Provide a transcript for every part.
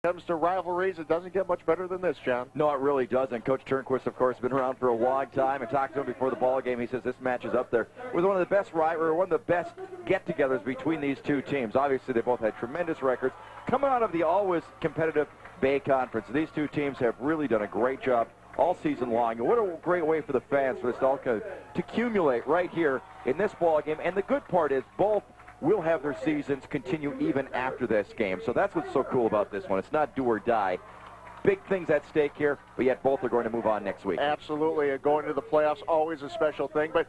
comes to rivalries, it doesn't get much better than this, John. No, it really doesn't. Coach Turnquist, of course, has been around for a long time, and talked to him before the ball game. He says this match is up there with one of the best get-togethers between these two teams. Obviously, they both had tremendous records coming out of the always competitive Bay Conference. These two teams have really done a great job all season long. And what a great way for the fans for this all to accumulate right here in this ball game. And the good part is both will have their seasons continue even after this game. So that's what's so cool about this one. It's not do or die. Big things at stake here, but yet both are going to move on next week. Absolutely. Going to the playoffs, always a special thing. But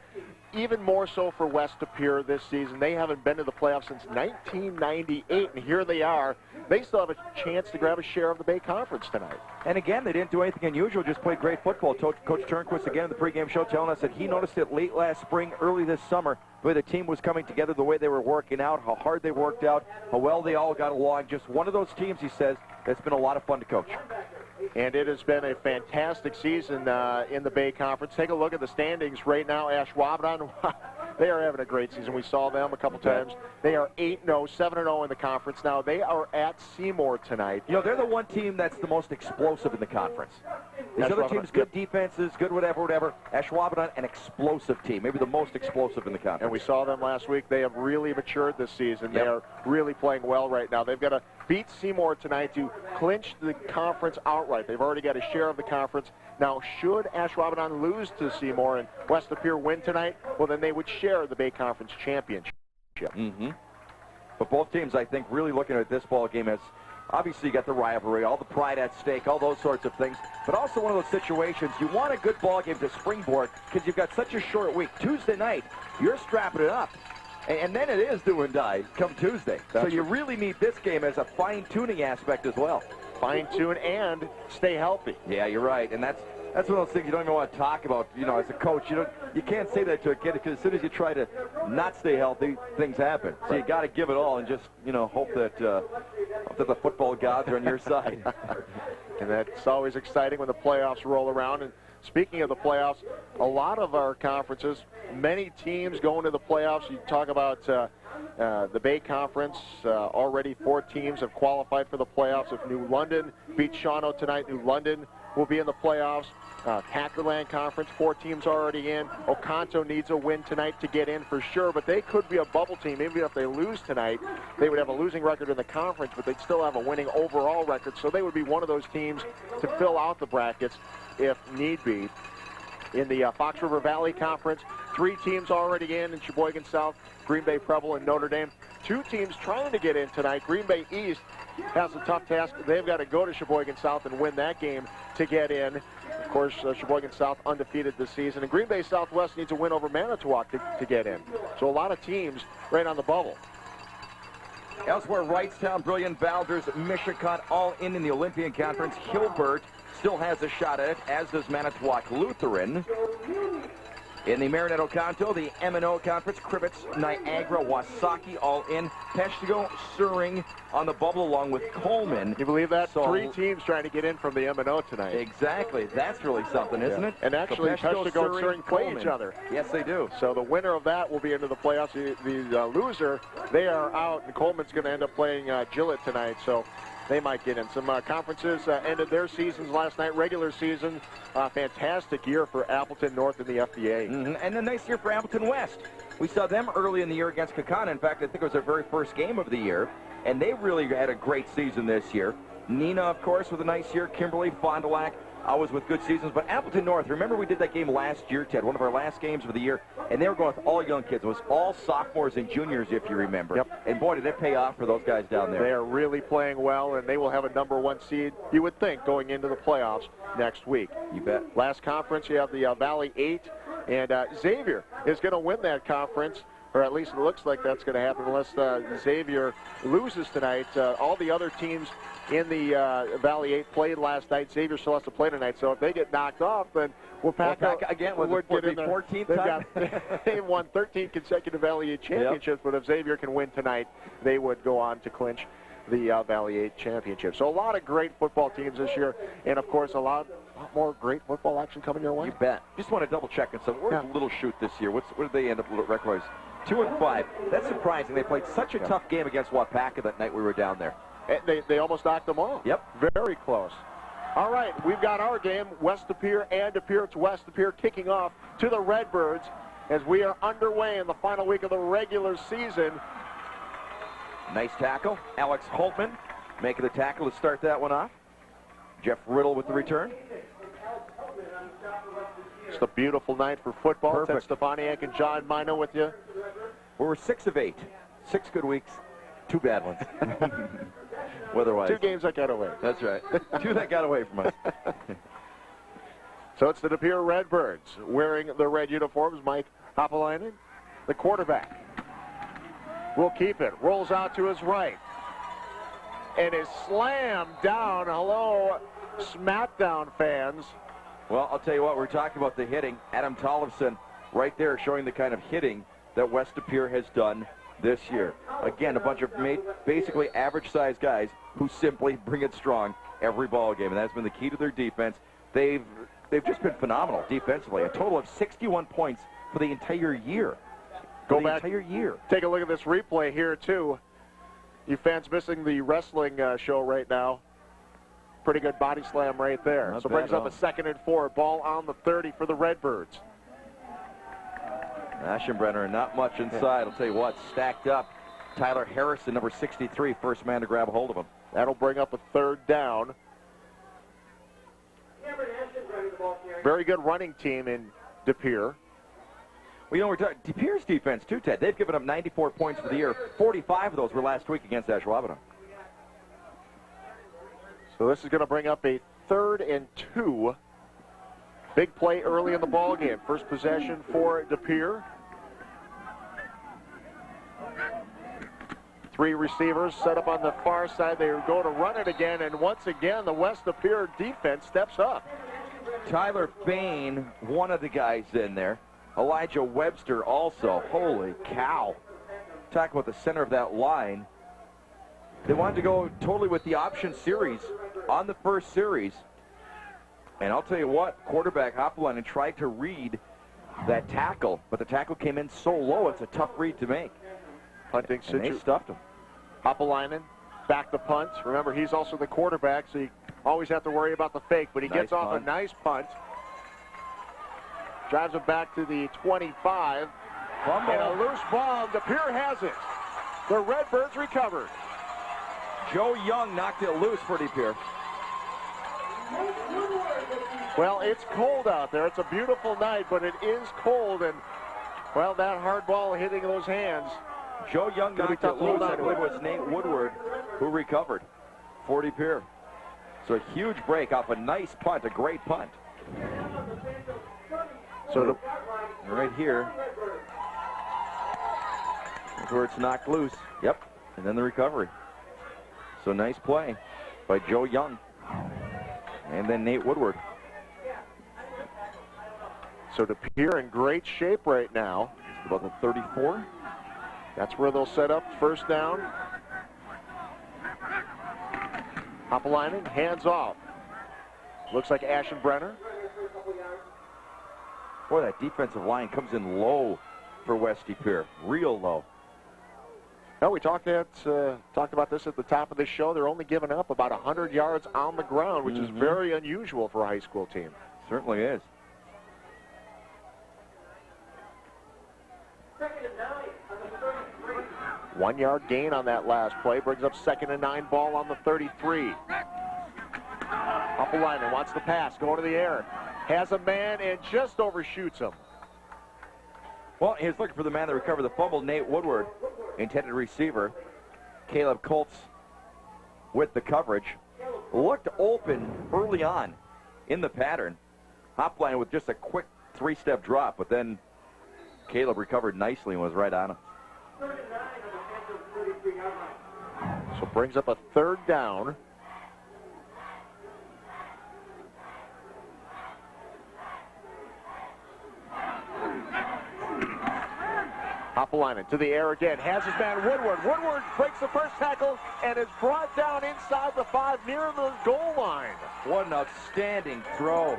even more so for West Pere this season. They haven't been to the playoffs since 1998, and here they are. They still have a chance to grab a share of the Bay Conference tonight. And again, they didn't do anything unusual, just played great football. Coach Turnquist, again, in the pregame show, telling us that he noticed it late last spring, early this summer, the way the team was coming together, the way they were working out, how hard they worked out, how well they all got along. Just one of those teams, he says, that's been a lot of fun to coach. And it has been a fantastic season in the Bay Conference. Take a look at the standings right now. Ashwaubenon, they are having a great season. We saw them a couple times. They are 8-0, 7-0 in the conference. Now, they are at Seymour tonight. You know, they're the one team that's the most explosive in the conference. These other teams, good defenses, good whatever. Ashwaubenon, an explosive team, maybe the most explosive in the conference. And we saw them last week. They have really matured this season. They are really playing well right now. They've got to beat Seymour tonight to clinch the conference outright. They've already got a share of the conference. Now, should Ashwaubenon lose to Seymour and West Pere win tonight, well, then they would share the Bay Conference championship. But both teams, I think, really looking at this ball game as obviously you got the rivalry, all the pride at stake, all those sorts of things, but also one of those situations you want a good ball game to springboard because you've got such a short week. Tuesday night, you're strapping it up. And then it is do and die come Tuesday. So you really need this game as a fine-tuning aspect as well. Fine-tune and stay healthy. Yeah, you're right. And that's one of those things you don't even want to talk about, you know, as a coach. You can't say that to a kid because as soon as you try to not stay healthy, things happen. So you got to give it all and just, you know, hope that the football gods are on your side. And that's always exciting when the playoffs roll around. And speaking of the playoffs, a lot of our conferences, many teams going to the playoffs. You talk about the Bay Conference. Already 4 teams have qualified for the playoffs. If New London beats Shawano tonight, New London will be in the playoffs. Packerland Conference, 4 teams already in. Oconto needs a win tonight to get in for sure, but they could be a bubble team. Even if they lose tonight, they would have a losing record in the conference, but they'd still have a winning overall record, so they would be one of those teams to fill out the brackets if need be. In the Fox River Valley Conference, 3 teams already in Sheboygan South, Green Bay, Preble, and Notre Dame. 2 teams trying to get in tonight. Green Bay East has a tough task. They've got to go to Sheboygan South and win that game to get in. Of course, Sheboygan South undefeated this season. And Green Bay Southwest needs a win over Manitowoc to get in. So a lot of teams right on the bubble. Elsewhere, Wrightstown, Brilliant, Valders, Michigan, all in the Olympian Conference. Hilbert still has a shot at it, as does Manitowoc Lutheran. In the Marinette Oconto, the M&O Conference, Crivets, Niagara, Wasaki, all in. Peshtigo, Suring on the bubble along with Coleman. You believe that? So, 3 teams trying to get in from the M&O tonight. Exactly. That's really something, isn't it? And actually, Peshtigo and Suring play each other. Yes, they do. So the winner of that will be into the playoffs. The loser, they are out, and Coleman's going to end up playing Gillett tonight. So they might get in. Some conferences ended their seasons last night, regular season. Fantastic year for Appleton North in the FBA. And a nice year for Appleton West. We saw them early in the year against Kakana. In fact, I think it was their very first game of the year. And they really had a great season this year. Nina, of course, with a nice year. Kimberly, Fond du Lac, always with good seasons. But Appleton North, remember we did that game last year, Ted, one of our last games of the year. And they were going with all young kids. It was all sophomores and juniors, if you remember. And boy, did it pay off for those guys down there. They are really playing well, and they will have a #1 seed, you would think, going into the playoffs next week. You bet. Last conference, you have the Valley 8, and Xavier is going to win that conference. Or at least it looks like that's going to happen unless Xavier loses tonight. All the other teams in the Valley 8 played last night. Xavier still has to play tonight. So if they get knocked off, then we'll pack again. Would get in the 14th time? They've won 13 consecutive Valley 8 championships, but if Xavier can win tonight, they would go on to clinch the Valley 8 championship. So a lot of great football teams this year, and of course a lot more great football action coming your way. You bet. Just want to double check and say, where's Little Shoot this year? Where did they end up record-wise? 2-5. That's surprising. They played such a tough game against Wapaka that night we were down there. They almost knocked them off. Yep. Very close. All right, we've got our game, West De Pere and De Pere. It's West De Pere kicking off to the Redbirds as we are underway in the final week of the regular season. Nice tackle. Alex Holtman making the tackle to start that one off. Jeff Riddle with the return. It's a beautiful night for football. Perfect. Ted Stefaniak and John Mino with you. We're 6 of 8. 6 good weeks, 2 bad ones. Weather-wise. 2 games that got away. That's right. 2 that got away from us. So it's the De Pere Redbirds wearing the red uniforms. Mike Hopalainen, the quarterback, will keep it. Rolls out to his right. And is slammed down. Hello, SmackDown fans. Well, I'll tell you what, we're talking about the hitting. Adam Tollefson right there showing the kind of hitting that West De Pere has done this year. Again, a bunch of basically average-sized guys who simply bring it strong every ball game, and that's been the key to their defense. They've just been phenomenal defensively. A total of 61 points for the entire year. Go back. Entire year. Take a look at this replay here, too. You fans missing the wrestling show right now. Pretty good body slam right there. Not So bad brings up at a 2nd and 4. Ball on the 30 for the Redbirds. Aschenbrenner, not much inside. I'll tell you what, stacked up. Tyler Harrison, number 63, first man to grab a hold of him. That'll bring up a 3rd down. Very good running team in De Pere. Well, you know, we're talking De Pere's defense, too, Ted. They've given up 94 points for the year. 45 of those were last week against Ashwaubenon. So this is going to bring up a 3rd and 2. Big play early in the ball game. First possession for De Pere. 3 receivers set up on the far side. They are going to run it again, and once again, the West De Pere defense steps up. Tyler Bain, one of the guys in there. Elijah Webster also. Holy cow. Talk about the center of that line. They wanted to go totally with the option series on the first series. And I'll tell you what, quarterback Hopalainen tried to read that tackle, but the tackle came in so low, it's a tough read to make. Punting And they stuffed him. Hopalainen back the punt. Remember, he's also the quarterback, so you always have to worry about the fake, but he gets off a nice punt. Drives it back to the 25. Fumble. And a loose ball. De Pere has it. The Redbirds recovered. Joe Young knocked it loose for De Pere. Well, it's cold out there. It's a beautiful night, but it is cold, and, well, that hard ball hitting those hands. Joe Young Gonna be knocked tough it to hold loose. on I to believe it. it was Nate Woodward who recovered for De Pere. So a huge break off a nice punt, a great punt. So right here, that's where it's knocked loose. Yep, and then the recovery. So nice play by Joe Young. And then Nate Woodward. So De Pere in great shape right now. About the 34. That's where they'll set up first down. Hopalainen, hands off. Looks like Aschenbrenner. Boy, that defensive line comes in low for West De Pere. Real low. No, we talked about this at the top of the show. They're only giving up about 100 yards on the ground, which is very unusual for a high school team. Certainly is. One yard gain on that last play. Brings up 2nd and 9, ball on the 33. Hopalainen wants the pass, going to the air. Has a man and just overshoots him. Well, he was looking for the man that recovered the fumble, Nate Woodward, intended receiver. Caleb Colts with the coverage. Looked open early on in the pattern. Hopalainen with just a quick 3-step drop, but then Caleb recovered nicely and was right on him. So brings up a 3rd down. Hopalainen to the air again. Has his man Woodward. Woodward breaks the first tackle and is brought down inside the 5 near the goal line. What an outstanding throw.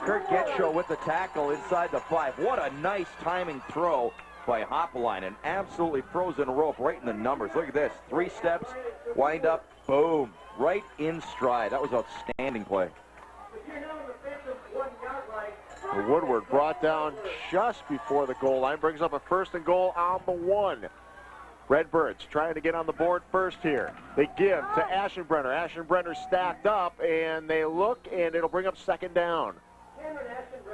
Kurt Getschow with the tackle inside the 5. What a nice timing throw by Hopline. Absolutely frozen rope right in the numbers. Look at this. 3 steps, wind up, boom. Right in stride. That was outstanding play. Woodward brought down just before the goal line. Brings up a 1st and goal on the 1. Redbirds trying to get on the board first here. They give to Aschenbrenner. Aschenbrenner stacked up, and they look, and it'll bring up 2nd down.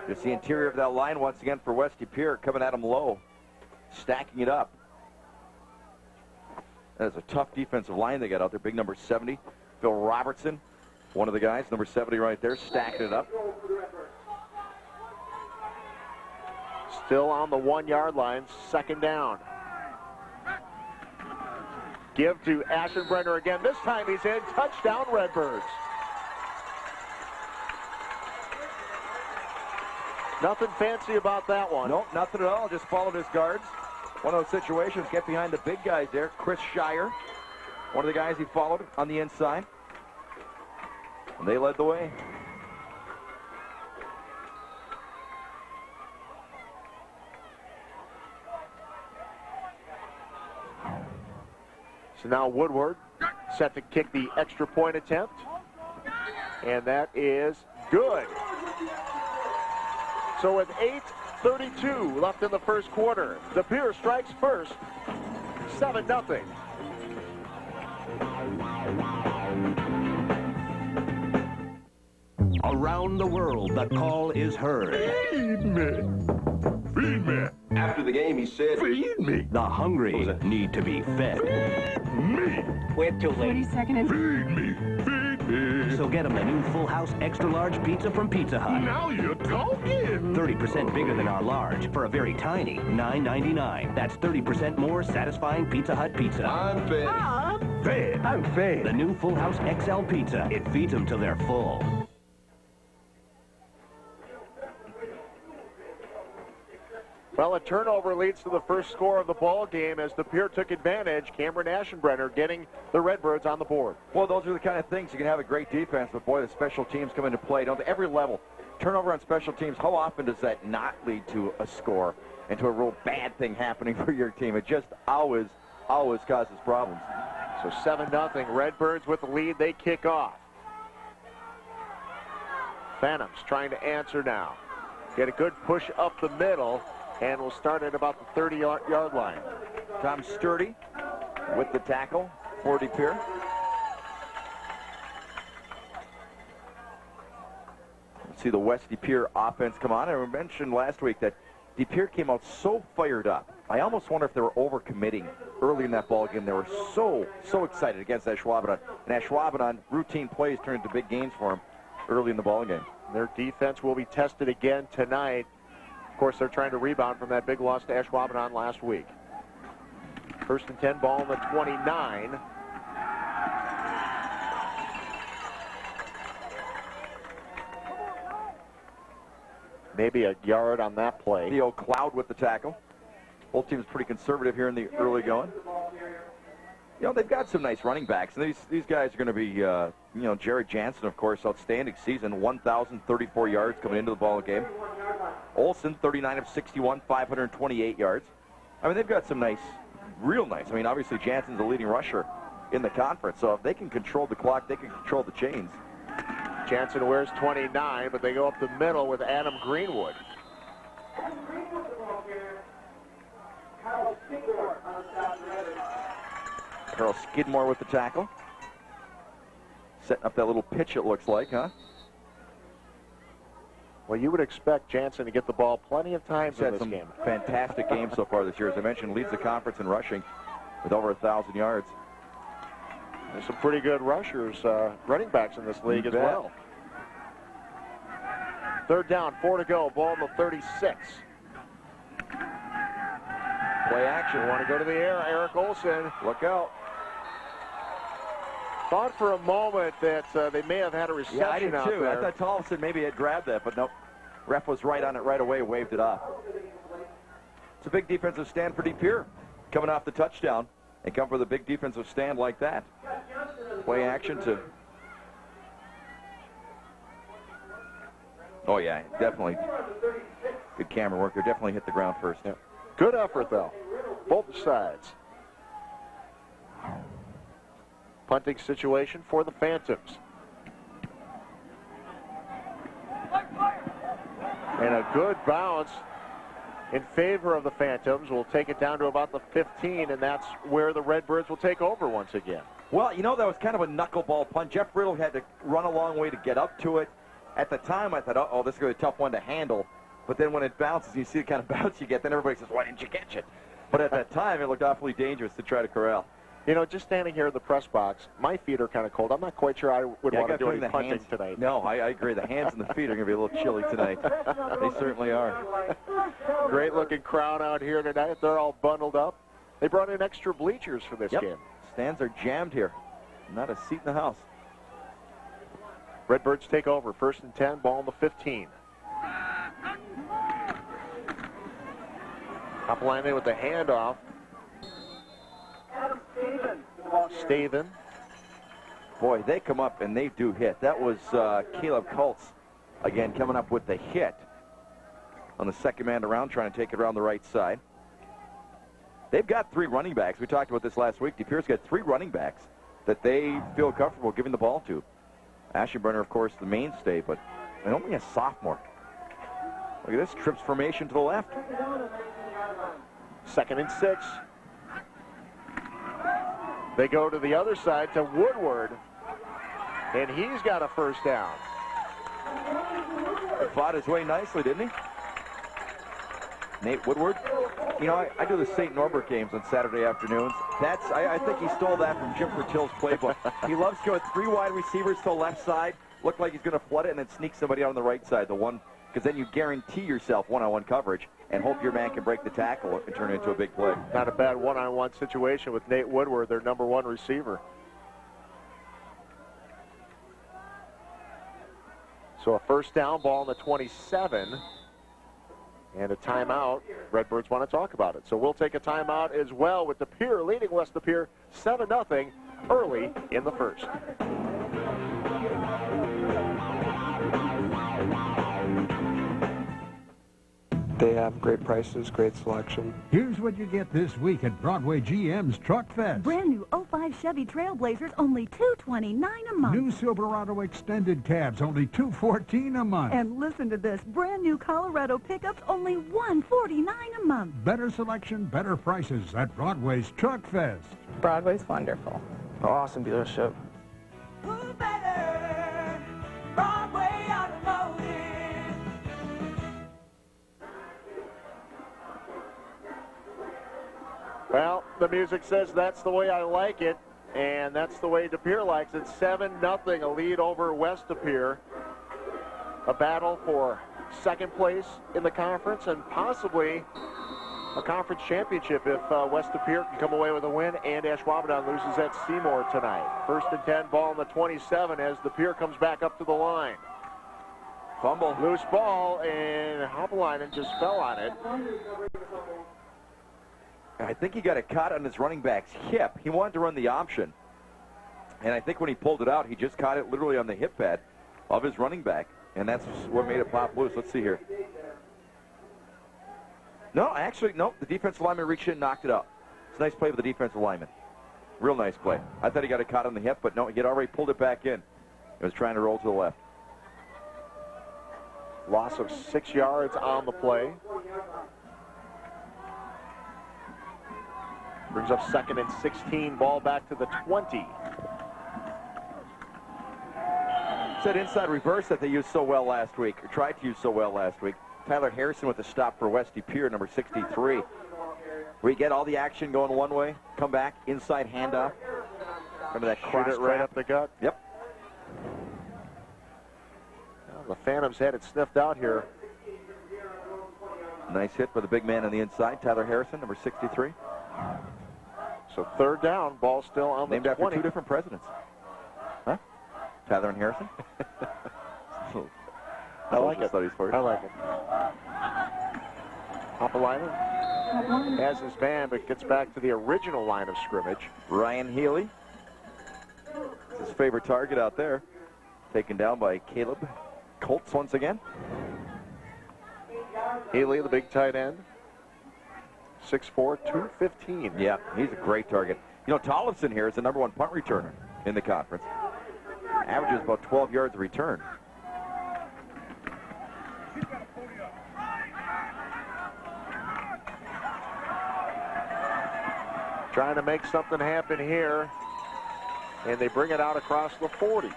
It's the interior of that line once again for West Pere, coming at him low, stacking it up. That is a tough defensive line they got out there. Big number 70, Phil Robertson, one of the guys, number 70 right there, stacking it up. Still on the 1-yard line, 2nd down. Give to Aschenbrenner again. This time he's in. Touchdown, Redbirds. Nothing fancy about that one. Nope, nothing at all. Just followed his guards. One of those situations, get behind the big guys there. Chris Shire, one of the guys he followed on the inside. And they led the way. So now Woodward set to kick the extra point attempt. And that is good. So with 8:32 left in the first quarter, De Pere strikes first, 7-0. Around the world, the call is heard. Feed me. Feed me. After the game, he said, Feed me. The hungry need to be fed. Me. Wait till late. 42nd and... Feed me. Feed me. So get them the new Full House Extra Large Pizza from Pizza Hut. Now you're talking. 30% bigger than our large for a very tiny $9.99. That's 30% more satisfying Pizza Hut pizza. I'm fed. I'm fed. I'm fed. The new Full House XL Pizza. It feeds them till they're full. Well, a turnover leads to the first score of the ball game as De Pere took advantage. Cameron Aschenbrenner getting the Redbirds on the board. Well, those are the kind of things you can have a great defense, but boy, the special teams come into play. Don't every level. Turnover on special teams, how often does that not lead to a score and to a real bad thing happening for your team? It just always causes problems. So 7-0, Redbirds with the lead. They kick off. Phantoms trying to answer now. Get a good push up the middle. And we'll start at about the 30-yard line. Tom Sturdy with the tackle for De Pere. Let's see the West De Pere offense come on. And we mentioned last week that De Pere came out so fired up. I almost wonder if they were overcommitting early in that ball game. They were so excited against Ashwaubenon. And Ashwaubenon routine plays turned into big gains for them early in the ball game. Their defense will be tested again tonight. Of course, they're trying to rebound from that big loss to Ashwaubenon last week. 1st and 10, ball on the 29. Maybe a yard on that play. Theo Cloud with the tackle. Both teams pretty conservative here in the early going. You know, they've got some nice running backs. And these guys are going to be, you know, Jared Jansen, of course, outstanding season, 1,034 yards coming into the ball game. Olsen, 39 of 61, 528 yards. I mean, they've got some nice, real nice. I mean, obviously, Jansen's the leading rusher in the conference. So if they can control the clock, they can control the chains. Jansen wears 29, but they go up the middle with Adam Greenwood. Carl Skidmore with the tackle. Setting up that little pitch, it looks like, huh? Well, you would expect Jansen to get the ball plenty of times He's in had this some game. fantastic games so far this year. As I mentioned, leads the conference in rushing with over 1,000 yards. There's some pretty good rushers, running backs in this league as well. 3rd down, 4 to go, ball on the 36. Play action. Want to go to the air, Eric Olsen. Look out. Thought for a moment that they may have had a reception Yeah, I did out too. there. I thought Tolleson maybe had grabbed that, but nope. Ref was right on it right away, waved it off. It's a big defensive stand for De Pere. Coming off the touchdown and come for the big defensive stand like that. Play action to... Oh, yeah, definitely. Good camera work there. Definitely hit the ground first. Yep. Good effort, though. Both sides. Punting situation for the Phantoms. And a good bounce in favor of the Phantoms. We'll take it down to about the 15, and that's where the Redbirds will take over once again. Well, you know, that was kind of a knuckleball punt. Jeff Riddle had to run a long way to get up to it. At the time, I thought, oh, this is going to be a tough one to handle. But then when it bounces, you see the kind of bounce you get, then everybody says, why didn't you catch it? But at that time, it looked awfully dangerous to try to corral. You know, just standing here in the press box, my feet are kind of cold. I'm not quite sure I would want to do any punting hands tonight. No, I agree. The hands and the feet are going to be a little chilly tonight. They certainly are. Great-looking crowd out here tonight. They're all bundled up. They brought in extra bleachers for this game. Stands are jammed here. Not a seat in the house. Redbirds take over. 1st and 10, ball on the 15. Hopline with the handoff. Staven. Boy, they come up and they do hit. That was Caleb Colts, again, coming up with the hit on the second man around, trying to take it around the right side. They've got 3 running backs. We talked about this last week. DePere's got 3 running backs that they feel comfortable giving the ball to. Ashenburner, of course, the mainstay, but only a sophomore. Look at this, trips formation to the left. 2nd and 6. They go to the other side to Woodward, and he's got a first down. He fought his way nicely, didn't he? Nate Woodward. You know, I do the St. Norbert games on Saturday afternoons. I think he stole that from Jim Pertill's playbook. He loves to go with 3 wide receivers to the left side, look like he's going to flood it, and then sneak somebody out on the right side, the one, because then you guarantee yourself one-on-one coverage and hope your man can break the tackle and turn it into a big play. Not a bad one-on-one situation with Nate Woodward, their number 1 receiver. So a first down, ball on the 27. And a timeout. Redbirds want to talk about it. So we'll take a timeout as well with DePere leading West DePere 7-0 early in the first. They have great prices, great selection. Here's what you get this week at Broadway GM's Truck Fest. Brand new 05 Chevy Trailblazers, only $229 a month. New Silverado extended cabs, only $214 a month. And listen to this, brand new Colorado pickups, only $149 a month. Better selection, better prices at Broadway's Truck Fest. Broadway's wonderful. Awesome dealership. Who better? Broadway Automotive. Well, the music says that's the way I like it, and that's the way DePere likes it. 7-0, a lead over West DePere. A battle for second place in the conference and possibly a conference championship if West DePere can come away with a win and Ashwaubenon loses at Seymour tonight. 1st and 10, ball on the 27 as DePere comes back up to the line. Fumble. Loose ball, and Hopalainen just fell on it. I think he got a cut on his running back's hip. He wanted to run the option. And I think when he pulled it out, he just caught it literally on the hip pad of his running back. And that's what made it pop loose. Let's see here. No, actually, no. The defensive lineman reached in and knocked it out. It's a nice play with the defensive lineman. Real nice play. I thought he got a cut on the hip, but no, he had already pulled it back in. He was trying to roll to the left. Loss of 6 yards on the play. Brings up 2nd and 16, ball back to the 20. It's that inside reverse that they used so well last week, or tried to use so well last week. Tyler Harrison with the stop for West DePere, number 63. We get all the action going one way, come back, inside handoff. Remember that cross Shoot it right up the gut? Yep. Well, the Phantoms had it sniffed out here. Nice hit for the big man on the inside, Tyler Harrison, number 63. So 3rd down, ball still on the 20. Named after 2 different presidents. Huh? Tyler and Harrison? I like it. Studies for you. I like it. Hopalainen has his man, but gets back to the original line of scrimmage. Ryan Healy. His favorite target out there. Taken down by Caleb Colts once again. Healy, the big tight end. 6'4", 215. Yeah, he's a great target. You know, Tollefson here is the #1 punt returner in the conference. Averages about 12 yards a return. Trying to make something happen here, and they bring it out across the 40.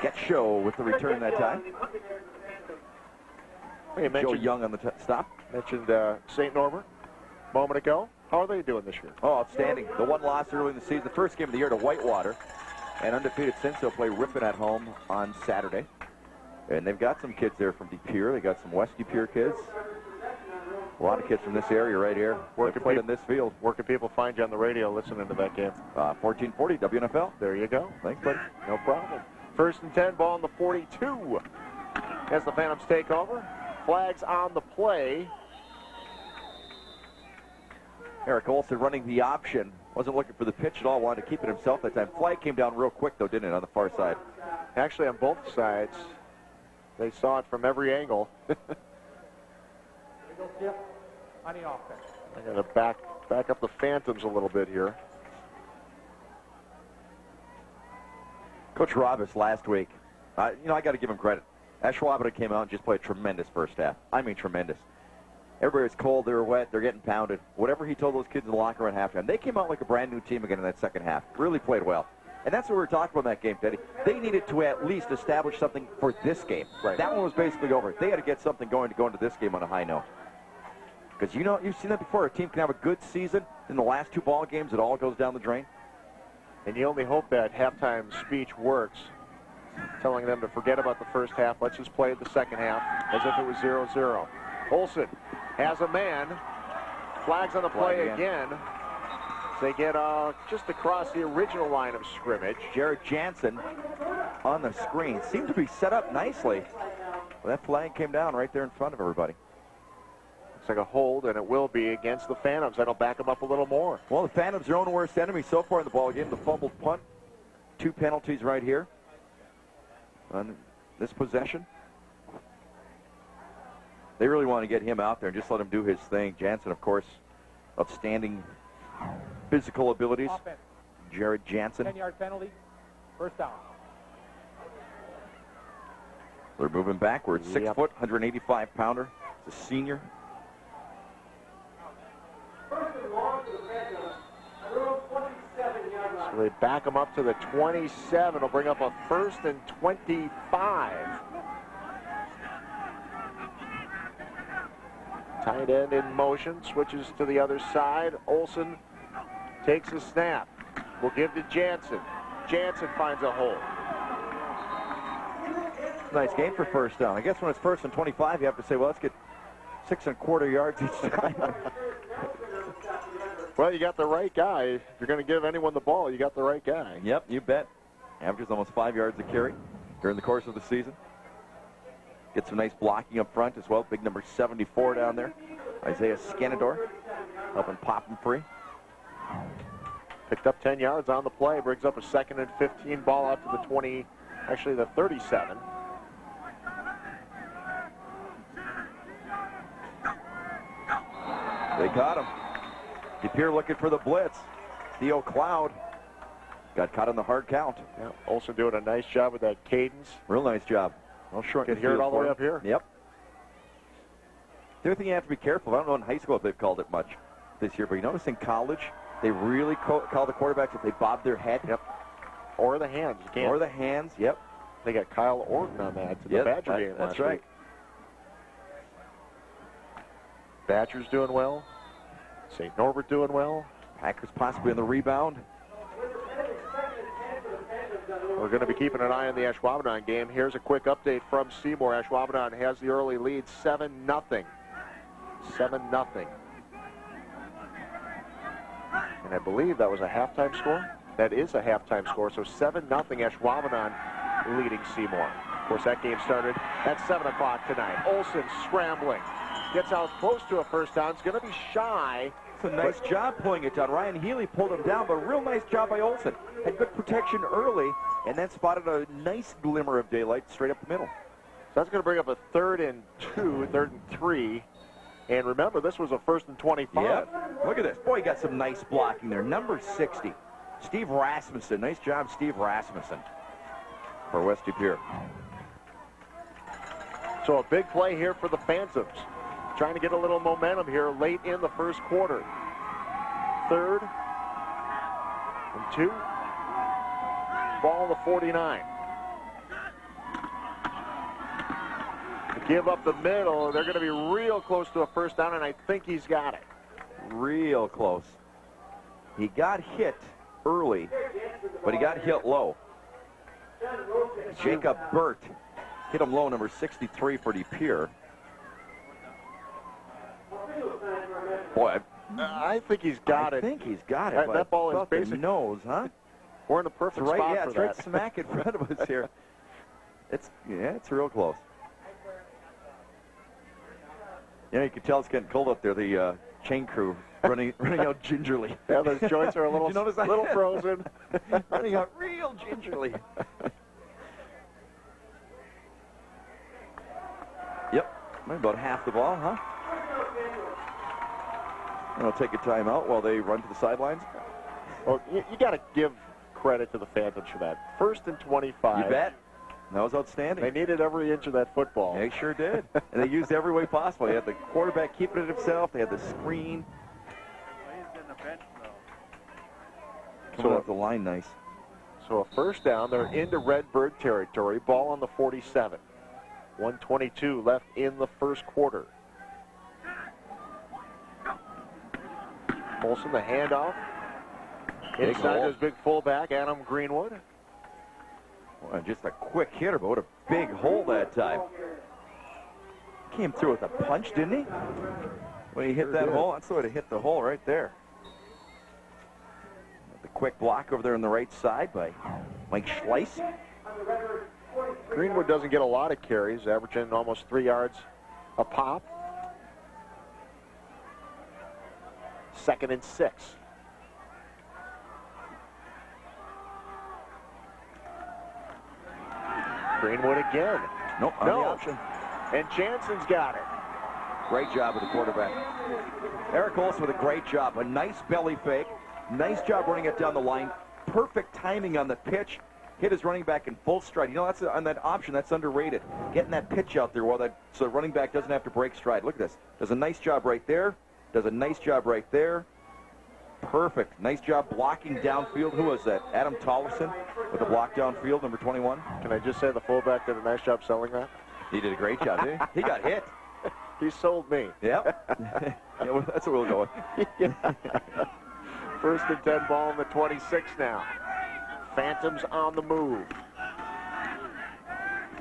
Get Show with the return that time. You Joe mentioned, Young on the stop. mentioned St. Norbert a moment ago. How are they doing this year? Oh, outstanding. The one loss early in the season, the first game of the year to Whitewater. And undefeated since. They'll play Ripon at home on Saturday. And they've got some kids there from De Pere. They got some West De Pere kids. A lot of kids from this area right here. They played in this field. Where can people find you on the radio listening to that game? 1440 WNFL. There you go. Thanks, buddy. No problem. 1st and 10, ball on the 42. As the Phantoms take over. Flags on the play. Eric Olson running the option. Wasn't looking for the pitch at all. Wanted to keep it himself that time. Flag came down real quick, though, didn't it, on the far side? Actually, on both sides. They saw it from every angle. On the offense. I'm going to back up the Phantoms a little bit here. Coach Robbins last week, I got to give him credit. Ashwaubenon came out and just played a tremendous first half. I mean, tremendous. Everybody's cold, they're wet, they're getting pounded. Whatever he told those kids in the locker room at halftime, they came out like a brand new team again in that second half. Really played well. And that's what we were talking about in that game, Teddy. They needed to at least establish something for this game. Right. That one was basically over. They had to get something going to go into this game on a high note. Because you've seen that before. A team can have a good season. In the last 2 ball games, it all goes down the drain. And you only hope that halftime speech works, telling them to forget about the first half. Let's just play the second half as if it was 0-0. Olson has a man. Flags on the play again. They get just across the original line of scrimmage. Jared Jansen on the screen. Seemed to be set up nicely. Well, that flag came down right there in front of everybody. Looks like a hold, and it will be against the Phantoms. That'll back them up a little more. Well, the Phantoms, their own worst enemy so far in the ball game. The fumbled punt. 2 penalties right here on this possession. They really want to get him out there and just let him do his thing. Jansen, of course, outstanding physical abilities. Offense. Jared Jansen. 10-yard penalty. First down. They're moving backwards. 6 foot, 185-pounder. It's a senior. So they back him up to the 27. Will bring up a 1st and 25. Tight end in motion, switches to the other side. Olson takes a snap. Will give to Jansen. Jansen finds a hole. Nice game for first down. I guess when it's 1st and 25, you have to say, well, let's get 6 1/4 yards each time. Well, you got the right guy. If you're going to give anyone the ball, you got the right guy. Yep, you bet. Averages almost 5 yards a carry during the course of the season. Get some nice blocking up front as well. Big number 74 down there. Isaiah Scanador helping pop him free. Picked up 10 yards on the play. Brings up a 2nd and 15. Ball out to the 20, actually the 37. They got him. De Pere looking for the blitz. Theo Cloud got caught on the hard count. Yeah, Olson doing a nice job with that cadence. Real nice job. Well, short. Can hear it all the way up here. Yep. The other thing you have to be careful. I don't know in high school if they've called it much this year, but you notice in college, they really call the quarterbacks if they bob their head. Yep. Or the hands. You can't. Or the hands. Yep. They got Kyle Orton on that to the Badger game That's last right. week. Badgers doing well. St. Norbert doing well. Packers possibly in the rebound. We're going to be keeping an eye on the Ashwaubenon game. Here's a quick update from Seymour. Ashwaubenon has the early lead, 7-0. 7-0. And I believe that was a halftime score. That is a halftime score. So 7-0 Ashwaubenon leading Seymour. Of course, that game started at 7 o'clock tonight. Olson scrambling. Gets out close to a first down. It's going to be shy. It's a nice job pulling it down. Ryan Healy pulled him down, but a real nice job by Olson. Had good protection early, and then spotted a nice glimmer of daylight straight up the middle. So that's going to bring up a 3rd and 2, 3rd and 3 And remember, this was a 1st and 25. Yep. Look at this. Boy, he got some nice blocking there. Number 60, Steve Rasmussen. Nice job, Steve Rasmussen, for West De Pere. So a big play here for the Phantoms. Trying to get a little momentum here late in the first quarter. 3rd and 2. Ball on the 49. Give up the middle. They're going to be real close to a first down, and I think he's got it. Real close. He got hit early, but he got hit low. Jacob Burt hit him low, number 63 for De Pere. Boy, I think he's got it. I think he's got it. That ball is basic nose, huh? We're in the perfect spot Yeah, for it's that. right smack in front of us here. It's real close. Yeah, you can tell it's getting cold up there. The chain crew running out gingerly. Yeah, those joints are a little, You notice that? little frozen. Running out real gingerly. Yep, maybe about half the ball, huh? And I'll take a timeout while they run to the sidelines. Well, you got to give credit to the Phantoms for that. 1st and 25. You bet. That was outstanding. They needed every inch of that football. They sure did. And they used every way possible. They had the quarterback keeping it himself. They had the screen. Coming off the line nice. So a first down. They're into Redbird territory. Ball on the 47. 1:22 left in the first quarter. Olsen, the handoff. Big Inside hole. his big fullback, Adam Greenwood. Well, just a quick hitter, but what a big hole that time. Came through with a punch, didn't he? When he hit that hole, that's the way to hit the hole right there. The quick block over there on the right side by Mike Schleiss. Greenwood doesn't get a lot of carries, averaging almost 3 yards a pop. 2nd and 6. Greenwood again. Nope, on the option. And Jansen's got it. Great job with the quarterback. Eric Olsen with a great job. A nice belly fake. Nice job running it down the line. Perfect timing on the pitch. Hit his running back in full stride. You know, that's on that option, that's underrated. Getting that pitch out there so the running back doesn't have to break stride. Look at this. Does a nice job right there. Does a nice job right there. Perfect. Nice job blocking downfield. Who was that? Adam Tollefson with the block downfield, number 21. Can I just say the fullback did a nice job selling that? He did a great job, didn't he? He got hit. He sold me. Yep. Yeah, well, that's where we'll go. Yeah. 1st and 10, ball on the 26 now. Phantoms on the move.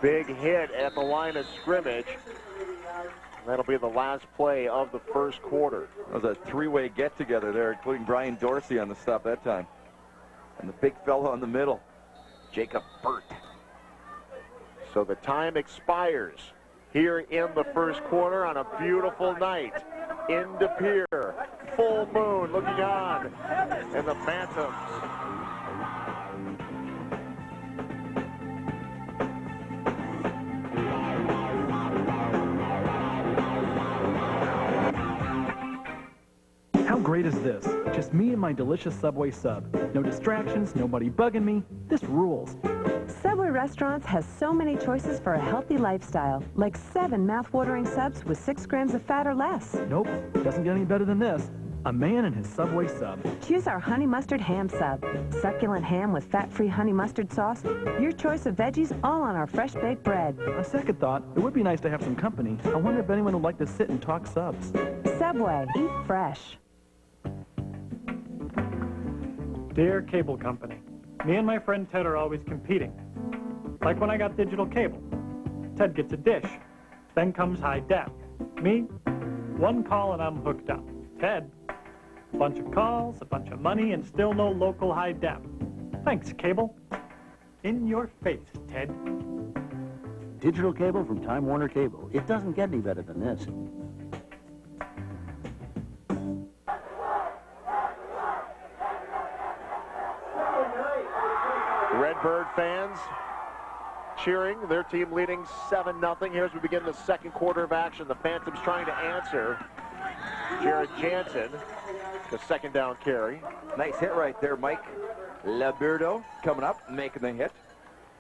Big hit at the line of scrimmage. That'll be the last play of the first quarter. That was a three-way get-together there, including Brian Dorsey on the stop that time. And the big fellow in the middle, Jacob Burt. So the time expires here in the first quarter on a beautiful night in De Pere. Full moon looking on. And the Phantoms How great is this? Just me and my delicious Subway sub. No distractions, nobody bugging me. This rules. Subway Restaurants has so many choices for a healthy lifestyle, like 7 mouth-watering subs with 6 grams of fat or less. Nope, doesn't get any better than this. A man and his Subway sub. Choose our honey mustard ham sub. Succulent ham with fat-free honey mustard sauce. Your choice of veggies, all on our fresh baked bread. On second thought, it would be nice to have some company. I wonder if anyone would like to sit and talk subs. Subway, eat fresh. Dear Cable Company, me and my friend Ted are always competing. Like when I got digital cable. Ted gets a dish. Then comes high def. Me, 1 call and I'm hooked up. Ted, a bunch of calls, a bunch of money, and still no local high def. Thanks, Cable. In your face, Ted. Digital cable from Time Warner Cable. It doesn't get any better than this. Redbird fans cheering. Their team leading 7-0 here as we begin the second quarter of action. The Phantoms trying to answer. Jared Jansen, the second down carry. Nice hit right there, Mike Liberto coming up, making the hit.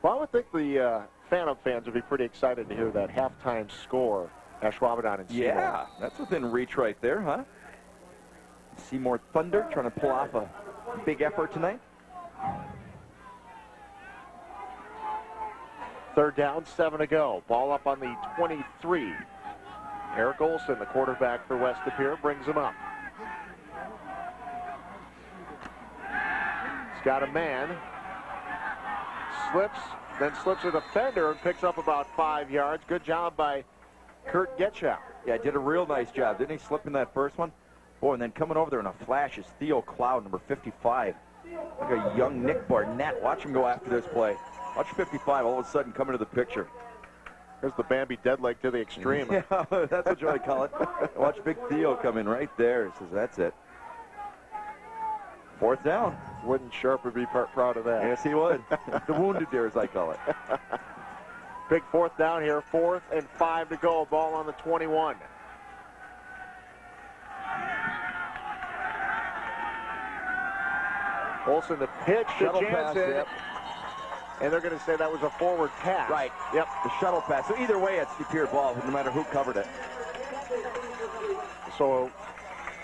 Well, I would think the Phantom fans would be pretty excited to hear that halftime score at Schwabendown and Seymour. Yeah, that's within reach right there, huh? Seymour Thunder trying to pull off a big effort tonight. Third down, 7 to go. Ball up on the 23. Eric Olson, the quarterback for West De Pere, brings him up. He's got a man. Slips, then slips a defender and picks up about 5 yards. Good job by Kurt Getchow. Yeah, did a real nice job. Didn't he slip in that first one? Boy, and then coming over there in a flash is Theo Cloud, number 55. Like a young Nick Barnett. Watch him go after this play. Watch 55 all of a sudden come into the picture. There's the Bambi dead leg to the extreme. Yeah, that's what you call it. Watch Big Theo come in right there. He says, that's it. Fourth down. Wooden Sharp would be proud of that. Yes, he would. The wounded deer, as I call it. Big fourth down here. 4th and 5 to go. Ball on the 21. Olsen the pitch to Shuttle Jansen. pass, yep. And they're going to say that was a forward pass. Right. Yep. The shuttle pass. So either way, it's De Pere ball, no matter who covered it. So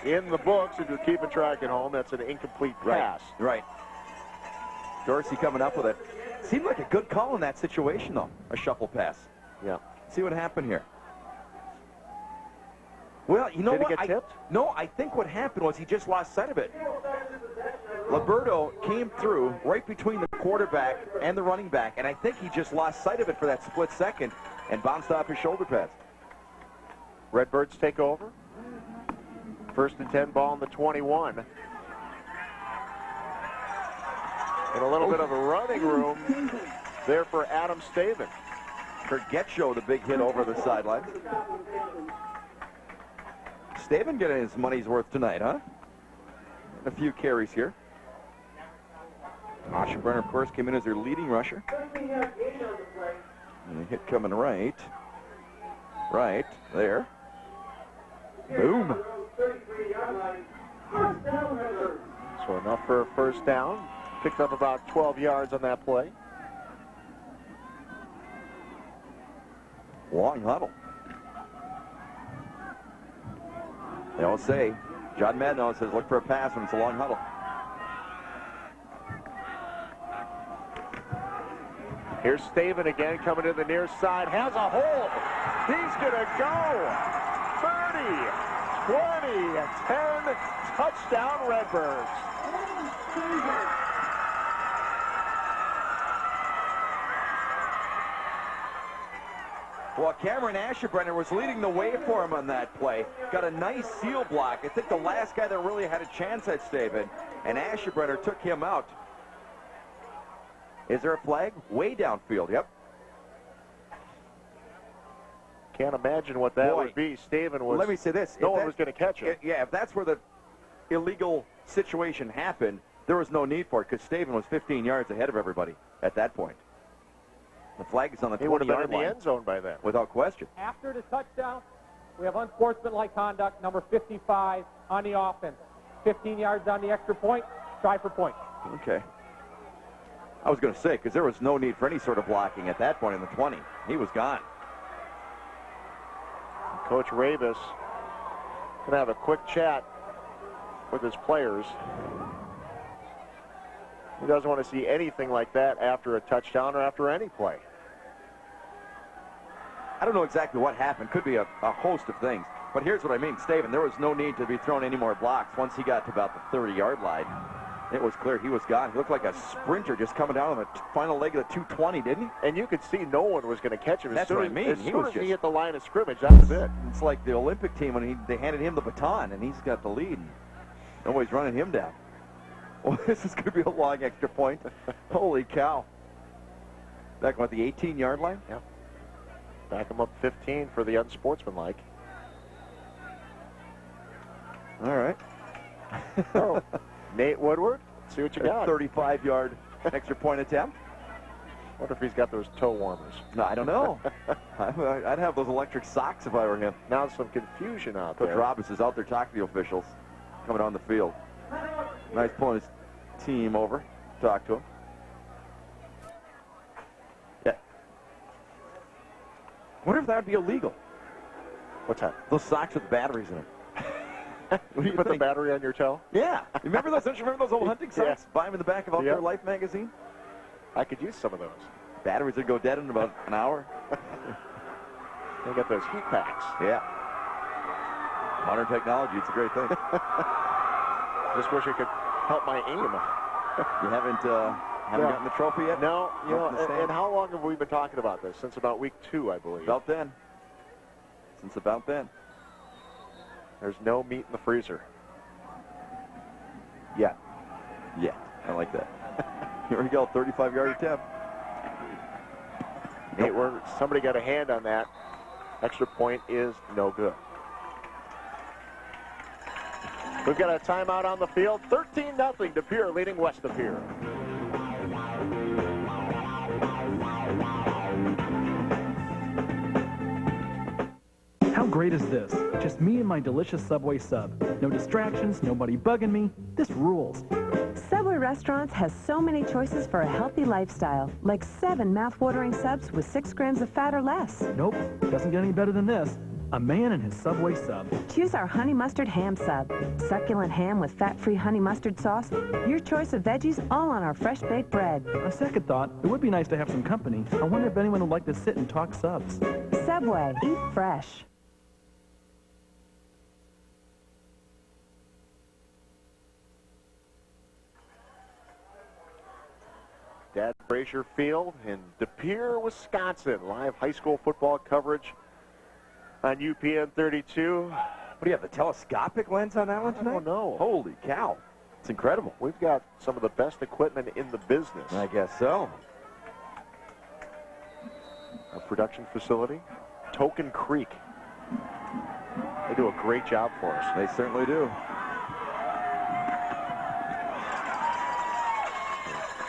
in the books, if you're keeping track at home, that's an incomplete pass. Right. Dorsey coming up with it. Seemed like a good call in that situation, though. A shuffle pass. Yeah. See what happened here. Well, you know Did what? it get tipped? No, I think what happened was he just lost sight of it. Liberto came through right between the quarterback and the running back, and I think he just lost sight of it for that split second and bounced off his shoulder pads. Redbirds take over. 1st and 10, ball on the 21. And a little bit of a running room there for Adam Staven. For Getchow, the big hit over the sideline. Staven getting his money's worth tonight, huh? And a few carries here. Aschenbrenner, of course, came in as their leading rusher. And a hit coming right. Right there. Boom. So enough for a first down. Picked up about 12 yards on that play. Long huddle. They all say, John Madden says, look for a pass when it's a long huddle. Here's Staven again coming to the near side. Has a hole. He's going to go. 30, 20, 10. Touchdown Redbirds. Well, Cameron Aschenbrenner was leading the way for him on that play. Got a nice seal block. I think the last guy that really had a chance at Staven, and Aschenbrenner took him out. Is there a flag? Way downfield, yep. Can't imagine what that would be. Staven was. Let me say this. No one was going to catch him. Yeah, if that's where the illegal situation happened, there was no need for it because Staven was 15 yards ahead of everybody at that point. The flag is on the 20-yard line. He would have been in the end zone by then. Without question. After the touchdown, we have unsportsmanlike conduct, number 55 on the offense. 15 yards on the extra point, try for point. Okay. I was going to say, because there was no need for any sort of blocking at that point in the 20. He was gone. Coach Ravis going to have a quick chat with his players. He doesn't want to see anything like that after a touchdown or after any play. I don't know exactly what happened. Could be a host of things. But here's what I mean. Staven, there was no need to be throwing any more blocks once he got to about the 30-yard line. It was clear he was gone. He looked like a sprinter just coming down on the final leg of the 220, didn't he? And you could see no one was going to catch him. That's what I mean. As soon as he hit the line of scrimmage, that was it. It's like the Olympic team when they handed him the baton, and he's got the lead. Nobody's running him down. Well, this is going to be a long extra point. Holy cow. Back on the 18-yard line? Yeah. Back him up 15 for the unsportsmanlike. All right. Oh, Nate Woodward, see what you got. 35-yard extra point attempt. Wonder if he's got those toe warmers. No, I don't know. I'd have those electric socks if I were him. Now some confusion out Coach there. Robbins is out there talking to the officials coming on the field. Nice pulling his team over. Talk to him. Yeah. Wonder if that would be illegal. What's that? Those socks with batteries in them. You put the battery on your toe? Yeah. Remember those? Don't you remember those old hunting socks? Yeah. Buy them in the back of Outdoor Life magazine. I could use some of those. Batteries would go dead in about an hour. They got those heat packs. Yeah. Modern technology, it's a great thing. Just wish it could help my aim. You haven't gotten the trophy yet? No. You know, Up in the stand? and how long have we been talking about this? Since about week 2, I believe. About then. Since about then. There's no meat in the freezer. Yeah. Yeah. I like that. Here we go. 35-yard attempt. Somebody got a hand on that. Extra point is no good. We've got a timeout on the field. 13-0 to Pere, leading west of Pere. How great is this? Just me and my delicious Subway sub. No distractions, nobody bugging me. This rules. Subway Restaurants has so many choices for a healthy lifestyle, like 7 mouth-watering subs with 6 grams of fat or less. Nope, doesn't get any better than this. A man and his Subway sub. Choose our honey mustard ham sub. Succulent ham with fat-free honey mustard sauce. Your choice of veggies, all on our fresh baked bread. A second thought, it would be nice to have some company. I wonder if anyone would like to sit and talk subs. Subway, eat fresh. Dad Frazier Field in De Pere, Wisconsin. Live high school football coverage on UPN 32. What do you have, the telescopic lens on that one tonight? I don't know. Holy cow. It's incredible. We've got some of the best equipment in the business. I guess so. Our production facility, Token Creek. They do a great job for us. They certainly do.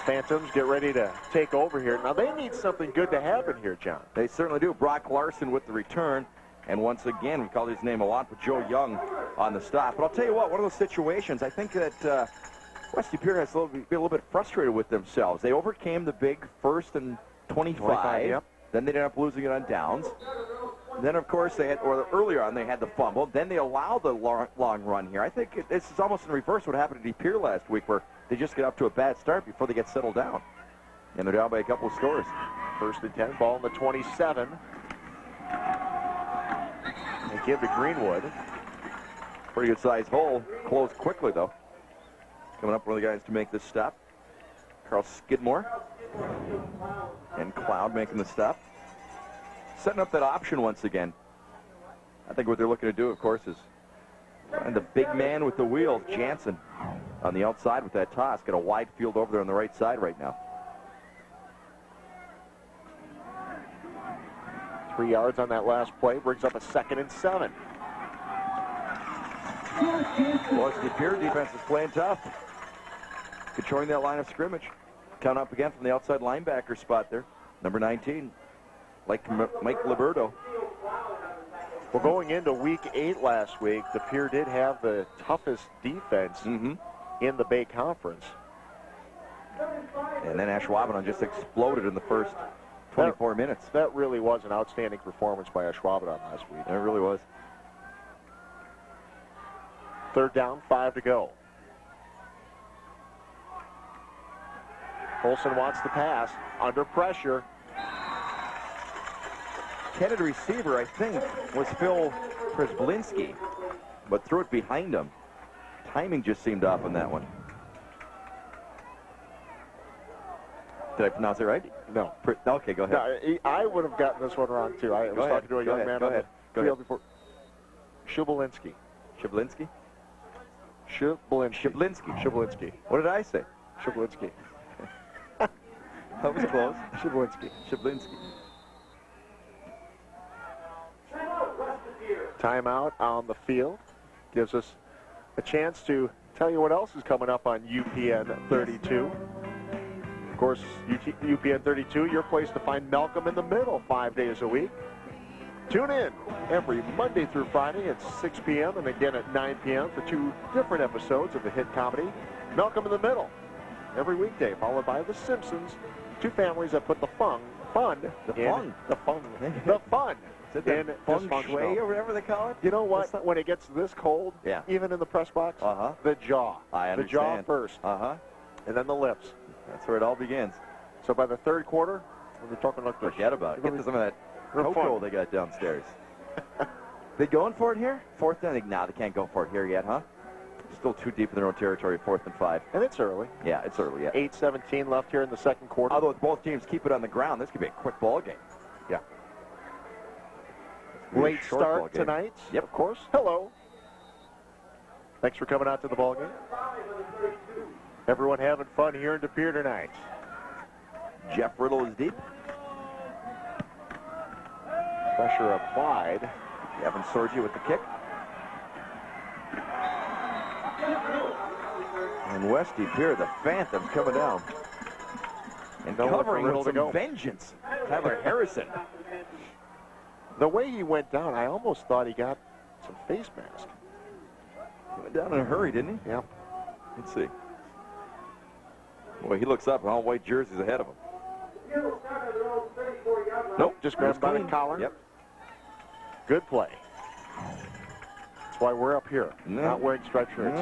Phantoms get ready to take over here. Now, they need something good to happen here, John. They certainly do. Brock Larson with the return. And once again, we call his name a lot, but Joe Young on the stop. But I'll tell you what, one of those situations, I think that West De Pere has to be a little bit frustrated with themselves. They overcame the big 1st and 25. Yep. Then they ended up losing it on downs. Then, of course, earlier on, they had the fumble. Then they allowed the long run here. I think this is almost in reverse what happened to De Pere last week, where they just get up to a bad start before they get settled down. And they're down by a couple of scores. 1st and 10, ball in the 27. They give to Greenwood. Pretty good sized hole. Closed quickly, though. Coming up, one of the guys to make this stop. Carl Skidmore. And Cloud making the stop. Setting up that option once again. I think what they're looking to do, of course, is find the big man with the wheel, Jansen, on the outside with that toss. Got a wide field over there on the right side right now. 3 yards on that last play, brings up a 2nd and 7. Well, it's De Pere defense is playing tough. Controlling that line of scrimmage. Count up again from the outside linebacker spot there. Number 19, like Mike Liberto. Well, going into week 8 last week, De Pere did have the toughest defense in the Bay Conference. And then Ashwaubenon just exploded in the first 24 minutes. That really was an outstanding performance by Ashwaubenon last week. It really was. 3rd down, 5 to go. Olsen wants the pass, under pressure. Headed receiver, I think, was Phil Przyblinski, but threw it behind him. Timing just seemed off on that one. Did I pronounce it right? No. Okay, go ahead. No, I would have gotten this one wrong, too. I was talking to a young man on the field before. Przyblinski. Przyblinski? Przyblinski. Przyblinski. What did I say? Przyblinski. That was close. Przyblinski. Przyblinski. Timeout on the field. Gives us a chance to tell you what else is coming up on UPN 32. Of course, UPN 32, your place to find Malcolm in the Middle 5 days a week. Tune in every Monday through Friday at 6 p.m. and again at 9 p.m. for 2 different episodes of the hit comedy Malcolm in the Middle. Every weekday, followed by The Simpsons, 2 families that put the fun in Feng shui or whatever they call it. You know what? When it gets this cold, even in the press box, the jaw. I understand. The jaw first. And then the lips. That's where it all begins. So by the third quarter, we're talking like this. Forget about it. Get to some of that cocoa they got downstairs. They going for it here? 4th down? Nah, they can't go for it here yet, huh? Still too deep in their own territory, 4th and 5. And it's early. Yeah, it's early, yeah. 8:17 left here in the second quarter. Although if both teams keep it on the ground, this could be a quick ball game. Yeah. Late start tonight. Yep. Of course. Hello. Thanks for coming out to the ball game. Everyone having fun here in De Pere tonight. Jeff Riddle is deep. Pressure applied. Evan Sorgi with the kick. And West De Pere, the Phantoms coming down. And covering with some vengeance. Tyler Harrison. The way he went down, I almost thought he got some face mask. He went down in a hurry, didn't he? Yeah. Let's see. Boy, he looks up and all white jerseys ahead of him. Nope. Just grabbed by the collar. Yep. Good play. That's why we're up here, not wearing striped shirts.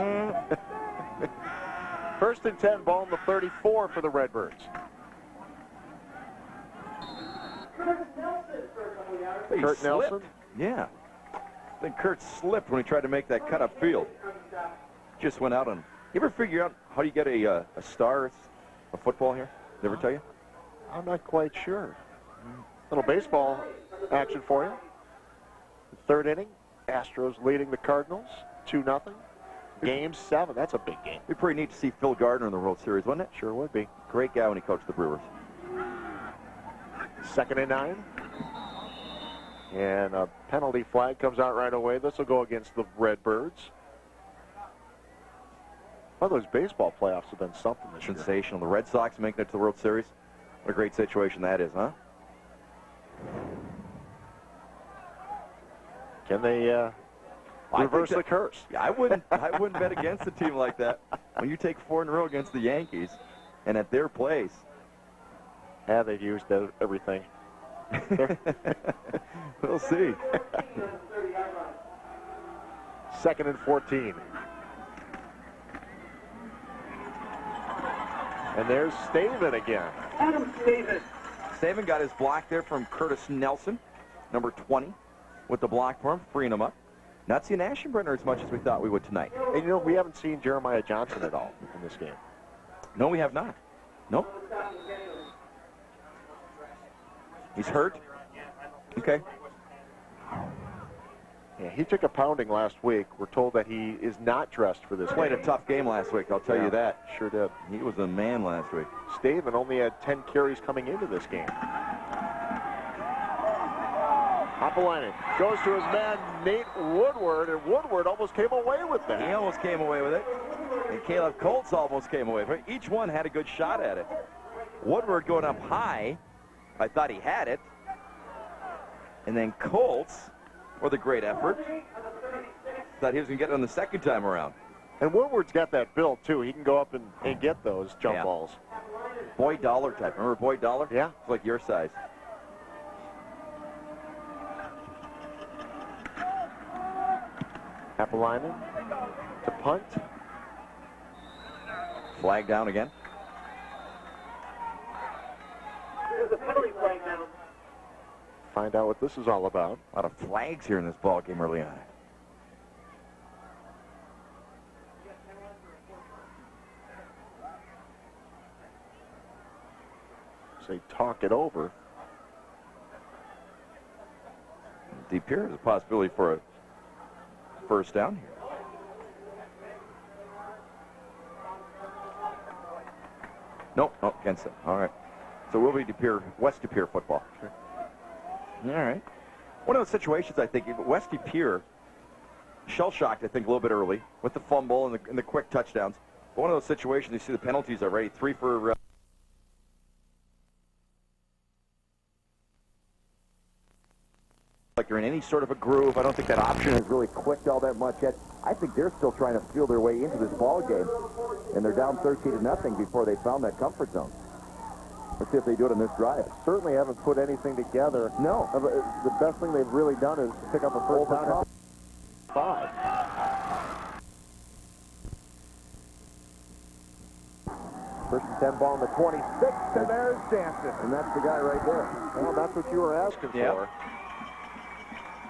1st and 10, ball in the 34 for the Redbirds. Kurt Nelson? Yeah. I think Kurt slipped when he tried to make that cut up field. Just went out on. You ever figure out how you get a star of football here? Did they ever tell you? I'm not quite sure. Little baseball action for you. 3rd inning, Astros leading the Cardinals 2-0. Game 7. That's a big game. It'd be pretty neat to see Phil Gardner in the World Series, wouldn't it? Sure would be. Great guy when he coached the Brewers. 2nd and 9. And a penalty flag comes out right away. This will go against the Redbirds. Well, those baseball playoffs have been something this year. Sensational. The Red Sox making it to the World Series. What a great situation that is, huh? Can they reverse the curse? Yeah, I wouldn't bet against a team like that. When you take 4 in a row against the Yankees and at their place. Yeah, they've used everything. We'll see. 2nd and 14. And there's Staven again. Adam Staven. Staven got his block there from Curtis Nelson, number 20, with the block for him, freeing him up. Not seeing Ashenbrenner as much as we thought we would tonight. And, you know, we haven't seen Jeremiah Johnson at all in this game. No, we have not. Nope. He's hurt. Okay. Yeah, he took a pounding last week. We're told that he is not dressed for this game. Played a tough game last week, I'll tell you that. Sure did. He was a man last week. Staven only had 10 carries coming into this game. Apollonia goes to his man, Nate Woodward, and Woodward almost came away with that. He almost came away with it. And Caleb Colts almost came away with it. Each one had a good shot at it. Woodward going up high. I thought he had it. And then Colts, with a great effort, thought he was going to get it on the second time around. And Woodward's got that build, too. He can go up and get those jump balls. Boyd Dollar type. Remember Boyd Dollar? Yeah. It's like your size. Apollonia to punt. Flag down again. There's a penalty flag now. Find out what this is all about. A lot of flags here in this ball game early on. Say talk it over. De Pere is a possibility for a first down here. Nope, against it. All right. So we'll be De Pere, West De Pere football. Sure. All right. One of those situations, I think, West De Pere, shell-shocked, I think, a little bit early with the fumble and the quick touchdowns. But one of those situations, you see the penalties already. 3 for like they're in any sort of a groove. I don't think that option has really clicked all that much yet. I think they're still trying to feel their way into this ball game, and they're down 13-0 before they found that comfort zone. Let's see if they do it in this drive. Certainly haven't put anything together. No. The best thing they've really done is pick up a first down. 5. First and 10 ball on the 26, and there's Jansen. And that's the guy right there. Well, that's what you were asking for.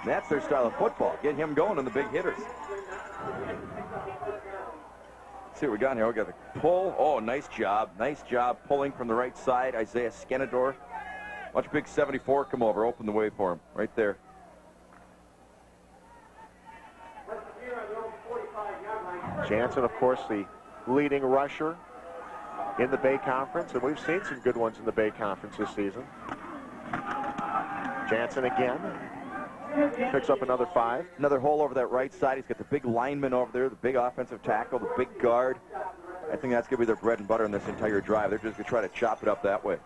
That's their style of football. Get him going on the big hitters. Let's see what we got here. We got the pull. Oh, nice job. Nice job pulling from the right side. Isaiah Skenador. Watch big 74 come over. Open the way for him. Right there. Jansen, of course, the leading rusher in the Bay Conference, and we've seen some good ones in the Bay Conference this season. Jansen again. Picks up another 5. Another hole over that right side. He's got the big lineman over there, the big offensive tackle, the big guard. I think that's going to be their bread and butter in this entire drive. They're just going to try to chop it up that way.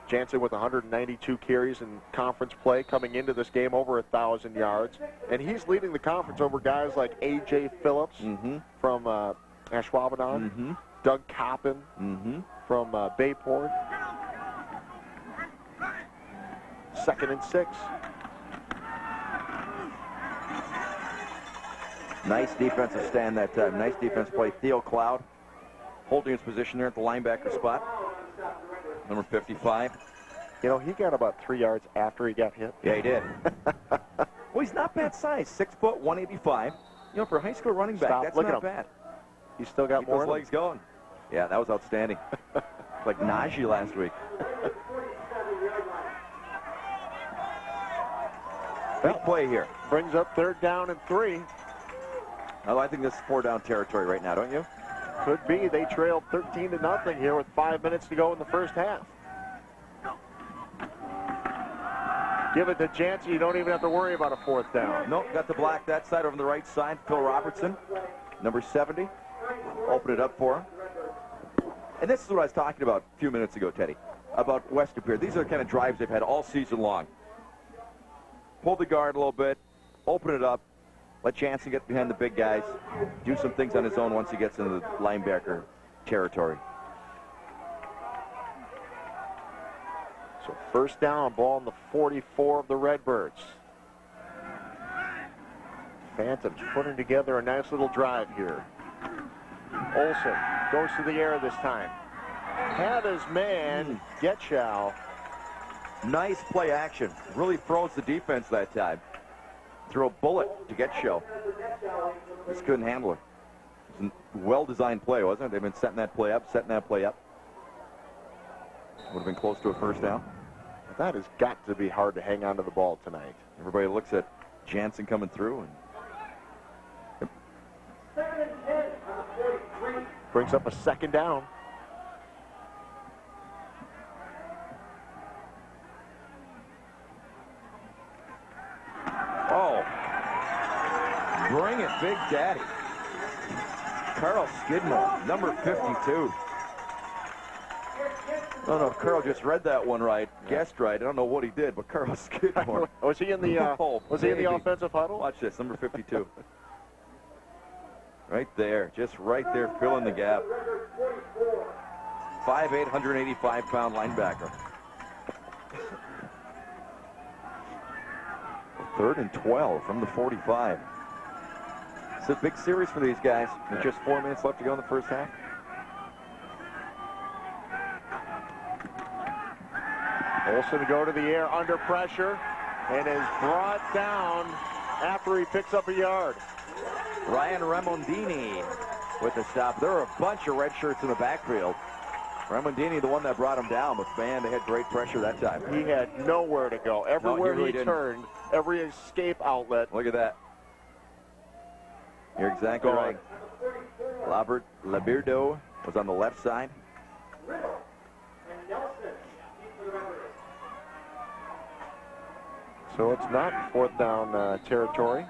Jansen with 192 carries in conference play coming into this game, over 1,000 yards. And he's leading the conference over guys like A.J. Phillips from Ashwaubenon, Doug Coppin from Bayport. 2nd and 6. Nice defensive stand that time. Nice defense play. Theo Cloud holding his position there at the linebacker spot. Number 55. You know, he got about 3 yards after he got hit. Yeah, he did. Well, he's not bad size. 6 foot, 185. You know, for a high school running back, that's not bad. He's still got more. Keep those legs going. Yeah, that was outstanding. Like Najee last week. Big play here. Brings up 3rd down and 3. Oh, I think this is 4-down territory right now, don't you? Could be. They trailed 13-0 here with 5 minutes to go in the first half. Give it to Jansen. You don't even have to worry about a 4th down. Nope, got the black that side over on the right side. Phil Robertson, number 70. Open it up for him. And this is what I was talking about a few minutes ago, Teddy, about Western Pere. These are the kind of drives they've had all season long. Pull the guard a little bit, open it up, let Jansen get behind the big guys, do some things on his own once he gets into the linebacker territory. So 1st down, ball on the 44 of the Redbirds. Phantoms putting together a nice little drive here. Olsen goes to the air this time. Had his man, Getchow. Nice play action. Really froze the defense that time. Threw a bullet to Getchow. Just couldn't handle it. It was a well-designed play, wasn't it? They've been setting that play up. Would have been close to a 1st down. That has got to be hard to hang on to the ball tonight. Everybody looks at Jansen coming through. And brings up a 2nd down. Oh, bring it, Big Daddy. Carl Skidmore, number 52. I don't know if Carl just read that one right, guessed right. I don't know what he did, but Carl Skidmore. Was he in the was he in the offensive huddle? Watch this, number 52. Right there, just right there, filling the gap. 5'8", 185-pound linebacker. 3rd and 12 from the 45. It's a big series for these guys. With just 4 minutes left to go in the first half. Olsen to go to the air under pressure and is brought down after he picks up a yard. Ryan Remondini with the stop. There are a bunch of red shirts in the backfield. Remondini, the one that brought him down, but man, they had great pressure that time. He had nowhere to go. Everywhere he turned, every escape outlet. Look at that. You're exactly right. Robert Labirdo was on the left side. So it's not 4th down territory.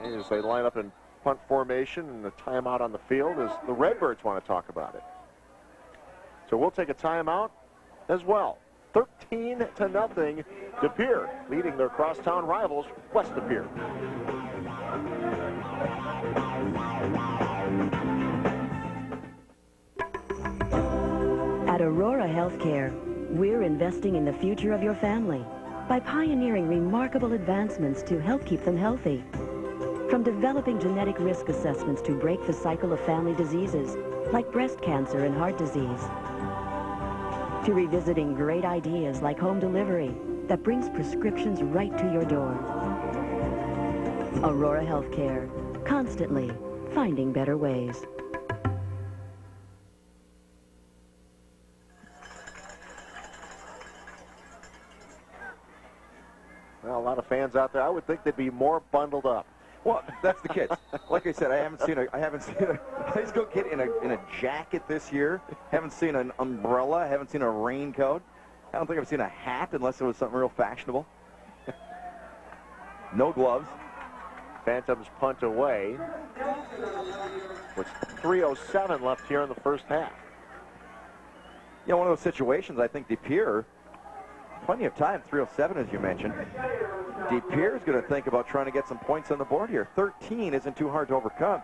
As they line up in punt formation and the timeout on the field as the Redbirds want to talk about it. So we'll take a timeout as well. 13-0. De Pere leading their crosstown rivals, West De Pere. At Aurora Healthcare, we're investing in the future of your family by pioneering remarkable advancements to help keep them healthy. From developing genetic risk assessments to break the cycle of family diseases like breast cancer and heart disease, to revisiting great ideas like home delivery that brings prescriptions right to your door. Aurora Healthcare, constantly finding better ways. Well, a lot of fans out there, I would think they'd be more bundled up. Well, that's the kids. Like I said, I haven't seen a high school kid in a jacket this year. Haven't seen an umbrella. Haven't seen a raincoat. I don't think I've seen a hat unless it was something real fashionable. No gloves. Phantoms punt away. With 3:07 left here in the first half. You know, one of those situations, I think De Pere, plenty of time, 3:07 as you mentioned. De Pere is going to think about trying to get some points on the board here. 13 isn't too hard to overcome.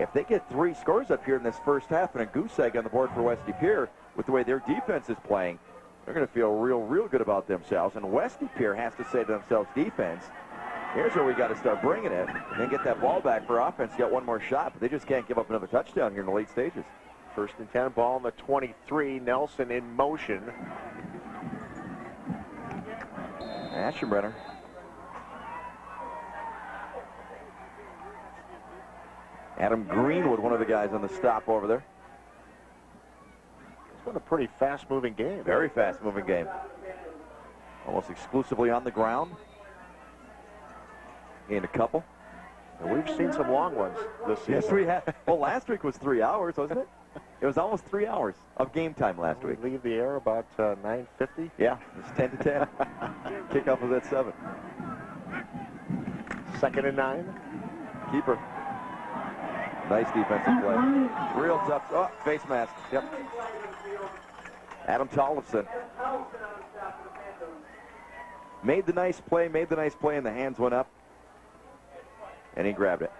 If they get 3 scores up here in this first half and a goose egg on the board for West De Pere, with the way their defense is playing, they're going to feel real good about themselves. And West De Pere has to say to themselves, defense, here's where we got to start bringing it and then get that ball back for offense, get one more shot. But they just can't give up another touchdown here in the late stages. First and 10, ball on the 23. Nelson in motion. Aschenbrenner. Adam Greenwood, one of the guys on the stop over there. It's been a pretty fast-moving game. Very fast-moving game. Almost exclusively on the ground. Gained a couple. And we've seen some long ones this season. Yes, we have. Well, last week was 3 hours, wasn't it? It was almost 3 hours of game time last week. Leave the air about 9:50. Yeah, it's 10 to 10. Kickoff was at 7. 2nd and 9. Keeper. Nice defensive play. Real tough. Oh, face mask. Yep. Adam Tollefson. Made the nice play, and the hands went up. And he grabbed it.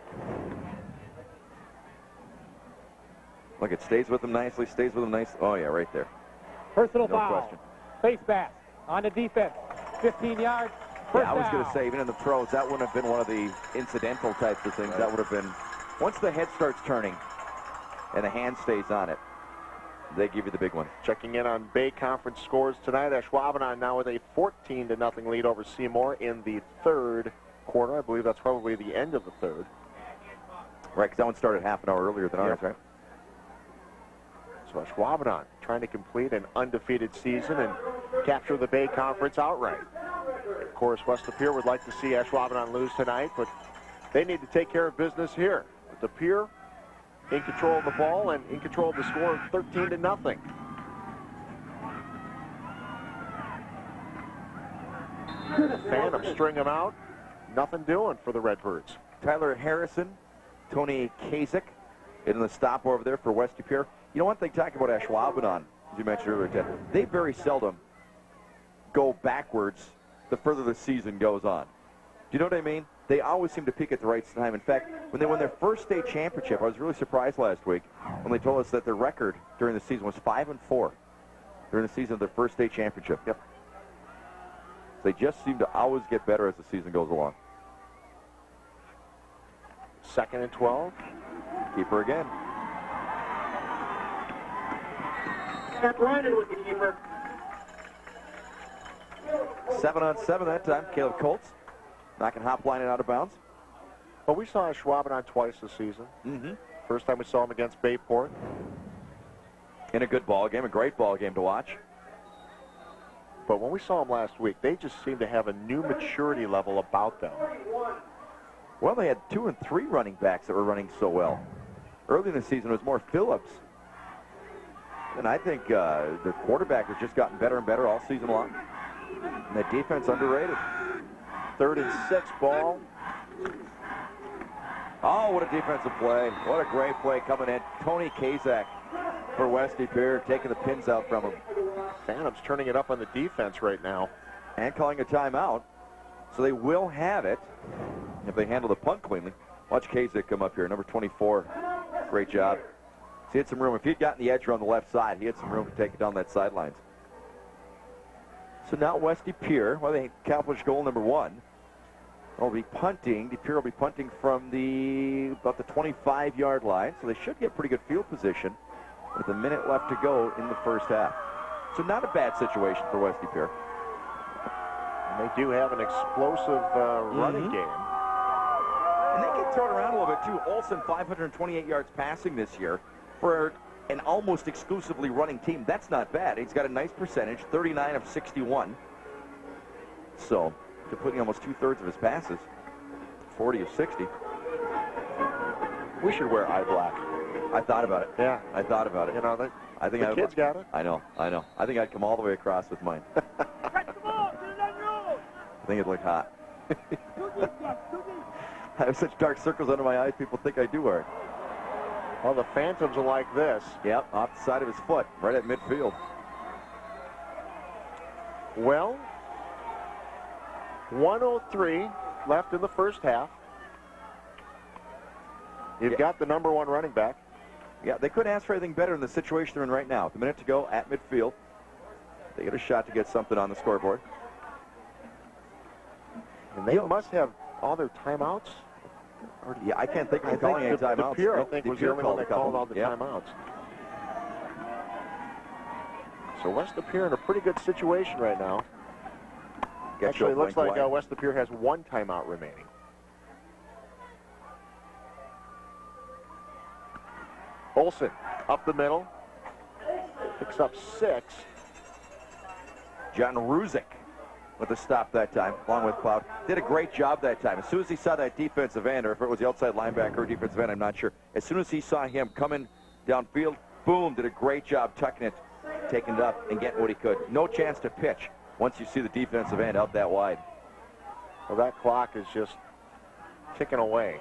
Look, it stays with him nicely, Oh, yeah, right there. Personal No foul. question. Face mask on the defense. 15 yards. Yeah, I was going to say, even in the pros, that wouldn't have been one of the incidental types of things. Right. That would have been, once the head starts turning and the hand stays on it, they give you the big one. Checking in on Bay Conference scores tonight. Ashwaubenon now with a 14-0 lead over Seymour in the third quarter. I believe that's probably the end of the third. Right, because that one started half an hour earlier than ours, right? So Ashwaubenon trying to complete an undefeated season and capture the Bay Conference outright. Of course, West De Pere would like to see Ashwaubenon lose tonight, but they need to take care of business here. De Pere in control of the ball and in control of the score of 13-0. Phantom string them out. Nothing doing for the Redbirds. Tyler Harrison, Tony Kasich in the stop over there for West De Pere. You know, one thing talking about Ashwaubenon, as you mentioned earlier, Ted, they very seldom go backwards the further the season goes on. Do you know what I mean? They always seem to peak at the right time. In fact, when they won their first state championship, I was really surprised last week when they told us that their record during the season was 5-4 during the season of their first state championship. Yep. They just seem to always get better as the season goes along. 2nd and 12. Keeper again. Kept running with the keeper. 7-on-7 that time. Caleb Colts knocking hop line out of bounds. Well, we saw Ashwaubenon twice this season. Mm-hmm. First time we saw him against Bayport. In a good ball game, a great ball game to watch. But when we saw him last week, they just seemed to have a new maturity level about them. Well, they had 2 and 3 running backs that were running so well. Early in the season, it was more Phillips. And I think the quarterback has just gotten better and better all season long. And the defense underrated. 3rd and 6 ball. Oh, what a defensive play. What a great play coming in. Tony Kasich for West De Pere, taking the pins out from him. Phantoms turning it up on the defense right now. And calling a timeout. So they will have it if they handle the punt cleanly. Watch Kasich come up here, number 24. Great job. He had some room. If he'd gotten the edge on the left side, he had some room to take it down that sidelines. So now Westy Pere, well, they accomplished goal number 1. Will be punting. DePere will be punting from about the 25-yard line, so they should get pretty good field position with a minute left to go in the first half. So not a bad situation for Westy Pere. And they do have an explosive running game. And they can throw it around a little bit, too. Olsen, 528 yards passing this year for an almost exclusively running team. That's not bad. He's got a nice percentage, 39 of 61. So, completing almost 2/3 of his passes, 40 of 60. We should wear eye black. I thought about it. Yeah. I thought about it. You know, I think the kids got it. I know. I think I'd come all the way across with mine. I think it'd look hot. I have such dark circles under my eyes, people think I do wear it. Well, the Phantoms are like this. Yep, off the side of his foot, right at midfield. Well, 1:03 left in the first half. You've got the number 1 running back. Yeah, they couldn't ask for anything better in the situation they're in right now. With a minute to go at midfield, they get a shot to get something on the scoreboard. And they must have all their timeouts. Yeah, I can't think of calling any timeouts. DePere, I think, was the only one that called all the timeouts. So West DePere in a pretty good situation right now. Actually, it looks like West DePere has 1 timeout remaining. Olsen up the middle. Picks up 6. John Ruzick with a stop that time, along with Cloud. Did a great job that time. As soon as he saw that defensive end, or if it was the outside linebacker or defensive end, I'm not sure. As soon as he saw him coming downfield, boom, did a great job tucking it, taking it up, and getting what he could. No chance to pitch once you see the defensive end out that wide. Well, that clock is just ticking away.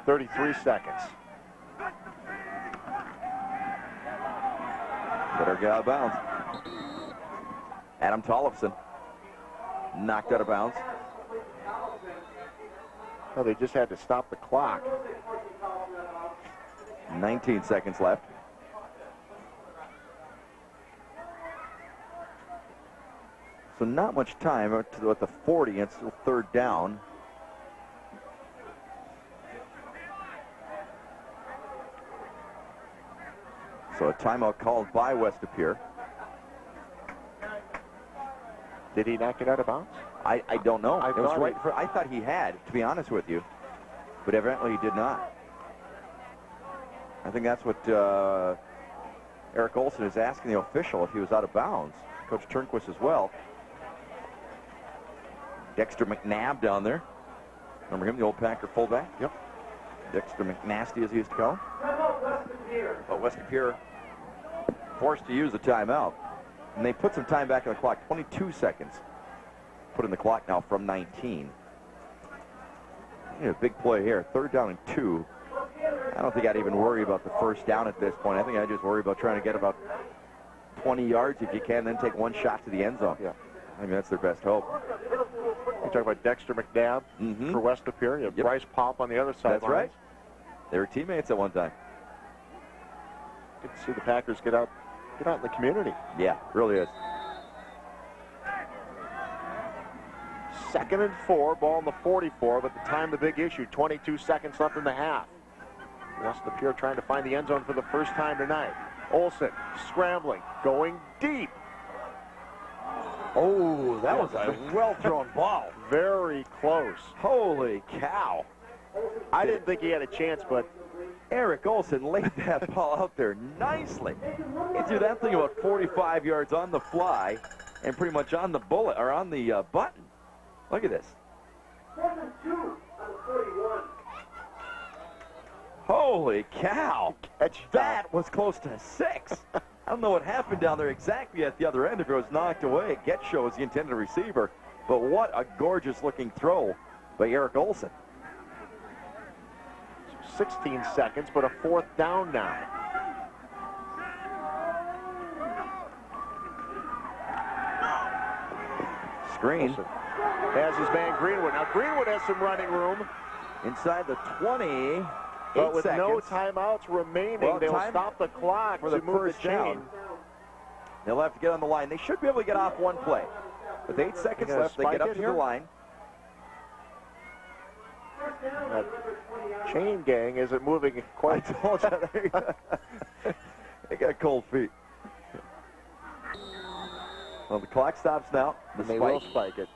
33 seconds. Better get out of bounds. Adam Tollefson knocked out of bounds. Well, they just had to stop the clock. 19 seconds left. So not much time at the 40. It's still 3rd down. So a timeout called by West DePere. Did he not get out of bounds? I don't know. I thought he had, to be honest with you, but evidently he did not. I think that's what Eric Olsen is asking the official, if he was out of bounds. Coach Turnquist as well. Dexter McNabb down there. Remember him, the old Packer fullback? Yep. Dexter McNasty, as he used to call him. But West DePere forced to use a timeout. And they put some time back on the clock, 22 seconds. Put in the clock now from 19. A big play here, 3rd down and 2. I don't think I'd even worry about the first down at this point. I think I'd just worry about trying to get about 20 yards if you can, then take 1 shot to the end zone. Yeah, I mean, that's their best hope. You talk about Dexter McNabb for West DePere. You have Bryce Pop on the other side. That's right. They were teammates at one time. Good to see the Packers get out in the community. Yeah, really is. 2nd and 4, ball in the 44, but the time the big issue, 22 seconds left in the half. West DePere trying to find the end zone for the first time tonight. Olsen scrambling, going deep. Oh, that was a well-thrown ball. Very close. Holy cow. I didn't think he had a chance, but Eric Olsen laid that ball out there nicely. He threw that thing about 45 yards on the fly and pretty much on the bullet, or on the button. Look at this. Holy cow. That was close to 6. I don't know what happened down there exactly at the other end. If it was knocked away, Getcho was the intended receiver. But what a gorgeous-looking throw by Eric Olsen. 16 seconds, but a 4th down now. screen. Has his man Greenwood. Now Greenwood has some running room. Inside the 20. But with seconds. no timeouts remaining, Well, they will time stop the clock for to the move first the chain. down. They'll have to get on the line. They should be able to get off one play. With 8 seconds left, they get up to the line. That chain gang isn't moving quite. I told you. They got cold feet. Well, the clock stops now. They will spike it.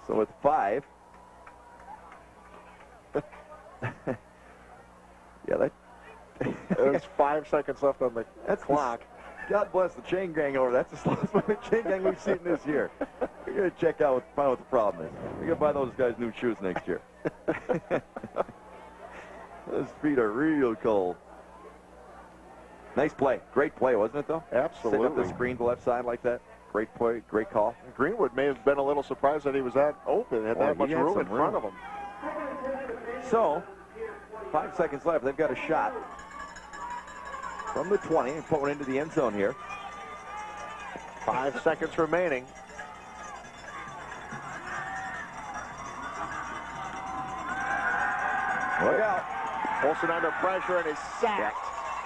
So with 5. Yeah, There's 5 seconds left on the clock. God bless the chain gang over. That's the slowest moving chain gang we've seen this year. We're going to check out find out what the problem is. We're going to buy those guys new shoes next year. Those feet are real cold. Nice play. Great play, wasn't it, though? Absolutely. Setting up the screen to the left side like that. Great play. Great call. Greenwood may have been a little surprised that he was that open. Had that much room in front of him. So, 5 seconds left. They've got a shot from the 20 and put one into the end zone here. 5 seconds remaining. Look out. Olsen under pressure and is sacked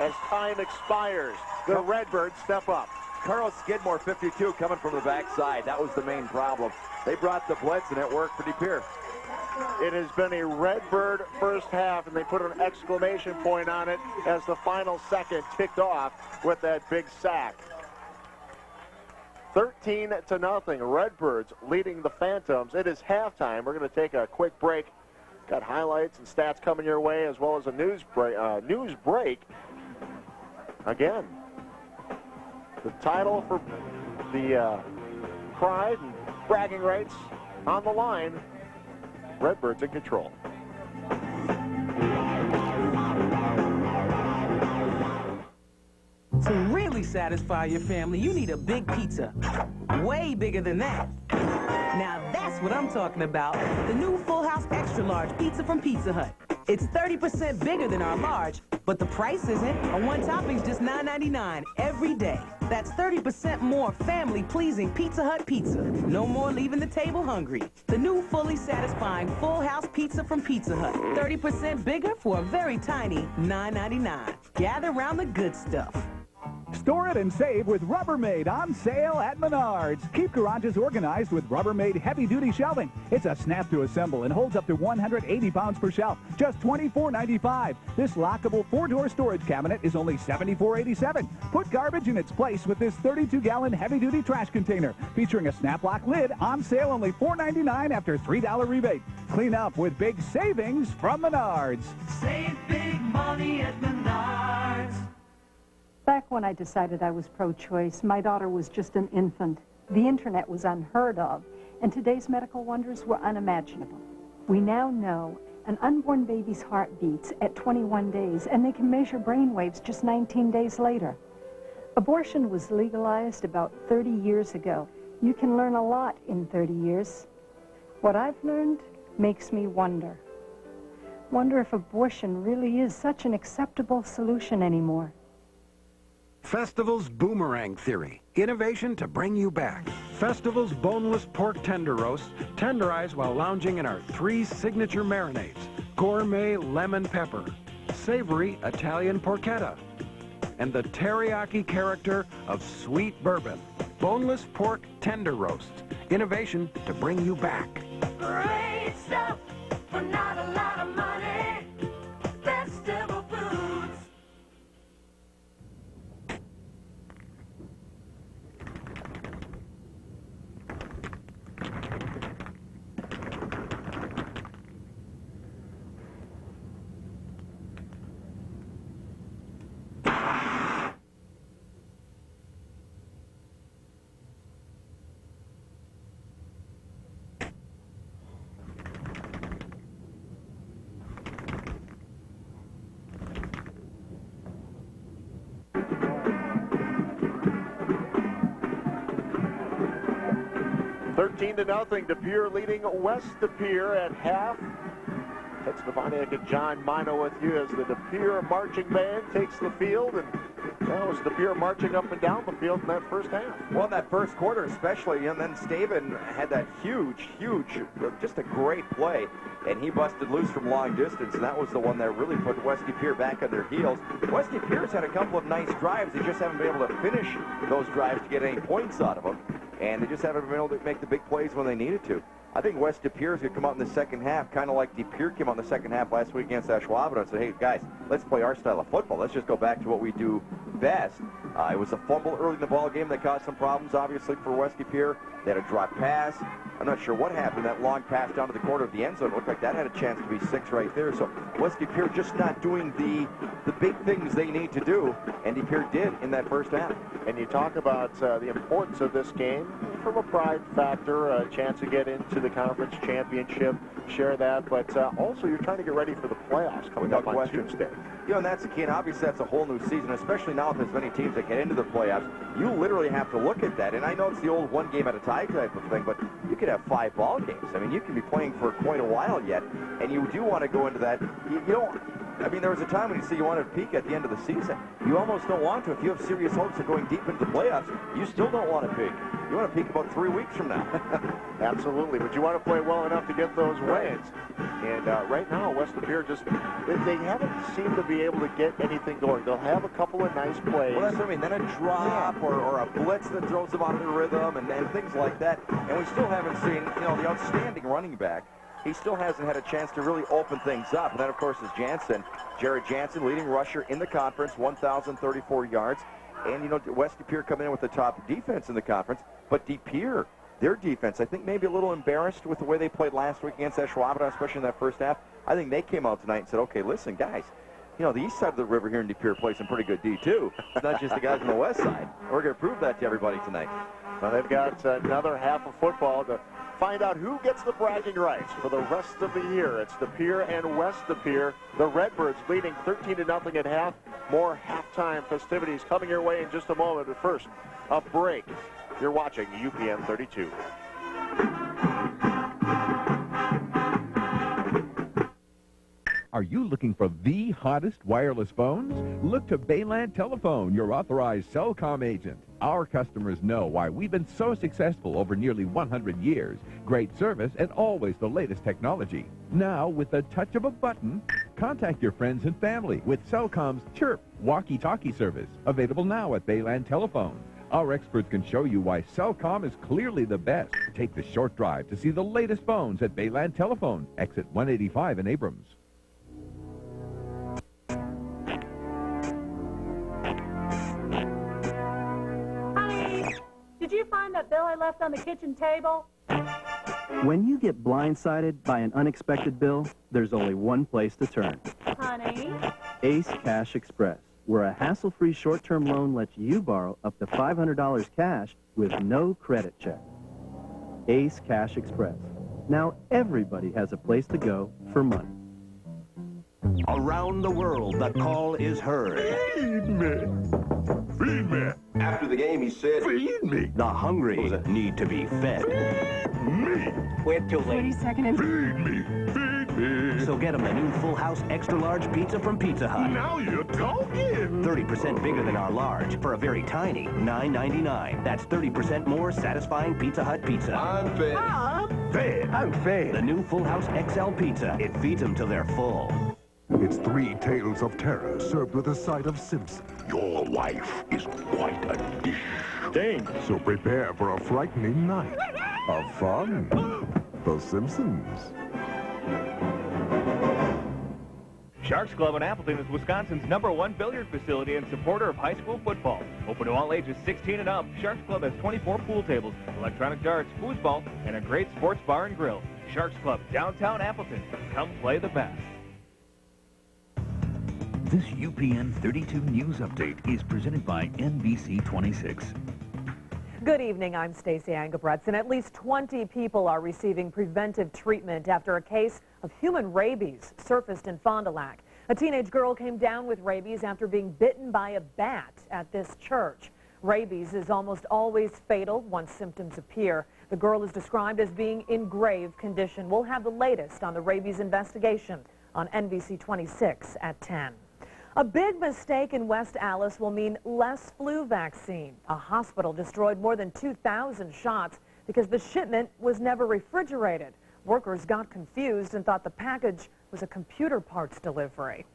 as time expires. The Redbirds step up. Carl Skidmore, 52, coming from the backside. That was the main problem. They brought the blitz, and it worked for Pere. It has been a Redbird first half, and they put an exclamation point on it as the final second ticked off with that big sack. 13-0. Redbirds leading the Phantoms. It is halftime. We're going to take a quick break. Got highlights and stats coming your way, as well as a news break. Again, the title for the pride and bragging rights on the line. Redbirds in control. To really satisfy your family, you need a big pizza. Way bigger than that. Now that's what I'm talking about. The new Full House Extra Large Pizza from Pizza Hut. It's 30% bigger than our large, but the price isn't. On one topping's just $9.99 every day. That's 30% more family-pleasing Pizza Hut pizza. No more leaving the table hungry. The new fully satisfying Full House Pizza from Pizza Hut. 30% bigger for a very tiny $9.99. Gather round the good stuff. Store it and save with Rubbermaid on sale at Menards. Keep garages organized with Rubbermaid heavy-duty shelving. It's a snap to assemble and holds up to 180 pounds per shelf. Just $24.95. This lockable 4-door storage cabinet is only $74.87. Put garbage in its place with this 32-gallon heavy-duty trash container featuring a snap-lock lid, on sale only $4.99 after $3 rebate. Clean up with big savings from Menards. Save big money at Menards. Back when I decided I was pro-choice, my daughter was just an infant. The internet was unheard of, and today's medical wonders were unimaginable. We now know an unborn baby's heart beats at 21 days, and they can measure brain waves just 19 days later. Abortion was legalized about 30 years ago. You can learn a lot in 30 years. What I've learned makes me wonder. Wonder if abortion really is such an acceptable solution anymore. Festival's Boomerang Theory. Innovation to bring you back. Festival's boneless pork tender roasts, tenderized while lounging in our 3 signature marinades. Gourmet lemon pepper, savory Italian porchetta, and the teriyaki character of sweet bourbon. Boneless pork tender roasts. Innovation to bring you back. Great stuff for not a lot of money. Festival Foods. Nothing. De Pere leading West De Pere at half. Ted Stefaniak and John Mino with you as the De Pere marching band takes the field, and That was the Pere marching up and down the field in that first half. Well, in that first quarter especially, and then Staven had that huge, just a great play, and he busted loose from long distance, and that was the one that really put West De Pere back on their heels. West De Pere's had a couple of nice drives. They just haven't been able to finish those drives to get any points out of them, and they just haven't been able to make the big plays when they needed to. I think West De Pere is going to come out in the second half, kind of like De Pere came out in the second half last week against Ashwaubenon and said, hey, guys, let's play our style of football. Let's just go back to what we do best. It was a fumble early in the ball game that caused some problems, obviously, for West De Pere. They had a drop pass. I'm not sure what happened. That long pass down to the corner of the end zone looked like that had a chance to be 6 right there. So West De Pere just not doing the big things they need to do, and De Pere did in that first half. And you talk about the importance of this game from a pride factor, a chance to get into the conference championship, share that, but also you're trying to get ready for the playoffs coming up on Tuesday. You know, and that's the key, and obviously that's a whole new season, especially now with as many teams that get into the playoffs. You literally have to look at that, and I know it's the old one game at a time type of thing, but you could have 5 ball games. I mean, you can be playing for quite a while yet, and you do want to go into that. You don't. I mean, there was a time when you said you wanted to peak at the end of the season. You almost don't want to. If you have serious hopes of going deep into the playoffs, you still don't want to peak. You want to peak about 3 weeks from now. Absolutely, but you want to play well enough to get those wins. And right now, West De Pere just, they haven't seemed to be able to get anything going. They'll have a couple of nice plays. Well, that's what I mean. Then a drop or a blitz that throws them out of the rhythm and things like that. And we still haven't seen, you know, the outstanding running back. He still hasn't had a chance to really open things up. And that, of course, is Jansen. Jared Jansen, leading rusher in the conference, 1,034 yards. And, you know, West De Pere coming in with the top defense in the conference. But De Pere, their defense, I think maybe a little embarrassed with the way they played last week against Ashwaubenon, especially in that first half. I think they came out tonight and said, okay, listen, guys, you know, the east side of the river here in De Pere plays some pretty good D, too. It's not just the guys on the west side. We're going to prove that to everybody tonight. Well, they've got another half of football to find out who gets the bragging rights for the rest of the year. It's De Pere and West De Pere. The Redbirds leading 13-0 at half. More halftime festivities coming your way in just a moment. But first, a break. You're watching UPN 32. Are you looking for the hottest wireless phones? Look to Bayland Telephone, your authorized Cellcom agent. Our customers know why we've been so successful over nearly 100 years. Great service and always the latest technology. Now, with the touch of a button, contact your friends and family with Cellcom's Chirp walkie-talkie service. Available now at Bayland Telephone. Our experts can show you why Cellcom is clearly the best. Take the short drive to see the latest phones at Bayland Telephone, exit 185 in Abrams. Did you find that bill I left on the kitchen table? When you get blindsided by an unexpected bill, there's only one place to turn. Honey? Ace Cash Express, where a hassle-free short-term loan lets you borrow up to $500 cash with no credit check. Ace Cash Express. Now everybody has a place to go for money. Around the world, the call is heard. Feed me. Feed me. After the game, he said, Feed me. the hungry need to be fed. Me. We're too late. Feed me. Feed me. So get them the new Full House Extra Large Pizza from Pizza Hut. Now you're talking. 30% bigger than our large for a very tiny $9.99. That's 30% more satisfying Pizza Hut pizza. I'm fed. I'm fed. I'm fed. The new Full House XL Pizza. It feeds them till they're full. It's 3 tales of terror served with a side of Simpson. Your wife is quite a dish. Dang. So prepare for a frightening night of fun. The Simpsons. Sharks Club in Appleton is Wisconsin's #1 billiard facility and supporter of high school football. Open to all ages 16 and up, Sharks Club has 24 pool tables, electronic darts, foosball, and a great sports bar and grill. Sharks Club, downtown Appleton. Come play the best. This UPN 32 News Update is presented by NBC 26. Good evening, I'm Stacey Angabretz, and at least 20 people are receiving preventive treatment after a case of human rabies surfaced in Fond du Lac. A teenage girl came down with rabies after being bitten by a bat at this church. Rabies is almost always fatal once symptoms appear. The girl is described as being in grave condition. We'll have the latest on the rabies investigation on NBC 26 at 10. A big mistake in West Allis will mean less flu vaccine. A hospital destroyed more than 2,000 shots because the shipment was never refrigerated. Workers got confused and thought the package was a computer parts delivery.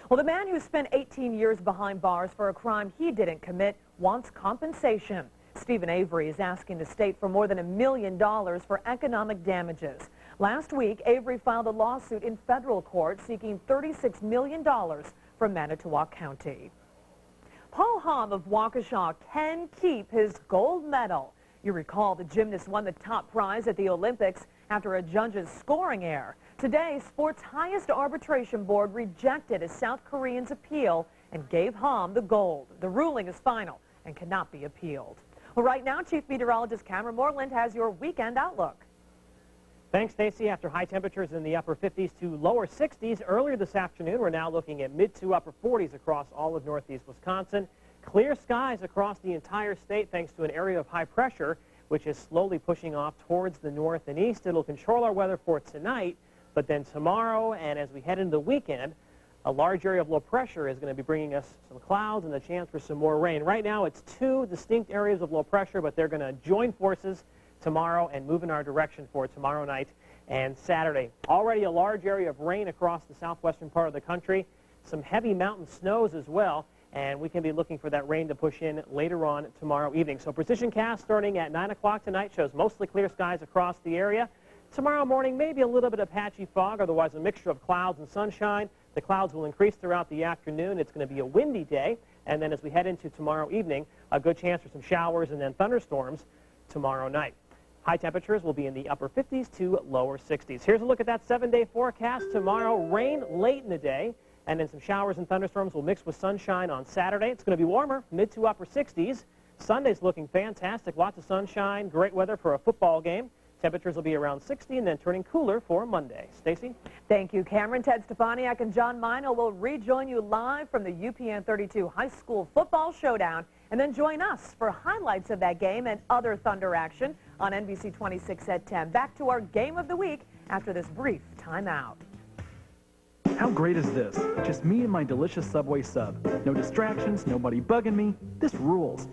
Well, the man who spent 18 years behind bars for a crime he didn't commit wants compensation. Stephen Avery is asking the state for more than $1 million for economic damages. Last week, Avery filed a lawsuit in federal court seeking $36 million from Manitowoc County. Paul Hamm of Waukesha can keep his gold medal. You recall the gymnast won the top prize at the Olympics after a judge's scoring error. Today, sport's highest arbitration board rejected a South Korean's appeal and gave Hamm the gold. The ruling is final and cannot be appealed. Well, right now, Chief Meteorologist Cameron Moreland has your weekend outlook. Thanks, Stacy. After high temperatures in the upper 50s to lower 60s earlier this afternoon, we're now looking at mid to upper 40s across all of northeast Wisconsin. Clear skies across the entire state thanks to an area of high pressure, which is slowly pushing off towards the north and east. It'll control our weather for tonight, but then tomorrow and as we head into the weekend, a large area of low pressure is going to be bringing us some clouds and a chance for some more rain. Right now, it's two distinct areas of low pressure, but they're going to join forces tomorrow and move in our direction for tomorrow night and Saturday. Already a large area of rain across the southwestern part of the country. Some heavy mountain snows as well, and we can be looking for that rain to push in later on tomorrow evening. So precision cast starting at 9 o'clock tonight shows mostly clear skies across the area. Tomorrow morning, maybe a little bit of patchy fog, otherwise a mixture of clouds and sunshine. The clouds will increase throughout the afternoon. It's going to be a windy day, and then as we head into tomorrow evening, a good chance for some showers and then thunderstorms tomorrow night. High temperatures will be in the upper 50s to lower 60s. Here's a look at that 7-day forecast. Tomorrow, rain late in the day, and then some showers and thunderstorms will mix with sunshine on Saturday. It's going to be warmer, mid to upper 60s. Sunday's looking fantastic. Lots of sunshine, great weather for a football game. Temperatures will be around 60 and then turning cooler for Monday. Stacy? Thank you, Cameron. Ted Stefaniak and John Mino will rejoin you live from the UPN 32 High School Football Showdown, and then join us for highlights of that game and other Thunder action on NBC 26 at 10. Back to our game of the week after this brief timeout. How great is this? Just me and my delicious Subway sub. No distractions, nobody bugging me. This rules.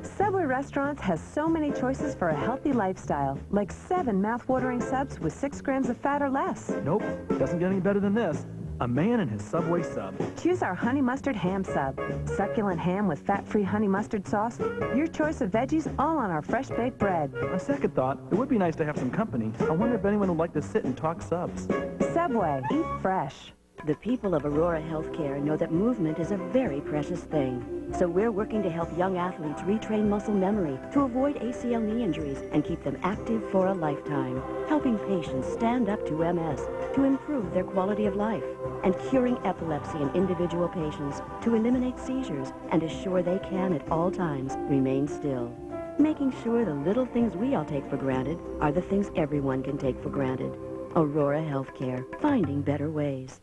Subway Restaurants has so many choices for a healthy lifestyle, like 7 mouth-watering subs with 6 grams of fat or less. Nope, doesn't get any better than this. A man and his Subway sub. Choose our honey mustard ham sub. Succulent ham with fat-free honey mustard sauce. Your choice of veggies, all on our fresh baked bread. On second thought, it would be nice to have some company. I wonder if anyone would like to sit and talk subs. Subway, eat fresh. The people of Aurora Healthcare know that movement is a very precious thing. So we're working to help young athletes retrain muscle memory to avoid ACL knee injuries and keep them active for a lifetime. Helping patients stand up to MS to improve their quality of life. And curing epilepsy in individual patients to eliminate seizures and assure they can at all times remain still. Making sure the little things we all take for granted are the things everyone can take for granted. Aurora Healthcare, finding better ways.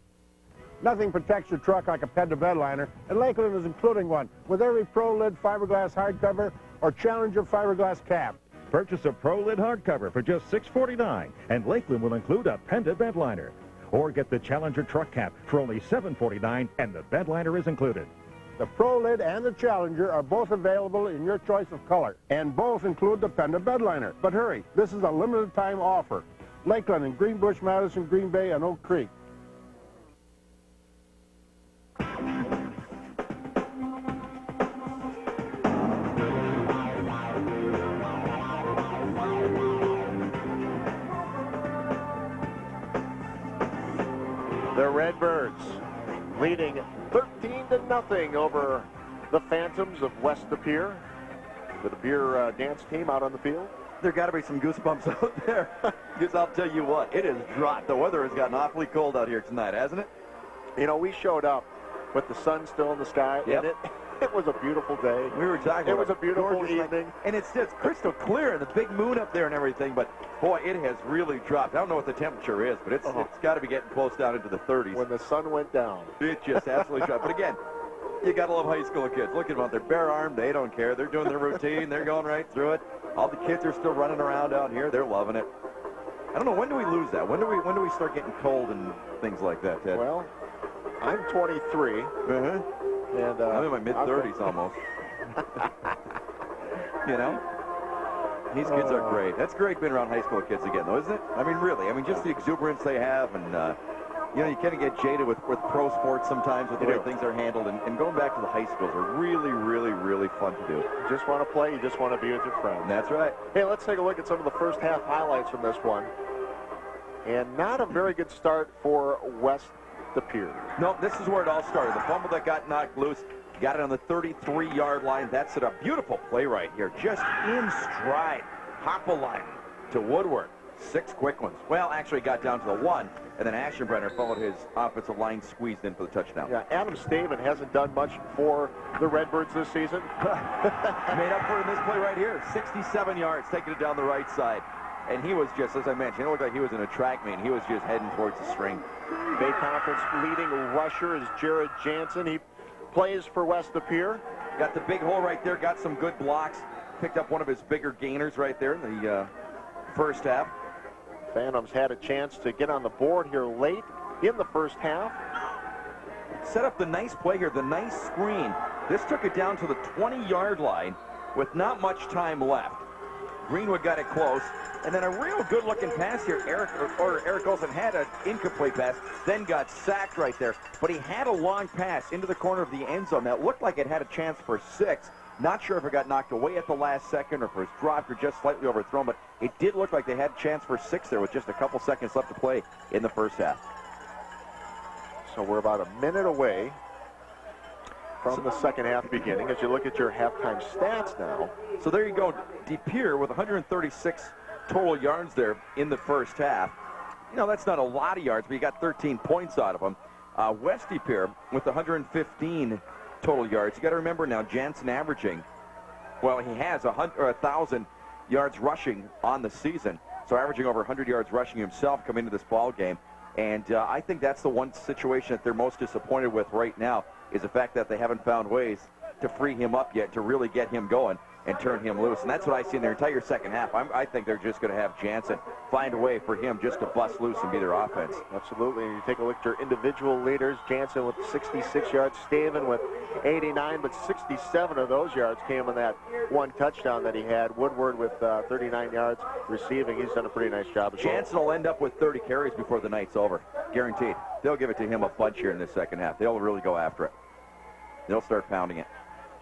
Nothing protects your truck like a Penta bed liner, and Lakeland is including one with every Pro Lid fiberglass hardcover or Challenger fiberglass cap. Purchase a Pro Lid hardcover for just $6.49, and Lakeland will include a Penta bed liner. Or get the Challenger truck cap for only $7.49, and the bed liner is included. The Pro Lid and the Challenger are both available in your choice of color, and both include the Penta bed liner. But hurry, this is a limited time offer. Lakeland in Greenbush, Madison, Green Bay, and Oak Creek. The Redbirds leading 13-0 over the Phantoms of West De Pere. The De Pere dance team out on the field. There got to be some goosebumps out there, because I'll tell you what, it has dropped. The weather has gotten awfully cold out here tonight, hasn't it? You know, we showed up with the sun still in the sky, Yep. and it was a beautiful day. We were talking It about was a beautiful gorgeous night. evening. And it's crystal clear, and the big moon up there and everything, but boy, it has really dropped. I don't know what the temperature is, but it's got to be getting close down into the 30s. When the sun went down. It just absolutely dropped. But again, you got to love high school kids. Look at them out there, bare-armed. They don't care. They're doing their routine. They're going right through it. All the kids are still running around out here. They're loving it. I don't know, when do we lose that? When do we start getting cold and things like that, Ted? Well, I'm 23. And I'm in my mid-30s almost. You know? These kids are great. That's great being around high school kids again, though, isn't it? I mean, really. I mean, just the exuberance they have, and, you know, you kind of get jaded with pro sports sometimes with the way things are handled, and going back to the high schools are really, really, really fun to do. You just want to play. You just want to be with your friends. That's right. Hey, let's take a look at some of the first half highlights from this one. And not a very good start for West De Pere. No, this is where it all started. The fumble that got knocked loose, got it on the 33-yard line. That's it. A beautiful play right here. Just in stride. Hop-a-line to Woodward. 6 quick ones. Well, actually got down to the 1, and then Aschenbrenner followed his offensive line, squeezed in for the touchdown. Yeah, Adam Staven hasn't done much for the Redbirds this season. Made up for it in this play right here. 67 yards, taking it down the right side. And he was just, as I mentioned, it looked like he was in a track meet. He was just heading towards the string. Bay Conference leading rusher is Jared Jansen. He plays for West De Pere. Got the big hole right there, got some good blocks. Picked up one of his bigger gainers right there in the first half. Phantoms had a chance to get on the board here late in the first half. Set up the nice play here, the nice screen. This took it down to the 20-yard line with not much time left. Greenwood got it close, and then a real good-looking pass here. Eric Olsen had an incomplete pass, then got sacked right there. But he had a long pass into the corner of the end zone that looked like it had a chance for 6. Not sure if it got knocked away at the last second or if it was dropped or just slightly overthrown, but it did look like they had a chance for 6 there with just a couple seconds left to play in the first half. So we're about a minute away from the second half beginning as you look at your halftime stats now. So there you go. De Pere with 136 total yards there in the first half. You know, that's not a lot of yards, but you got 13 points out of them. West De Pere with 115 total yards. You got to remember now, Jansen averaging, well, he has 1,000 yards rushing on the season. So averaging over 100 yards rushing himself coming into this ball game. And I think that's the one situation that they're most disappointed with right now is the fact that they haven't found ways to free him up yet, to really get him going and turn him loose. And that's what I see in their entire second half. I think they're just going to have Jansen find a way for him just to bust loose and be their offense. Absolutely. And you take a look at your individual leaders. Jansen with 66 yards, Staven with 89, but 67 of those yards came in that one touchdown that he had. Woodward with 39 yards receiving. He's done a pretty nice job as well. Jansen will end up with 30 carries before the night's over. Guaranteed. They'll give it to him a bunch here in this second half. They'll really go after it. They'll start pounding it,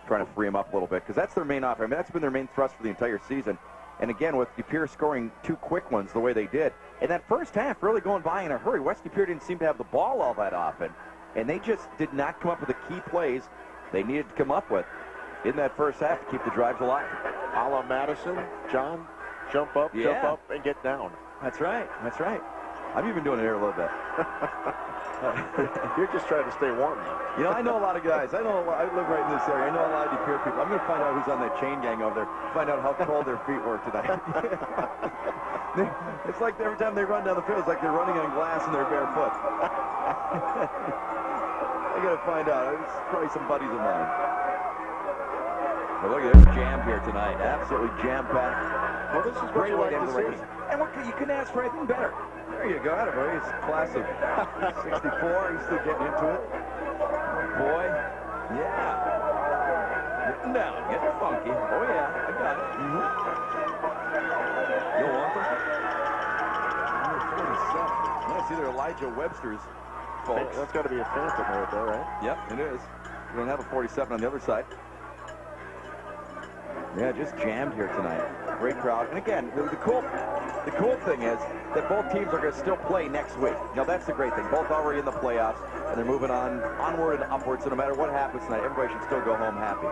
trying to free him up a little bit, because that's their main offense. I mean, that's been their main thrust for the entire season. And again, with De Pere scoring 2 quick ones the way they did, and that first half really going by in a hurry. West De Pere didn't seem to have the ball all that often, and they just did not come up with the key plays they needed to come up with in that first half to keep the drives alive. A la Madison, John, jump up, and get down. That's right. That's right. I'm even doing it here a little bit. You're just trying to stay warm now. You know, I know a lot of guys. I live right in this area. I know a lot of De Pere people. I'm going to find out who's on that chain gang over there. Find out how cold their feet were tonight. It's like every time they run down the field, it's like they're running on glass and they're barefoot. I got to find out. It's probably some buddies of mine. But look at this jam here tonight. Absolutely jam-packed. Well, this is what you like to see. And you couldn't ask for anything better. There you go, attaboy. He's class of 64. He's still getting into it. Boy, yeah. Getting down, getting funky. Oh, yeah, I got it. You'll want them? Number 47. That's either Elijah Webster's, folks. That's got to be a Phantom right there, right? Yep, it is. We don't have a 47 on the other side. Yeah, just jammed here tonight. Great crowd. And again, the cool thing is that both teams are going to still play next week. Now, that's the great thing. Both already in the playoffs, and they're moving onward and upward. So no matter what happens tonight, everybody should still go home happy.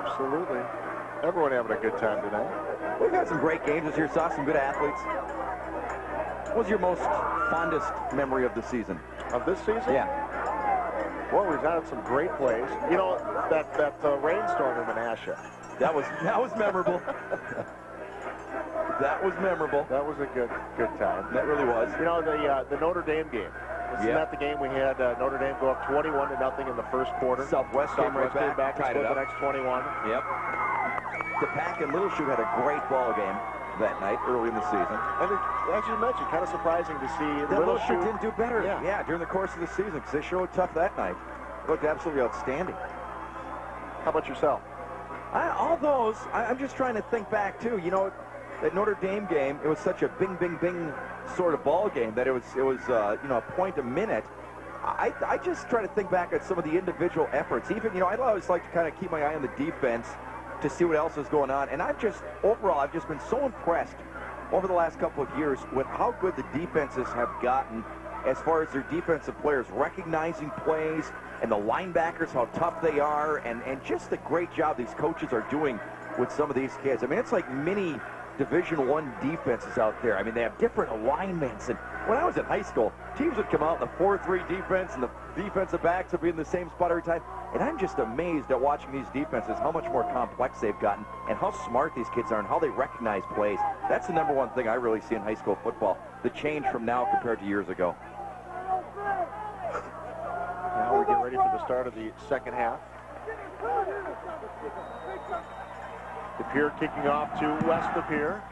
Absolutely. Everyone having a good time tonight. We've had some great games this year. Saw some good athletes. What was your most fondest memory of the season? Of this season? Yeah. Well, we've had some great plays. You know, that rainstorm in Menasha. That was memorable. That was memorable. That was a good time. That really was. You know, the Notre Dame game. Isn't that the game we had Notre Dame go up 21-0 in the first quarter? Southwest came right back and scored the next 21. Yep. DePack and Littleshoe had a great ball game. that night early in the season. And as you mentioned, kind of surprising to see Little Shoe didn't do better. Yeah. During the course of the season, because they showed tough that night. Looked absolutely outstanding. How about yourself? All those, I'm just trying to think back, too. You know, that Notre Dame game, it was such a bing, bing, bing sort of ball game that it was a point a minute. I just try to think back at some of the individual efforts. Even, I always like to kind of keep my eye on the defense to see what else is going on. And I've just been so impressed over the last couple of years with how good the defenses have gotten as far as their defensive players recognizing plays and the linebackers, how tough they are, and just the great job these coaches are doing with some of these kids. I mean, it's like mini Division I defenses out there. I mean, they have different alignments. And when I was in high school, teams would come out in the 4-3 defense, and the defensive backs would be in the same spot every time. And I'm just amazed at watching these defenses, how much more complex they've gotten, and how smart these kids are, and how they recognize plays. That's the number one thing I really see in high school football, the change from now compared to years ago. Now we get ready for the start of the second half. De Pere kicking off to West De Pere.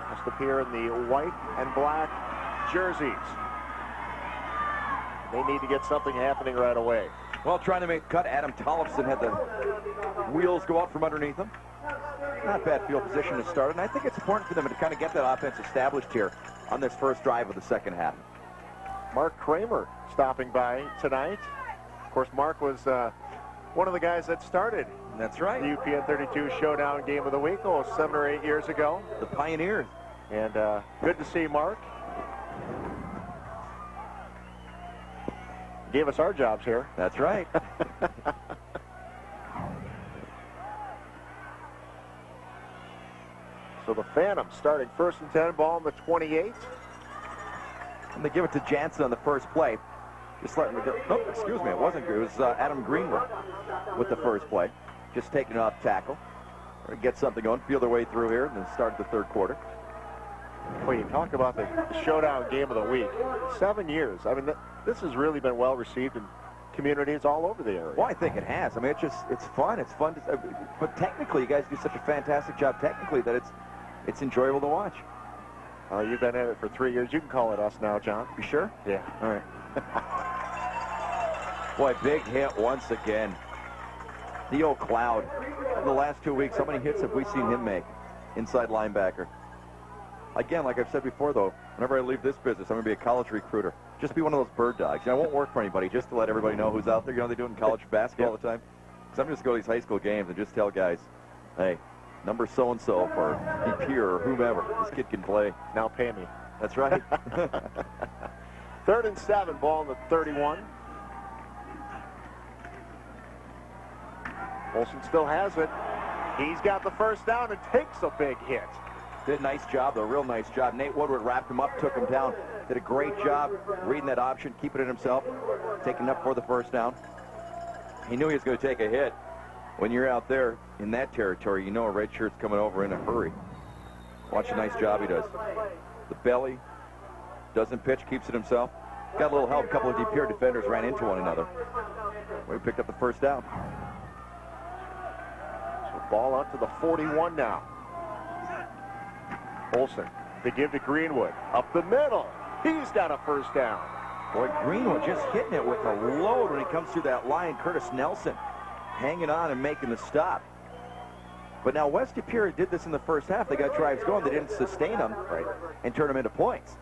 West De Pere in the white and black jerseys. They need to get something happening right away. Well, trying to make a cut, Adam Tollefson had the wheels go out from underneath him. Not bad field position to start, and I think it's important for them to kind of get that offense established here on this first drive of the second half. Mark Kramer stopping by tonight. Of course, Mark was one of the guys that started. That's right. The UPN 32 Showdown Game of the Week, 7 or 8 years ago. The pioneers. And good to see Mark. Gave us our jobs here. That's right. So the Phantoms starting 1st and 10, ball on the 28. And they give it to Jansen on the first play. Just letting me go. Oh, excuse me, it wasn't good. It was Adam Greenwood with the first play. Just taking it off tackle. Or get something going, feel their way through here, and then start the third quarter. Well, you talk about the Showdown Game of the Week. 7 years. I mean, this has really been well received in communities all over the area. Well, I think it has. I mean, it's fun. It's fun. But technically, you guys do such a fantastic job technically that it's enjoyable to watch. You've been at it for 3 years. You can call it us now, John. You sure? Yeah. All right. Boy, big hit once again. Theo Cloud. In the last 2 weeks, how many hits have we seen him make? Inside linebacker. Again, like I've said before, though, whenever I leave this business, I'm going to be a college recruiter. Just be one of those bird dogs. I won't work for anybody, just to let everybody know who's out there. You know, they do it in college basketball all the time. So I'm just going to go to these high school games and just tell guys, hey, number so-and-so for De Pere or whomever. This kid can play. Now pay me. That's right. 3rd and 7, ball on the 31. Olsen still has it. He's got the first down and takes a big hit. Did a nice job, though, real nice job. Nate Woodward wrapped him up, took him down. Did a great job reading that option, keeping it himself, taking up for the first down. He knew he was going to take a hit. When you're out there in that territory, you know a red shirt's coming over in a hurry. Watch a nice job he does. The belly, doesn't pitch, keeps it himself. Got a little help. A couple of De Pere defenders ran into one another. We picked up the first down. So ball out to the 41 now. Olsen to give to Greenwood. Up the middle. He's got a first down. Boy, Greenwood just hitting it with a load when he comes through that line. Curtis Nelson hanging on and making the stop. But now West De Pere did this in the first half. They got drives going. They didn't sustain them and turn them into points.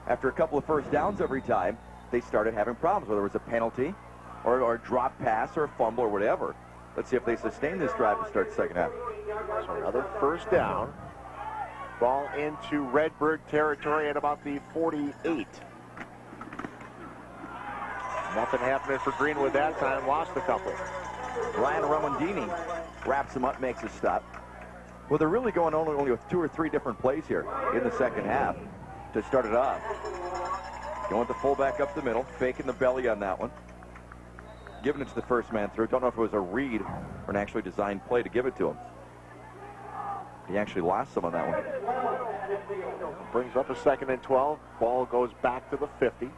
After a couple of first downs every time, they started having problems, whether it was a penalty or a drop pass or a fumble or whatever. Let's see if they sustain this drive to start the second half. So another first down. Ball into Redbird territory at about the 48. Nothing happening for Greenwood that time. Lost a couple. Ryan Ramondini wraps him up, makes a stop. Well, they're really going only with 2 or 3 different plays here in the second half to start it off. Going with the fullback up the middle, faking the belly on that one. Giving it to the first man through. Don't know if it was a read or an actually designed play to give it to him. He actually lost some on that one. Brings up a 2nd and 12. Ball goes back to the 50.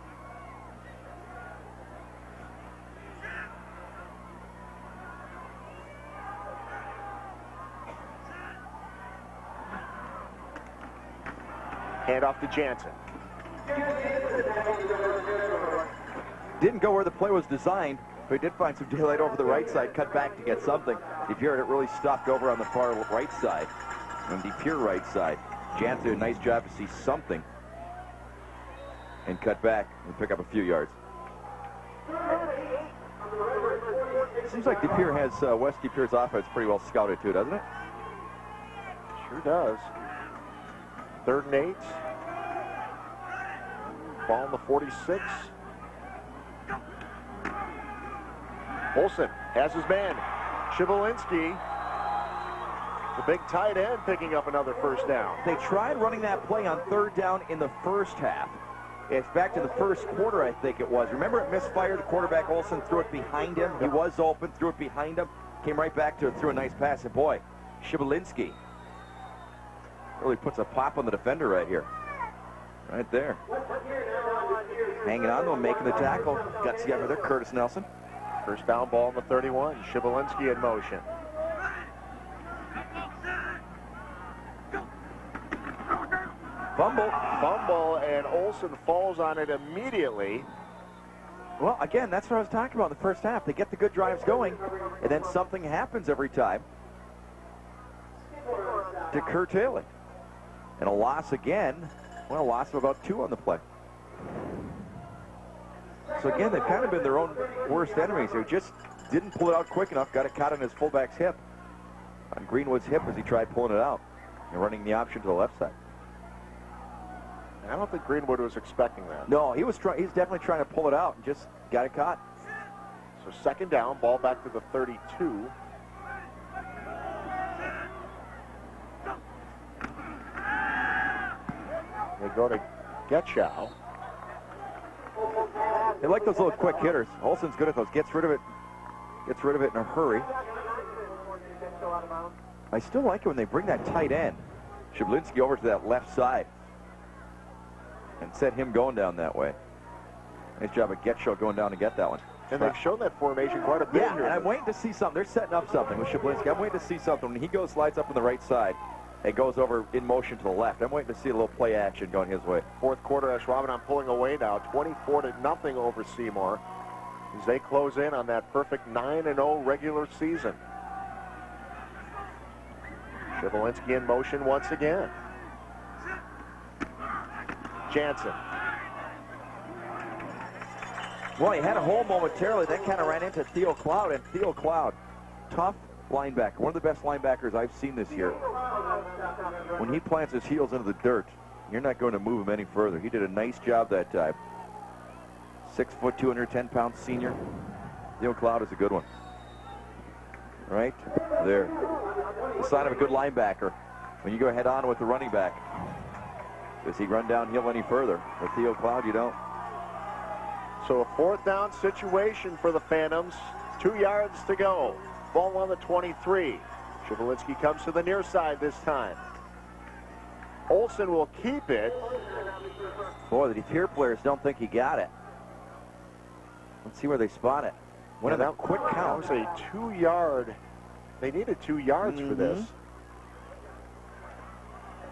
Hand off to Jansen. Didn't go where the play was designed, but he did find some daylight over the right side, cut back to get something. DePere had it really stopped over on the far right side. On DePere right side. Jansen did a nice job to see something and cut back and pick up a few yards. Seems like DePere has West DePere's offense pretty well scouted too, doesn't it? Sure does. 3rd and 8. Ball on the 46. Olsen has his man. Shivelinski, the big tight end, picking up another first down. They tried running that play on 3rd down in the first half. It's back to the first quarter, I think it was. Remember it misfired? Quarterback Olsen threw it behind him. He was open, threw it behind him. Came right back to it, threw a nice pass. And boy, Shivelinski really puts a pop on the defender right here. Right there. Hanging on to him, making the tackle. Gutsy over there, Curtis Nelson. First down ball on the 31. Shivelinski in motion. Fumble, and Olsen falls on it immediately. Well, again, that's what I was talking about in the first half. They get the good drives going, and then something happens every time to curtail it. And a loss again. Well, a loss of about 2 on the play. So again, they've kind of been their own worst enemies. They just didn't pull it out quick enough, got it caught on his fullback's hip. On Greenwood's hip as he tried pulling it out and running the option to the left side. I don't think Greenwood was expecting that. No, he was definitely trying to pull it out and just got it caught. So 2nd down, ball back to the 32. They go to Getchow. They like those little quick hitters. Olsen's good at those. Gets rid of it in a hurry. I still like it when they bring that tight end, Shivelinski, over to that left side and set him going down that way. Nice job of Getchow going down to get that one. And they've shown that formation quite a bit here. And I'm waiting to see something. They're setting up something with Shivelinski. I'm waiting to see something. When he slides up on the right side, it goes over in motion to the left. I'm waiting to see a little play action going his way. 4th quarter, Ashwaubenon pulling away now, 24-0 over Seymour, as they close in on that perfect 9-0 regular season. Shivelinski in motion once again. Jansen. Well, he had a hole momentarily, then kind of ran into Theo Cloud, and Theo Cloud, tough linebacker, one of the best linebackers I've seen this year. When he plants his heels into the dirt, you're not going to move him any further. He did a nice job that time. 6 foot, 210-pound senior. Theo Cloud is a good one. Right there. The sign of a good linebacker. When you go head on with the running back. Does he run downhill any further? With Theo Cloud, you don't. So a 4th down situation for the Phantoms. 2 yards to go. Ball on the 23. Shivelinski comes to the near side this time. Olsen will keep it. Boy, the DePere players don't think he got it. Let's see where they spot it. What a quick count. That was a 2-yard. They needed 2 yards for this.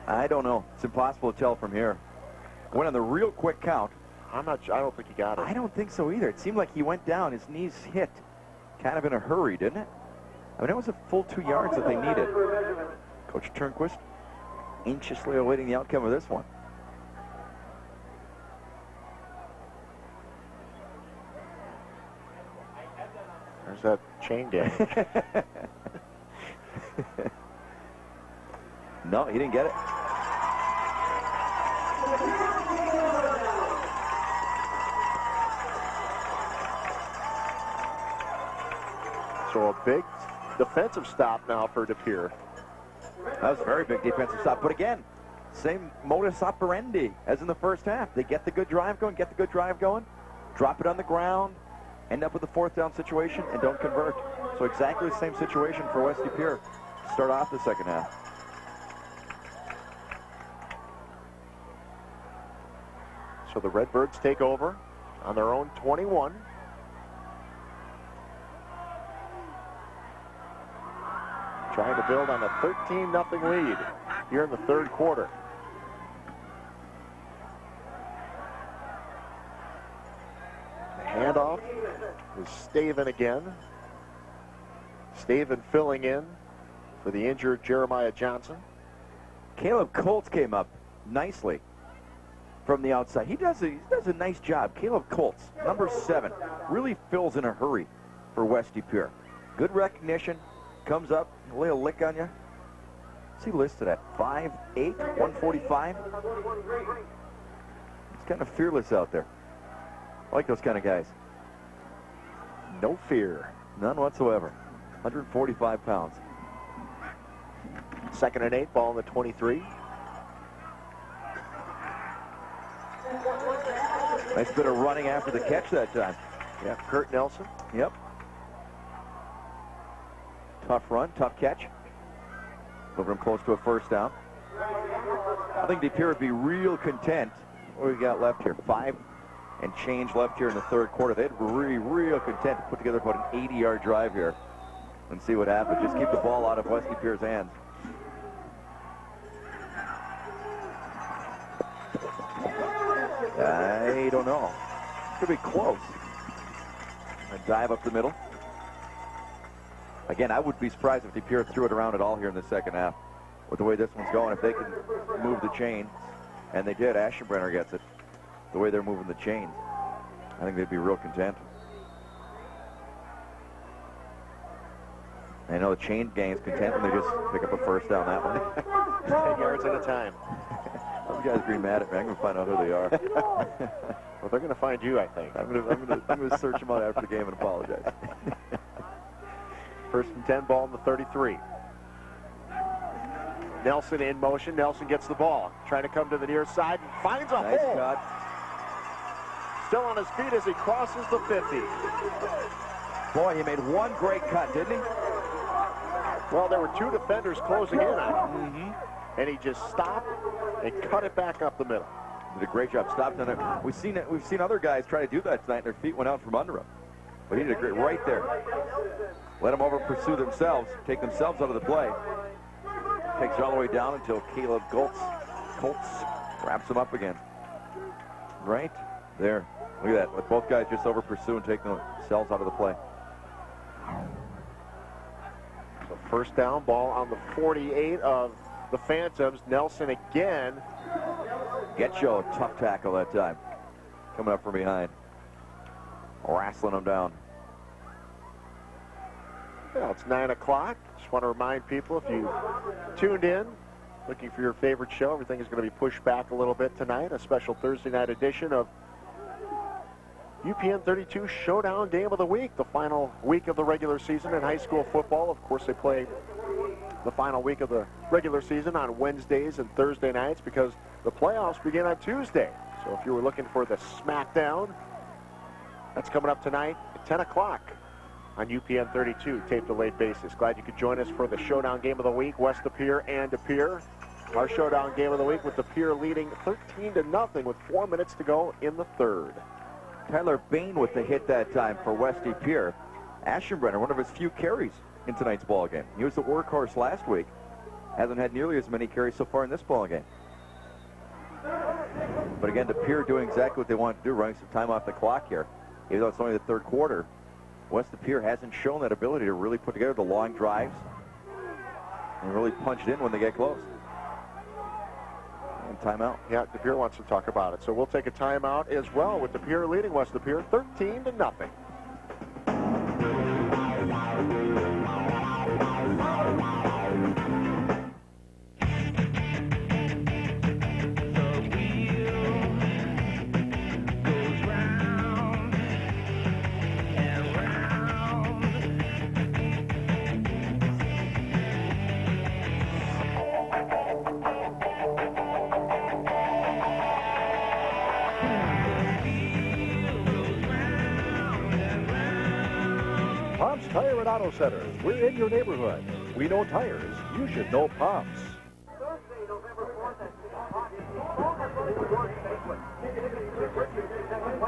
I don't know. It's impossible to tell from here. Went on the real quick count. I don't think he got it. I don't think so either. It seemed like he went down. His knees hit kind of in a hurry, didn't it? I mean, it was a full 2 yards that they needed. Coach Turnquist anxiously awaiting the outcome of this one. There's that chain damage. No, he didn't get it. So a big defensive stop now for DePere. That was a very big defensive stop. But again, same modus operandi as in the first half. They get the good drive going, drop it on the ground, end up with a 4th down situation, and don't convert. So exactly the same situation for West DePere to start off the second half. So the Redbirds take over on their own 21. Trying to build on a 13-0 lead here in the 3rd quarter. Handoff is Staven again. Staven filling in for the injured Jeremiah Johnson. Caleb Colts came up nicely from the outside. He does a nice job. Caleb Colts, number 7, really fills in a hurry for West De Pere. Good recognition, comes up, lay a lick on you. What's he listed at? 5'8", 145? He's kind of fearless out there. I like those kind of guys. No fear. None whatsoever. 145 pounds. 2nd and 8, ball in the 23. Nice bit of running after the catch that time. Yeah, Kurt Nelson. Yep. Tough run, tough catch. Moving him close to a first down. I think De Pere would be real content. What do we got left here? 5 and change left here in the 3rd quarter. They'd be real content to put together about an 80-yard drive here and see what happens. Just keep the ball out of West De Pere's hands. I don't know. Could be close. A dive up the middle. Again, I would be surprised if De Pere threw it around at all here in the 2nd half. With the way this one's going, if they can move the chain, and they did, Aschenbrenner gets it. The way they're moving the chain, I think they'd be real content. I know the chain gang's content when they just pick up a first down that one. 10 yards at a time. Those guys are being mad at me. I'm going to find out who they are. Well, they're going to find you, I think. I'm going to search them out after the game and apologize. 1st and 10, ball in the 33. Nelson in motion. Nelson gets the ball. Trying to come to the near side and finds a Nice hole. cut. Still on his feet as he crosses the 50. Boy, he made one great cut, didn't he? Well, there were 2 defenders closing in on him. And he just stopped and cut it back up the middle. Did a great job. Stopped on it. We've seen other guys try to do that tonight, and their feet went out from under him. But he did a great right there. Let them over pursue themselves, take themselves out of the play. Takes it all the way down until Caleb Colts wraps him up again. Right there. Look at that. Let both guys just over pursue and take themselves out of the play. So 1st down, ball on the 48 of the Phantoms. Nelson again. Getcho, tough tackle that time. Coming up from behind. Wrestling him down. Well, it's 9 o'clock. Just want to remind people, if you tuned in, looking for your favorite show, everything is going to be pushed back a little bit tonight. A special Thursday night edition of UPN 32 Showdown Game of the Week, the final week of the regular season in high school football. Of course, they play the final week of the regular season on Wednesdays and Thursday nights because the playoffs begin on Tuesday. So if you were looking for the smackdown, that's coming up tonight at 10 o'clock on UPN 32, tape delayed basis. Glad you could join us for the Showdown Game of the Week, West De Pere and De Pere. Our Showdown Game of the Week with De Pere leading 13-0 with 4 minutes to go in the 3rd. Tyler Bain with the hit that time for West De Pere. Aschenbrenner, one of his few carries in tonight's ball game. He was the workhorse last week. Hasn't had nearly as many carries so far in this ball game. But again, De Pere doing exactly what they want to do, running some time off the clock here. Even though it's only the 3rd quarter, West De Pere hasn't shown that ability to really put together the long drives and really punch it in when they get close. And timeout. Yeah, De Pere wants to talk about it. So we'll take a timeout as well with De Pere leading West De Pere 13-0. Pomp's Tire and Auto Center. We're in your neighborhood. We know tires. You should know Pomp's.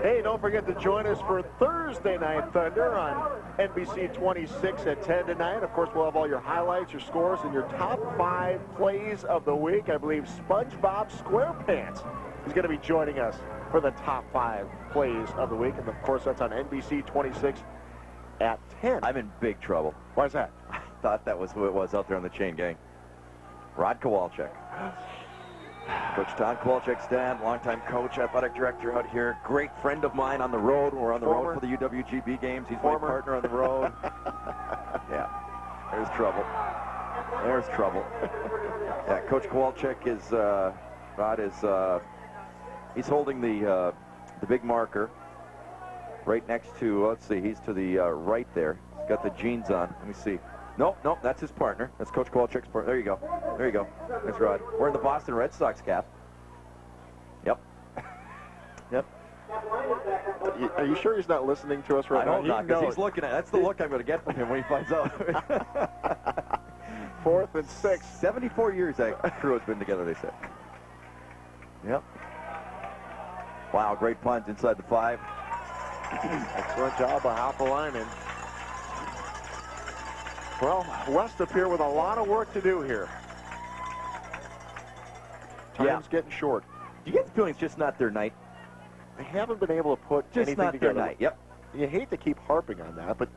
Hey, don't forget to join us for Thursday Night Thunder on NBC 26 at 10 tonight. Of course, we'll have all your highlights, your scores, and your top 5 plays of the week. I believe SpongeBob SquarePants He's going to be joining us for the top 5 plays of the week. And, of course, that's on NBC 26 at 10. I'm in big trouble. Why is that? I thought that was who it was out there on the chain gang. Rod Kowalczyk. Coach Todd Kowalczyk's dad, longtime coach, athletic director out here. Great friend of mine on the road. We're on the road for the UWGB games. He's my partner on the road. Yeah, there's trouble. There's trouble. Yeah, Coach Kowalczyk is, Rod is, he's holding the big marker right next to, let's see, he's to the right there. He's got the jeans on. Let me see. Nope, that's his partner. That's Coach Kowalczyk's partner. There you go. There you go. That's Rod. Wearing the Boston Red Sox cap. Yep. Yep. Are you sure he's not listening to us right now? I hope not, because he's looking at it. That's the look I'm going to get from him when he finds out. 4th and 6. 74 years that crew has been together, they said. Yep. Wow, great punt inside the 5. Excellent job by Hoppalainen. Well, West up here with a lot of work to do here. Time's getting short. Do you get the feeling it's just not their night? They haven't been able to put Just anything not together. their night, yep. You hate to keep harping on that, but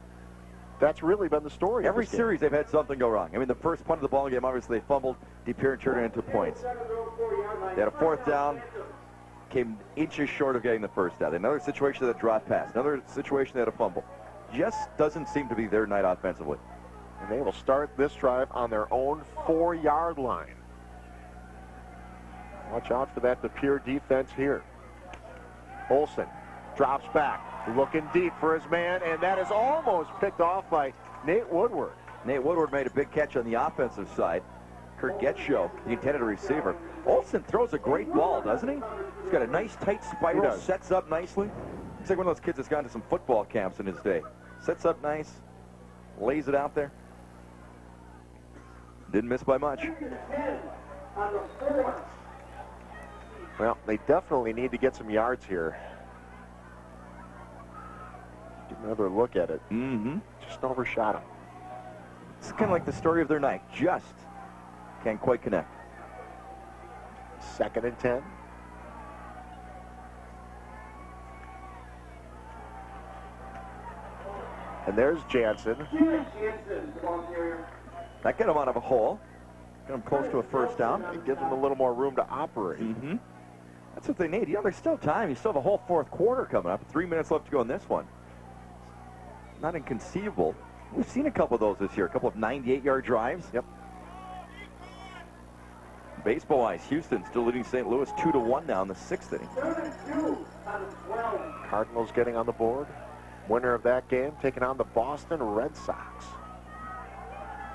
that's really been the story. Every series they've had something go wrong. I mean, the first punt of the ball game, obviously they fumbled. DePere turned it into points. They had a 4th down, came inches short of getting the first down. Another situation that dropped pass. Another situation that had a fumble. Just doesn't seem to be their night offensively. And they will start this drive on their own 4-yard line. Watch out for that DePere defense here. Olsen drops back, looking deep for his man, and that is almost picked off by Nate Woodward. Nate Woodward made a big catch on the offensive side. Kurt Getschow, the intended receiver. Olsen throws a great ball, doesn't he? He's got a nice tight spiral, sets up nicely. He's like one of those kids that's gone to some football camps in his day. Sets up nice, lays it out there. Didn't miss by much. Well, they definitely need to get some yards here. Get another look at it. Mm-hmm. Just overshot him. It's kind of like the story of their night. Just can't quite connect. 2nd and 10. And there's Jansen. That got him out of a hole. Got him close to a first down. It gives them a little more room to operate. Mm-hmm. That's what they need. You know, there's still time. You still have a whole 4th quarter coming up. 3 minutes left to go in this one. Not inconceivable. We've seen a couple of those this year. A couple of 98-yard drives. Yep. Baseball-wise, Houston still leading St. Louis 2-1 now in the 6th inning. Cardinals getting on the board. Winner of that game taking on the Boston Red Sox.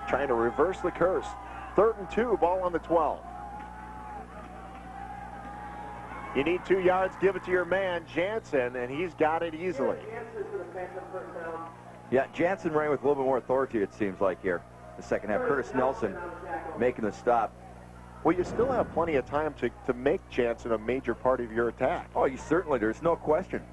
Trying to reverse the curse. 3rd and 2, ball on the 12. You need 2 yards, give it to your man, Jansen, and he's got it easily. Yeah, Jansen ran with a little bit more authority, it seems like, here. The second half. Curtis Nelson making the stop. Well, you still have plenty of time to make Jansen a major part of your attack. Oh, you certainly, there's no question.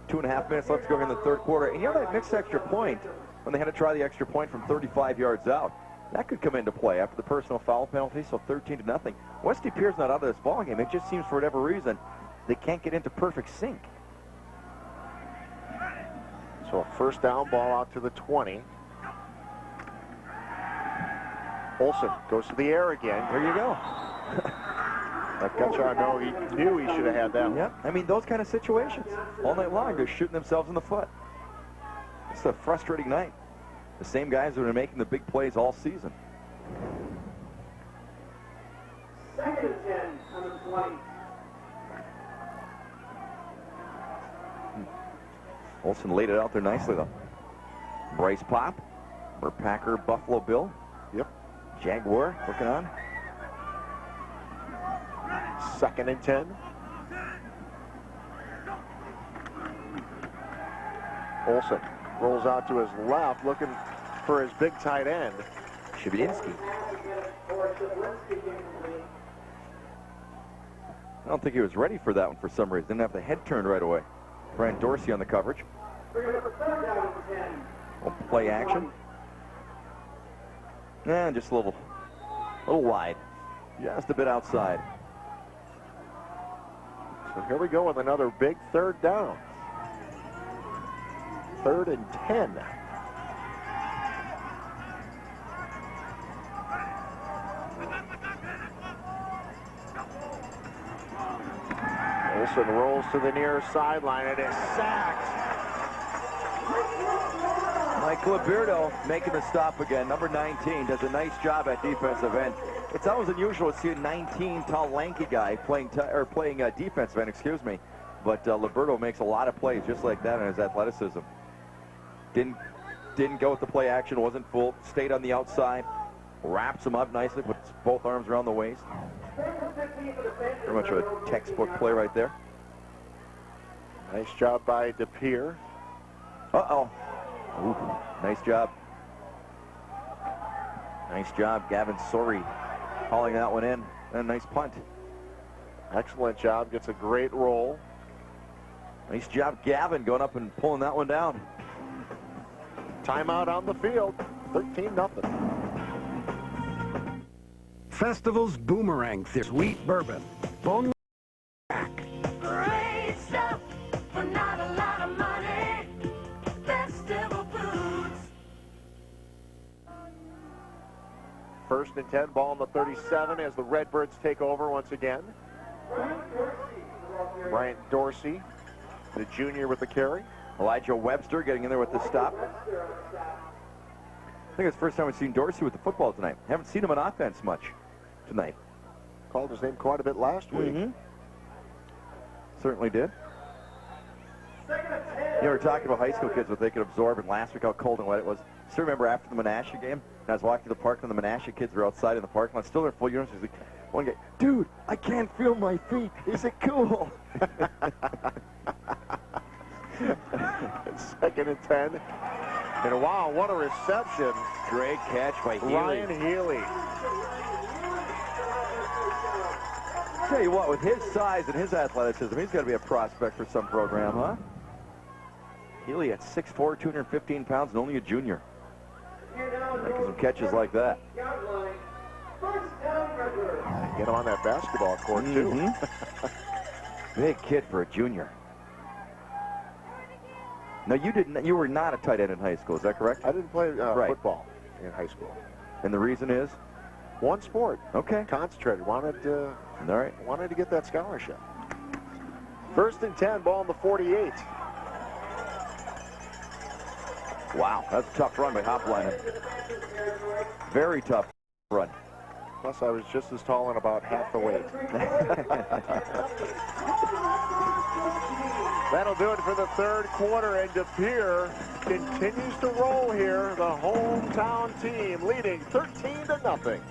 2.5 minutes left to go in the 3rd quarter. And you know that mixed extra point, when they had to try the extra point from 35 yards out, that could come into play after the personal foul penalty, so 13-0. West DePere's not out of this ballgame. It just seems for whatever reason they can't get into perfect sync. So a 1st down, ball out to the 20. Olsen goes to the air again. There you go. Let Gutschau know he knew he should have had that one. Yeah, I mean, those kind of situations. All night long, they're shooting themselves in the foot. It's a frustrating night. The same guys who are making the big plays all season. 2nd and 10 on the 20. Olsen laid it out there nicely, though. Bryce Pop, or Packer, Buffalo Bill. Yep. Jaguar looking on. 2nd and 10. Olsen rolls out to his left, looking for his big tight end. Shabinsky. I don't think he was ready for that one for some reason. Didn't have the head turned right away. Brian Dorsey on the coverage. Play action. And just a little wide. Just a bit outside. So here we go with another big third down. 3rd and 10. Olsen rolls to the near sideline and is sacked. Mike Liberto making the stop again. Number 19 does a nice job at defensive end. It's always unusual to see a 19 tall, lanky guy playing defensive end, excuse me. But Liberto makes a lot of plays just like that in his athleticism. Didn't go with the play action, wasn't fooled, stayed on the outside, wraps him up nicely, puts both arms around the waist. Pretty much a textbook play right there. Nice job by DePere. Uh-oh. Ooh, nice job. Nice job, Gavin Sorey, hauling that one in. And a nice punt. Excellent job, gets a great roll. Nice job, Gavin, going up and pulling that one down. Timeout on the field, 13-0. Festival's Boomerang Theory. Sweet bourbon. Boneless back. Great stuff for not a lot of money. Festival Foods. 1st and 10, ball on the 37 as the Redbirds take over once again. Bryant Dorsey, the junior with the carry. Elijah Webster getting in there with the stop. I think it's the first time we've seen Dorsey with the football tonight. Haven't seen him on offense much tonight. Called his name quite a bit last week. Certainly did. You know, we're talking about high school kids, what they could absorb, and last week how cold and wet it was. Still remember after the Menasha game, and I was walking to the park, and the Menasha kids were outside in the parking lot, still in their full uniforms. Like, one guy, dude, I can't feel my feet. Is it cool? 2nd and 10. And wow, what a reception. Great catch by Healy. Ryan Healy. Tell you what, with his size and his athleticism, he's got to be a prospect for some program, huh? Healy at 6'4", 215 pounds, and only a junior. Making some catches like that. Get him on that basketball court, too. Big kid for a junior. No, you were not a tight end in high school, is that correct? I didn't play football in high school. And the reason is? One sport. Okay. Concentrated. Wanted to get that scholarship. 1st and 10, ball on the 48. Wow, that's a tough run by Hoplinen. Very tough run. Plus, I was just as tall and about half the weight. That'll do it for the 3rd quarter, and DePere continues to roll here. The hometown team leading 13-0.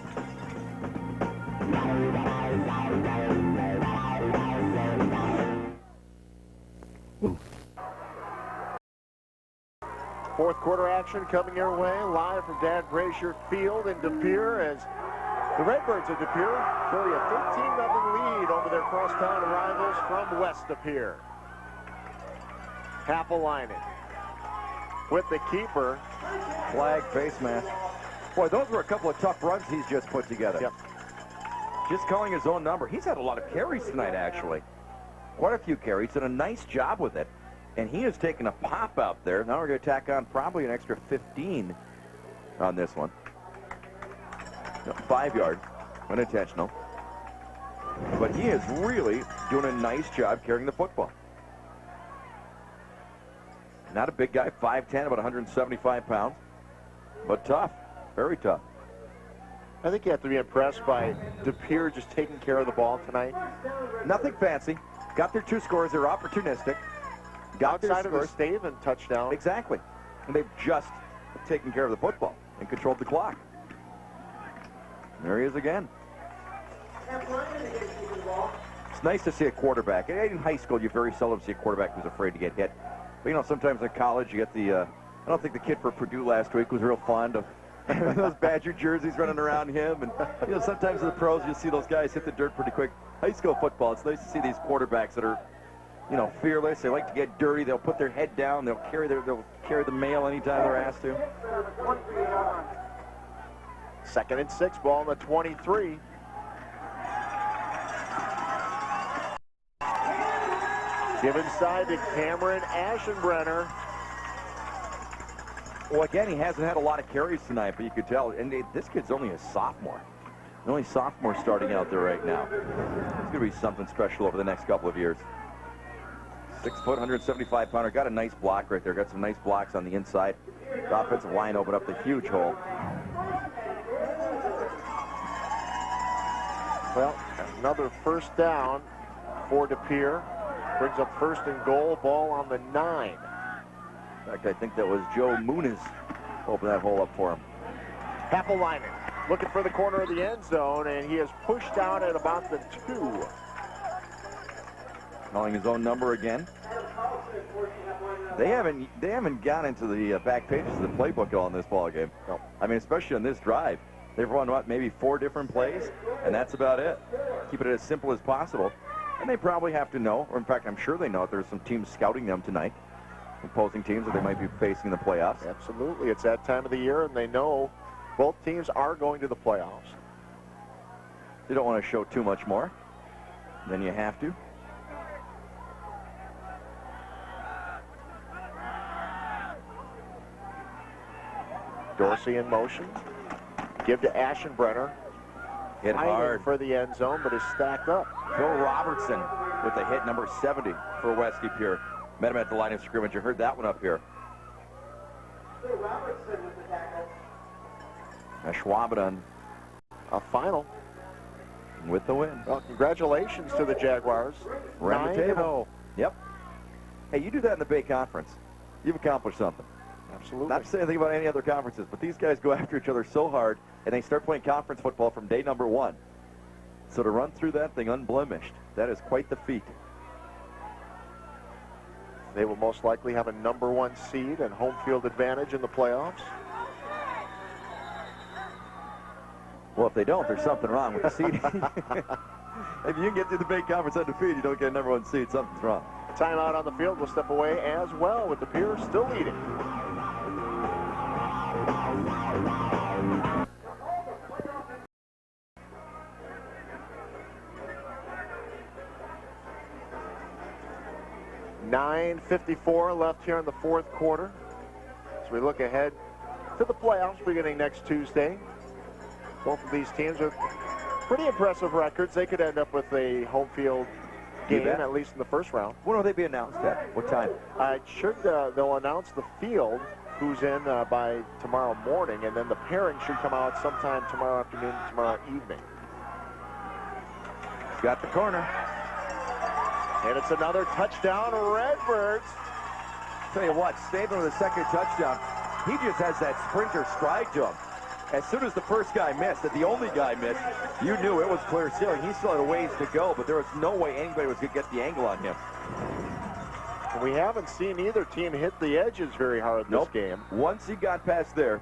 Fourth quarter action coming your way, live from Dad Brasher Field in DePere as the Redbirds of DePere carry a 13-0 lead over their crosstown rivals from West DePere. Happelainen with the keeper. Flag, face mask. Boy, those were a couple of tough runs he's just put together. Yep. Just calling his own number. He's had a lot of carries tonight, actually. Quite a few carries, done a nice job with it. And he has taken a pop out there. Now we're going to tack on probably an extra 15 on this one. 5 yards, unintentional. But he is really doing a nice job carrying the football. Not a big guy, 5'10", about 175 pounds. But tough, very tough. I think you have to be impressed by DePere just taking care of the ball tonight. Nothing fancy. Got their 2 scores. They're opportunistic. Got outside of the Staven touchdown. Exactly. And they've just taken care of the football and controlled the clock. There he is again. It's nice to see a quarterback. In high school, you very seldom see a quarterback who's afraid to get hit. But, you know, sometimes in college, you get the, I don't think the kid for Purdue last week was real fond of those Badger jerseys running around him. And, you know, sometimes in the pros, you see those guys hit the dirt pretty quick. High school football, it's nice to see these quarterbacks that are, you know, fearless. They like to get dirty. They'll put their head down. They'll carry the mail anytime they're asked to. 2nd and 6, ball on the 23. Give inside to Cameron Aschenbrenner. Well, again, he hasn't had a lot of carries tonight, but you could tell. And this kid's only a sophomore. The only sophomore starting out there right now. It's going to be something special over the next couple of years. 6 foot, 175 pounder. Got a nice block right there. Got some nice blocks on the inside. The offensive line opened up the huge hole. Well, another first down for DePere. Brings up first and goal, ball on the 9. In fact, I think that was Joe Muniz opened that hole up for him. Happelinen looking for the corner of the end zone, and he is pushed out at about the 2. Calling his own number again. They haven't gone into the back pages of the playbook at all in this ball game. No. I mean, especially on this drive. They've run, what, maybe 4 different plays, and that's about it. Keep it as simple as possible. And they probably have to know, or in fact, I'm sure they know there's some teams scouting them tonight, opposing teams that they might be facing in the playoffs. Absolutely. It's that time of the year, and they know both teams are going to the playoffs. They don't want to show too much more than you have to. Dorsey in motion. Give to Aschenbrenner. Hit hard for the end zone, but is stacked up. Phil Robertson with the hit number 70 for West DePere. Met him at the line of scrimmage. You heard that one up here. Phil Robertson with the tackle. Schwaben a final with the win. Well, congratulations to the Jaguars. Around the table. Yep. Hey, you do that in the Bay Conference. You've accomplished something. Absolutely. Not to say anything about any other conferences, but these guys go after each other so hard, and they start playing conference football from day number 1. So to run through that thing unblemished, that is quite the feat. They will most likely have a number 1 seed and home field advantage in the playoffs. Well, if they don't, there's something wrong with the seeding. If you can get through the Bay Conference undefeated, you don't get a number 1 seed, something's wrong. Timeout on the field will step away as well, with DePere still leading. .9:54 left here in the 4th quarter. As we look ahead to the playoffs beginning next Tuesday. Both of these teams with pretty impressive records. They could end up with a home field game, at least in the first round. When will they be announced at? What time? They'll announce the field, who's in by tomorrow morning, and then the pairing should come out sometime tomorrow afternoon, tomorrow evening. Got the corner. And it's another touchdown, Redbirds. Tell you what, Staben with a second touchdown. He just has that sprinter stride to him. As soon as the first guy missed, that the only guy missed, you knew it was clear sailing. He still had a ways to go, but there was no way anybody was going to get the angle on him. We haven't seen either team hit the edges very hard this game. Once he got past there,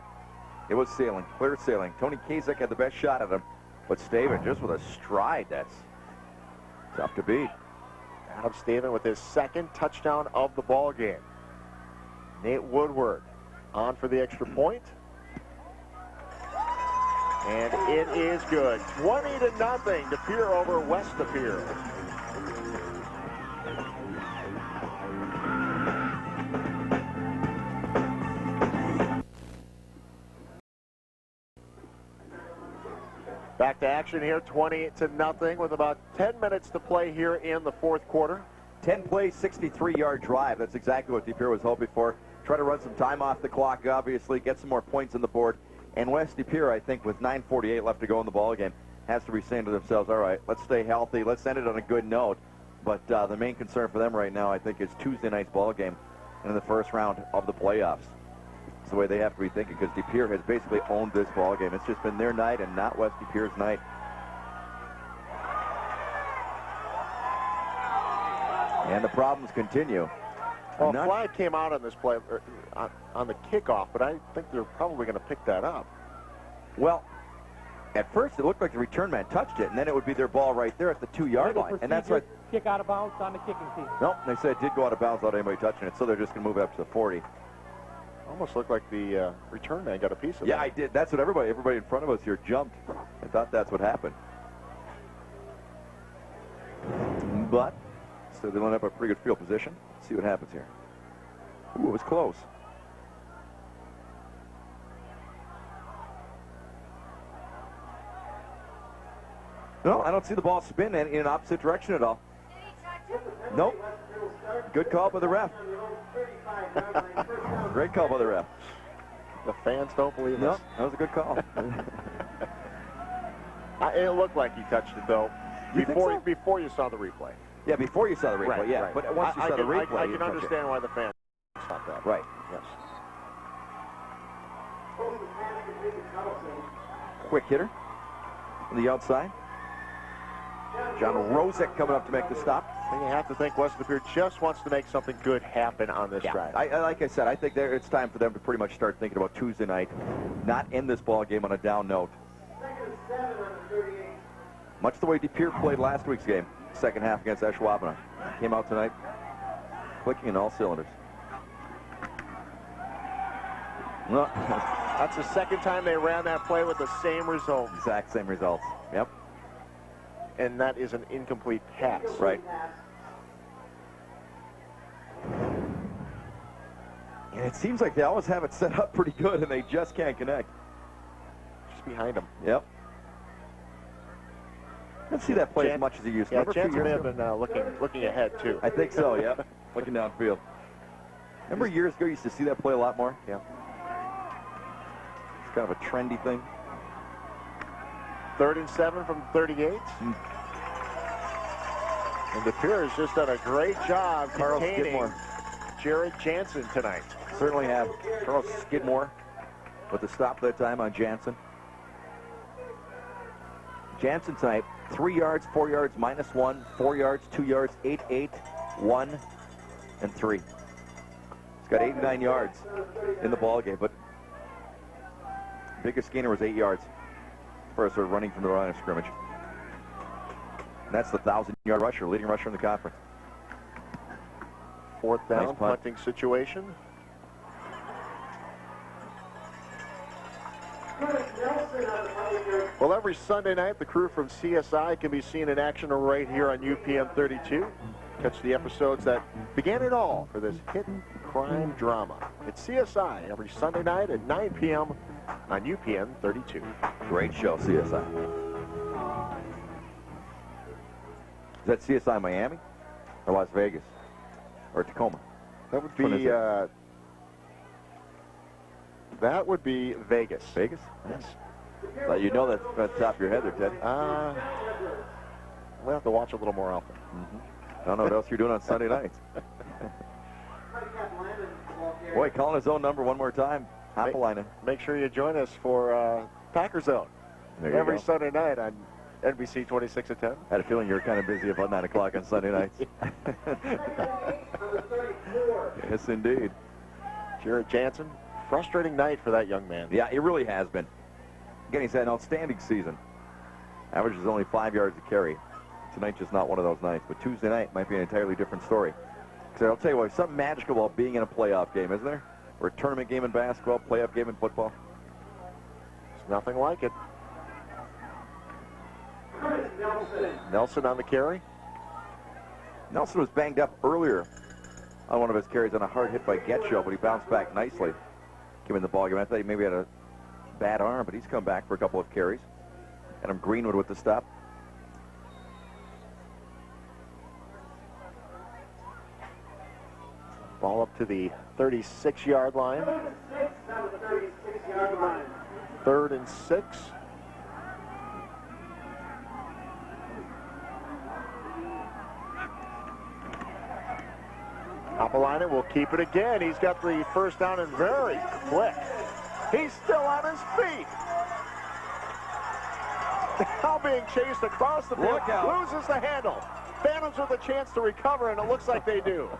it was sailing, clear sailing. Tony Kazak had the best shot at him, but Staben just with a stride, that's tough to beat. Adam Staben with his second touchdown of the ball game. Nate Woodward on for the extra point. And it is good. 20-0, DePere over West DePere. Back to action here, 20-0 with about 10 minutes to play here in the 4th quarter. 10 plays, 63-yard drive. That's exactly what DePere was hoping for. Try to run some time off the clock, obviously, get some more points on the board. And West DePere, I think, with 9:48 left to go in the ballgame, has to be saying to themselves, all right, let's stay healthy. Let's end it on a good note. But the main concern for them right now, I think, is Tuesday night's ballgame in the first round of the playoffs. It's the way they have to be thinking, because DePere has basically owned this ballgame. It's just been their night and not West DePere's night. And the problems continue. Well, a flag came out on this play on the kickoff, but I think they're probably going to pick that up. Well, at first it looked like the return man touched it, and then it would be their ball right there at the 2-yard line. And that's right. Kick out of bounds on the kicking team. Nope, they said it did go out of bounds without anybody touching it, so they're just going to move it up to the 40. Almost looked like the return man got a piece of it. Yeah, I did. That's what everybody in front of us here jumped. I thought that's what happened. But so they line up a pretty good field position. Let's see what happens here. Ooh, it was close. No, I don't see the ball spin in an opposite direction at all. Nope. Good call by the ref. Great call by the ref. The fans don't believe No, us. that was a good call. It looked like he touched it, though, You think so? before you saw the replay. Yeah, before you saw the replay, Right, yeah. right. But once you saw the replay, I you can touch it. understand why the fans thought that. Right. Yes. Quick hitter on the outside. John Rosick coming up to make the stop. And you have to think West Lapeer just wants to make something good happen on this drive. Like I said, I think it's time for them to pretty much start thinking about Tuesday night, not end this ball game on a down note. Much the way De Pere played last week's game, second half against Ashwaubenon. Came out tonight, clicking in all cylinders. No. That's the second time they ran that play with the same result. Exact same results. Yep. And that is an incomplete pass. Right. And it seems like they always have it set up pretty good, and they just can't connect. Just behind them. Yep. I don't see that play as much as he used to. Yeah, Remember a few Chance may years have been looking ahead, too. I think so, yep. Looking downfield. Remember years ago you used to see that play a lot more? Yeah. It's kind of a trendy thing. 3rd and 7 from 38. And De Pere has just done a great job Carl containing Skidmore. Jared Jansen tonight. Certainly have. Charles Skidmore with the stop that time on Jansen. Jansen tonight, 3 yards, 4 yards, -1, 4 yards, 2 yards, 8, 8, 1, and 3. He's got 8 and 9 yards in the ball game, but biggest gainer was 8 yards. First, sort of running from the line of scrimmage. And that's the 1,000-yard rusher, leading rusher in the conference. 4th down, Nice punt. punting situation. Well, every Sunday night, the crew from CSI can be seen in action right here on UPN 32. Catch the episodes that began it all for this hit crime drama. It's CSI every Sunday night at 9 p.m. on UPN 32. Great show, CSI. Is that CSI Miami or Las Vegas or Tacoma? That would Which one is be it? that would be Vegas. Vegas? Yes. Well, you know that at the top of your head there, Ted. We'll have to watch a little more often. I don't know what else you're doing on Sunday nights. Boy, calling his own number one more time. Happelainen. Make sure you join us for Packer Zone There you every go. Sunday night on NBC 26 at 10. I had a feeling you were kind of busy about 9 o'clock on Sunday nights. Yes, indeed. Jared Jansen, frustrating night for that young man. Yeah, it really has been. Again, he's had an outstanding season. Averages only 5 yards a carry. Tonight's just not one of those nights, but Tuesday night might be an entirely different story. So I'll tell you what, there's something magical about being in a playoff game, isn't there? Or a tournament game in basketball, playoff game in football. It's nothing like it. Nelson on the carry. Nelson was banged up earlier on one of his carries on a hard hit by Getcho, but he bounced back nicely. Came in the ballgame. I thought he maybe had a bad arm, but he's come back for a couple of carries. Adam Greenwood with the stop. Ball up to the 36-yard line. 3rd and 6. Haapelainen will keep it again. He's got the first down and very quick. He's still on his feet. Now being chased across the field. Look out. Loses the handle. Phantoms with a chance to recover, and it looks like they do.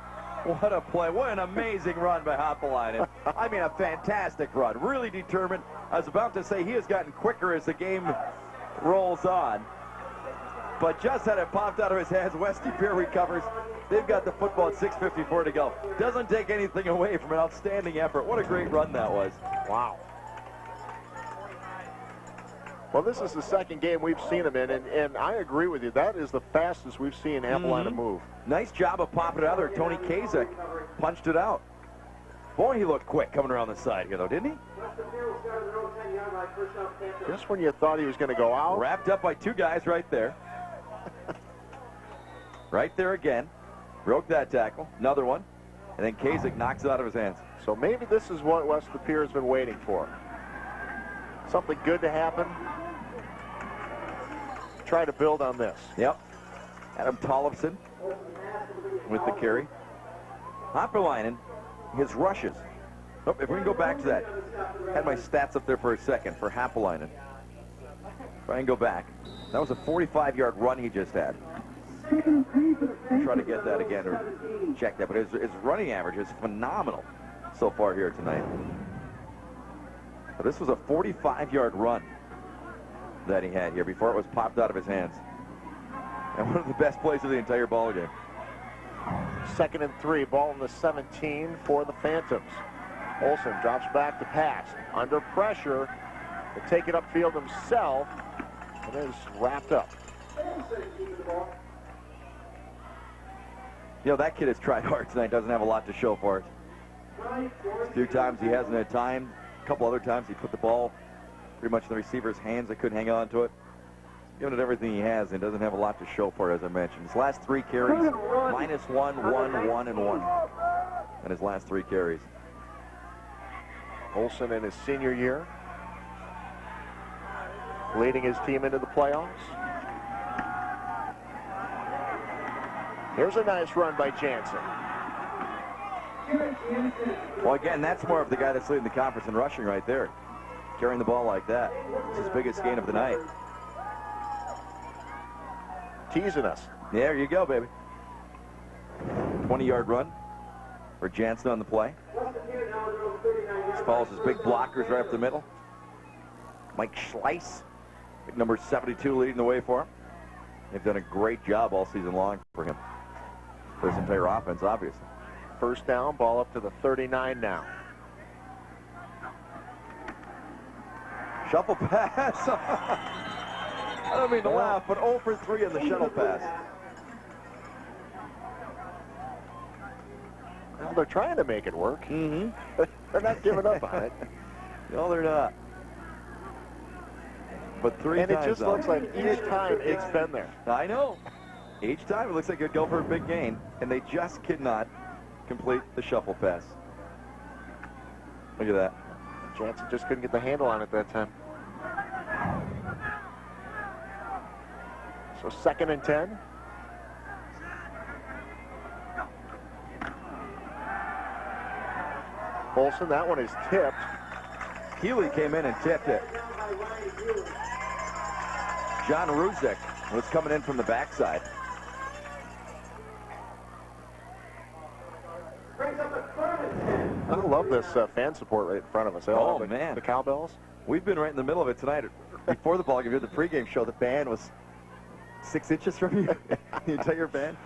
What a play. What an amazing run by Haapelainen. I mean, a fantastic run. Really determined. I was about to say he has gotten quicker as the game rolls on. But just had it popped out of his hands. West De Pere recovers. They've got the football at 6:54 to go. Doesn't take anything away from an outstanding effort. What a great run that was. Wow. Well, this is the second game we've seen him in, and I agree with you. That is the fastest we've seen Appolina move. Nice job of popping it out there. Tony Kazak punched it out. Boy, he looked quick coming around the side here, though, didn't he? Just when you thought he was going to go out. Wrapped up by two guys right there. Right there again. Broke that tackle. Another one. And then Kazak knocks it out of his hands. So maybe this is what West Lapeer has been waiting for. Something good to happen. Try to build on this. Yep. Adam Tollefson with the carry. Hopperleinen, his rushes. Oh, if we can go back to that. Had my stats up there for a second for Hopperleinen. Try and go back. That was a 45-yard run he just had. Try to get that again or check that. But his running average is phenomenal so far here tonight. But this was a 45-yard run that he had here before it was popped out of his hands. And one of the best plays of the entire ball game. 2nd and 3, ball in the 17 for the Phantoms. Olsen drops back to pass. Under pressure, to take it upfield himself, and is wrapped up. You know, that kid has tried hard tonight, doesn't have a lot to show for it. A few times he hasn't had time. A couple other times he put the ball pretty much in the receiver's hands. They couldn't hang on to it. Giving it everything he has and doesn't have a lot to show for it, as I mentioned. His last 3 carries, -1, 1, 1, and 1. And his last 3 carries. Olsen in his senior year, leading his team into the playoffs. Here's a nice run by Jansen. Well, again, that's more of the guy that's leading the conference in rushing right there. Carrying the ball like that. It's his biggest gain of the night. Teasing us. There you go, baby. 20-yard run for Jansen on the play. He follows his big blockers right up the middle. Mike Schleiss, big number 72, leading the way for him. They've done a great job all season long for him. For his entire offense, obviously. First down, ball up to the 39 now. Shuffle pass. I don't mean to laugh, but 0 for 3 in the shuttle pass. Well, they're trying to make it work. Mm-hmm. They're not giving up on it. No, they're not. But 3 and times, it just looks like each time it's been there. I know. Each time it looks like it'd go for a big gain, and they just could not complete the shuffle pass. Look at that. Jansen just couldn't get the handle on it that time. So 2nd and 10. Olsen, that one is tipped. Healy came in and tipped it. John Ruzek was coming in from the backside. I love this fan support right in front of us. They all have man. The cowbells. We've been right in the middle of it tonight. Before the ball game, we did the pregame show. The band was 6 inches from you. The entire band.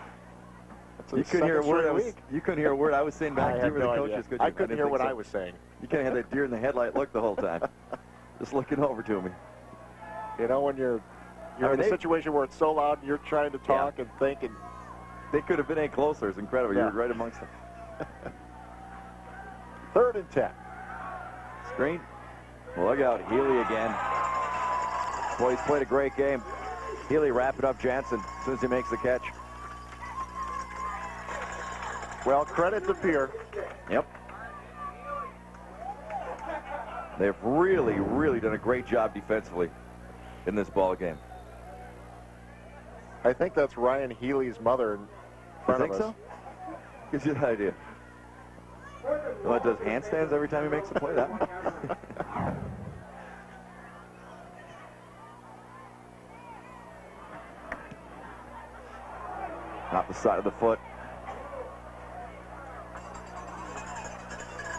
You couldn't hear a word. You couldn't hear a word I was saying back to you or the coaches. I couldn't hear what I was saying. You kind of had that deer in the headlight look the whole time, just looking over to me. You know, when you're in a situation where it's so loud and you're trying to talk and think, and they could have been any closer. It's incredible. Yeah. You were right amongst them. 3rd and 10. Screen. Look out, Healy again. Boy, he's played a great game. Healy wrapping up Jansen as soon as he makes the catch. Well, credit to Pere. Yep. They've really, really done a great job defensively in this ball game. I think that's Ryan Healy's mother in front of us. You think so? Gives you that idea. Well, it does handstands every time he makes a play, that one. Off the side of the foot.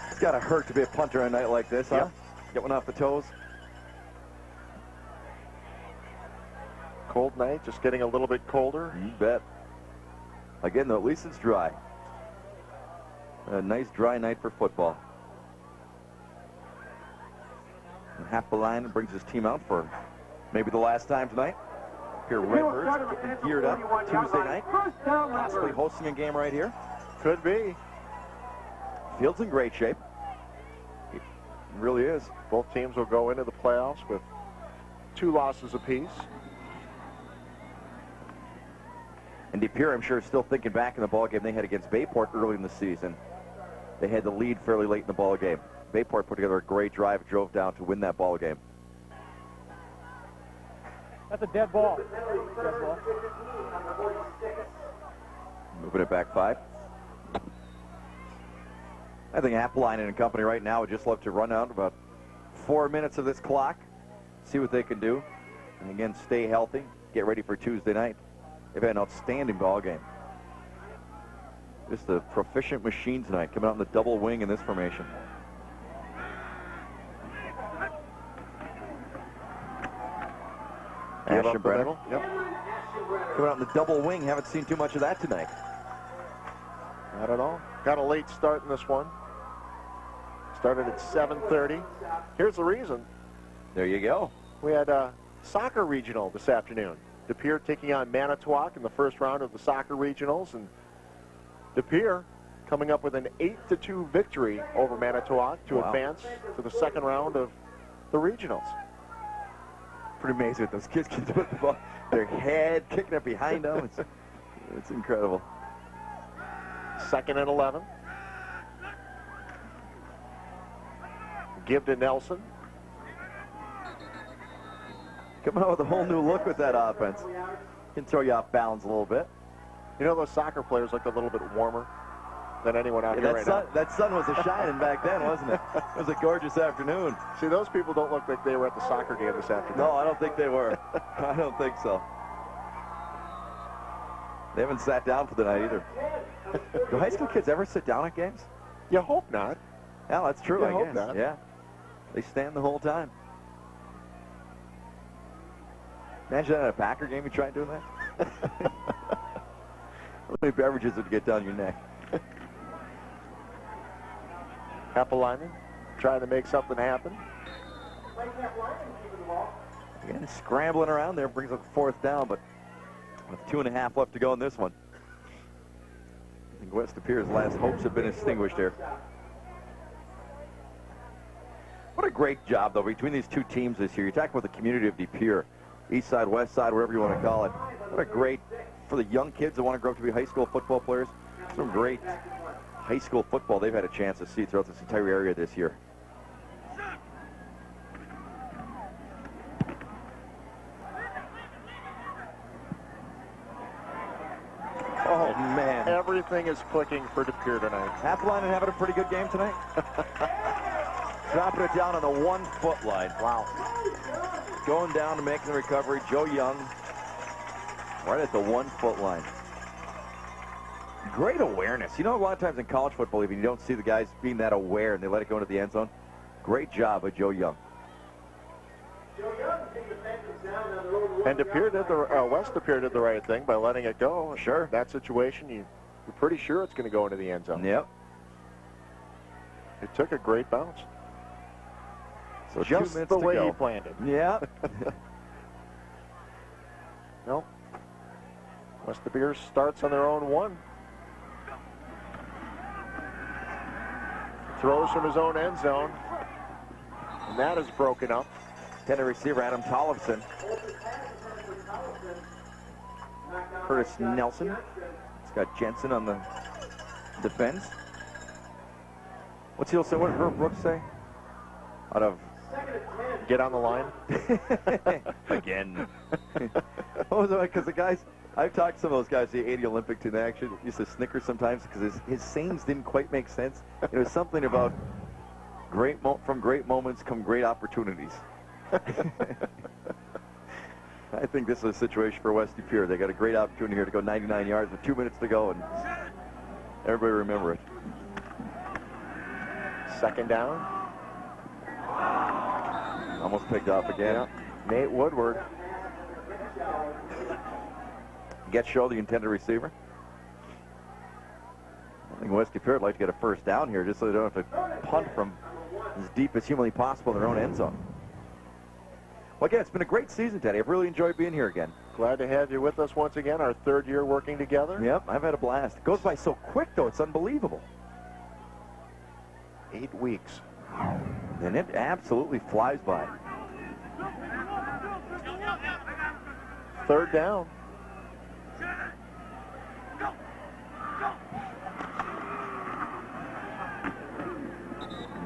It's got to hurt to be a punter on a night like this, huh? Get one off the toes. Cold night, just getting a little bit colder. You bet. Again, though, at least it's dry. A nice dry night for football. And Happeline brings his team out for Maybe the last time tonight. Here, Redbirds getting geared up Tuesday night. Possibly hosting a game right here. Could be. Field's in great shape. It really is. Both teams will go into the playoffs with 2 losses apiece. And De Pere, I'm sure, is still thinking back in the ball game they had against Bayport early in the season. They had the lead fairly late in the ball game. Bayport put together a great drive, drove down to win that ball game. That's a dead ball. Dead ball. Moving it back 5. I think Appleline and company right now would just love to run out about 4 minutes of this clock, see what they can do, and again, stay healthy, get ready for Tuesday night. They've had an outstanding ball game. Just a proficient machine tonight, coming out in the double wing in this formation. Give up Ashton the Brenner. middle. Yep. Coming out in the double wing. Haven't seen too much of that tonight. Not at all. Got a late start in this one. Started at 7:30. Here's the reason. There you go. We had a soccer regional this afternoon. De Pere taking on Manitowoc in the first round of the soccer regionals, and De Pere coming up with an 8-2 victory over Manitowoc to advance to the second round of the regionals. Pretty amazing what those kids can do with the ball. Their head kicking it behind them. It's incredible. 2nd and 11. Give to Nelson. Coming out with a whole new look with that offense. Can throw you off balance a little bit. You know, those soccer players look a little bit warmer than anyone out here right now. That sun was a shining back then, wasn't it? It was a gorgeous afternoon. See, those people don't look like they were at the soccer game this afternoon. No, I don't think they were. I don't think so. They haven't sat down for the night either. Do high school kids ever sit down at games? You hope not. Yeah, that's true, You I hope guess. not. Yeah. They stand the whole time. Imagine at a Packer game you try doing that. How many beverages would get down your neck? Happelainen trying to make something happen. Again, scrambling around there, brings up 4th down, but with 2.5 left to go in this one. I think West De Pere's last hopes have been extinguished here. What a great job, though, between these two teams this year. You talk about the community of De Pere, east side, west side, whatever you want to call it. What a great, for the young kids that want to grow up to be high school football players, some great high school football they've had a chance to see throughout this entire area this year. Oh, man. Everything is clicking for De Pere tonight. Happelainen having a pretty good game tonight. Dropping it down on the 1-foot line. Wow. Going down to make the recovery. Joe Young right at the 1-foot line. Great awareness. You know, a lot of times in college football, even you don't see the guys being that aware and they let it go into the end zone. Great job by Joe Young. And De Pere did West De Pere did the right thing by letting it go. Sure. That situation, you're pretty sure it's going to go into the end zone. Yep. It took a great bounce. So just 2 minutes the to way go. he planned it. Yeah. Nope. West De Pere starts on their own 1. Throws from his own end zone. And that is broken up. Tender receiver Adam Tollefson. Curtis Nelson. It's got Jensen on the defense. What's he say? What did Herb Brooks say? Out of get on the line again. What was it? Because the guys, I've talked to some of those guys, the 80 Olympic team, they actually used to snicker sometimes because his sayings didn't quite make sense. It was something about from great moments come great opportunities. I think this is a situation for West De Pere. They got a great opportunity here to go 99 yards with 2 minutes to go, and everybody remember it. 2nd down. Almost picked off again. Yeah. Nate Woodward. Get show the intended receiver. I think West De Pere would like to get a 1st down here just so they don't have to punt from as deep as humanly possible in their own end zone. Well, again, it's been a great season, Teddy. I've really enjoyed being here again. Glad to have you with us once again, our third year working together. Yep, I've had a blast. It goes by so quick, though. It's unbelievable. 8 weeks. And it absolutely flies by. Third down.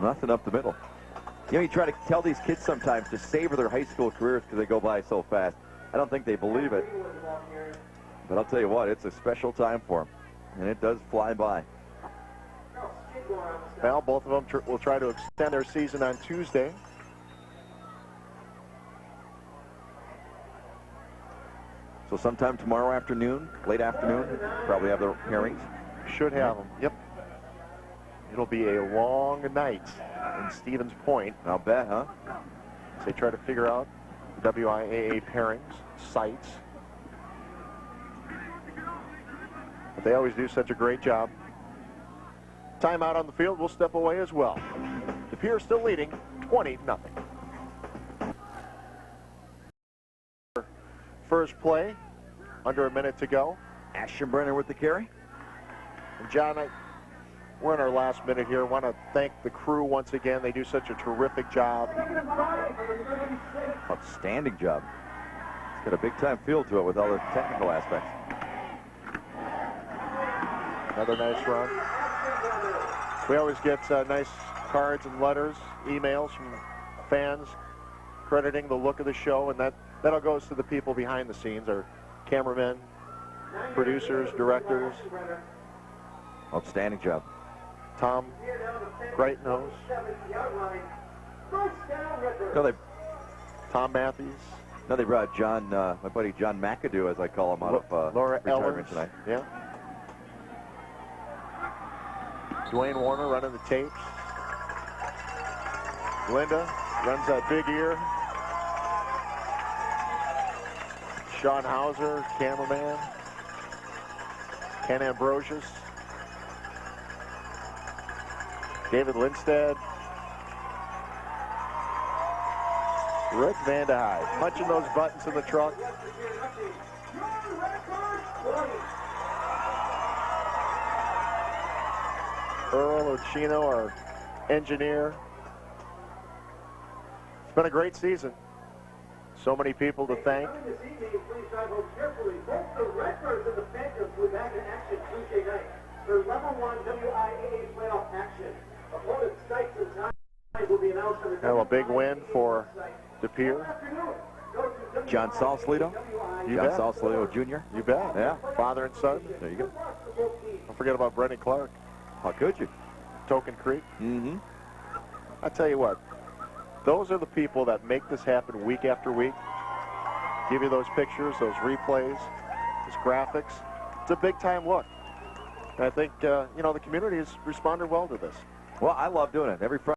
Nothing up the middle. You know, you try to tell these kids sometimes to savor their high school careers because they go by so fast. I don't think they believe it. But I'll tell you what, it's a special time for them. And it does fly by. Well, both of them will try to extend their season on Tuesday. So sometime tomorrow afternoon, late afternoon, probably have the hearings. Should have them, yep. It'll be a long night in Stevens Point. I'll bet, huh? As they try to figure out the WIAA pairings, sites. But they always do such a great job. Timeout on the field. We'll step away as well. The Pere still leading 20-0. First play, under a minute to go. Ashenbrenner with the carry. And John, we're in our last minute here. I want to thank the crew once again. They do such a terrific job. Outstanding job. It's got a big-time feel to it with all the technical aspects. Another nice run. We always get nice cards and letters, emails from fans crediting the look of the show, and that all goes to the people behind the scenes, our cameramen, producers, directors. Outstanding job. Tom Great Nose. No, Tom Matthews. No, they brought John, my buddy John McAdoo, as I call him, out of Laura retirement Ellers tonight. Yeah. Dwayne Warner running the tapes. Linda runs that big ear. Sean Hauser, cameraman. Ken Ambrosius. David Lindstead. Rick Vandehei punching those buttons in the truck. Earl Ochino, our engineer. It's been a great season. So many people to thank. Well, a big win for De Pere. John Sausalito. John Sausalito Jr. You bet. Yeah. Father and son. There you go. Don't forget about Brendan Clark. How could you? Token Creek. Mm-hmm. I tell you what, those are the people that make this happen week after week. Give you those pictures, those replays, those graphics. It's a big-time look. And I think, you know, the community has responded well to this. Well, I love doing it. Every Friday.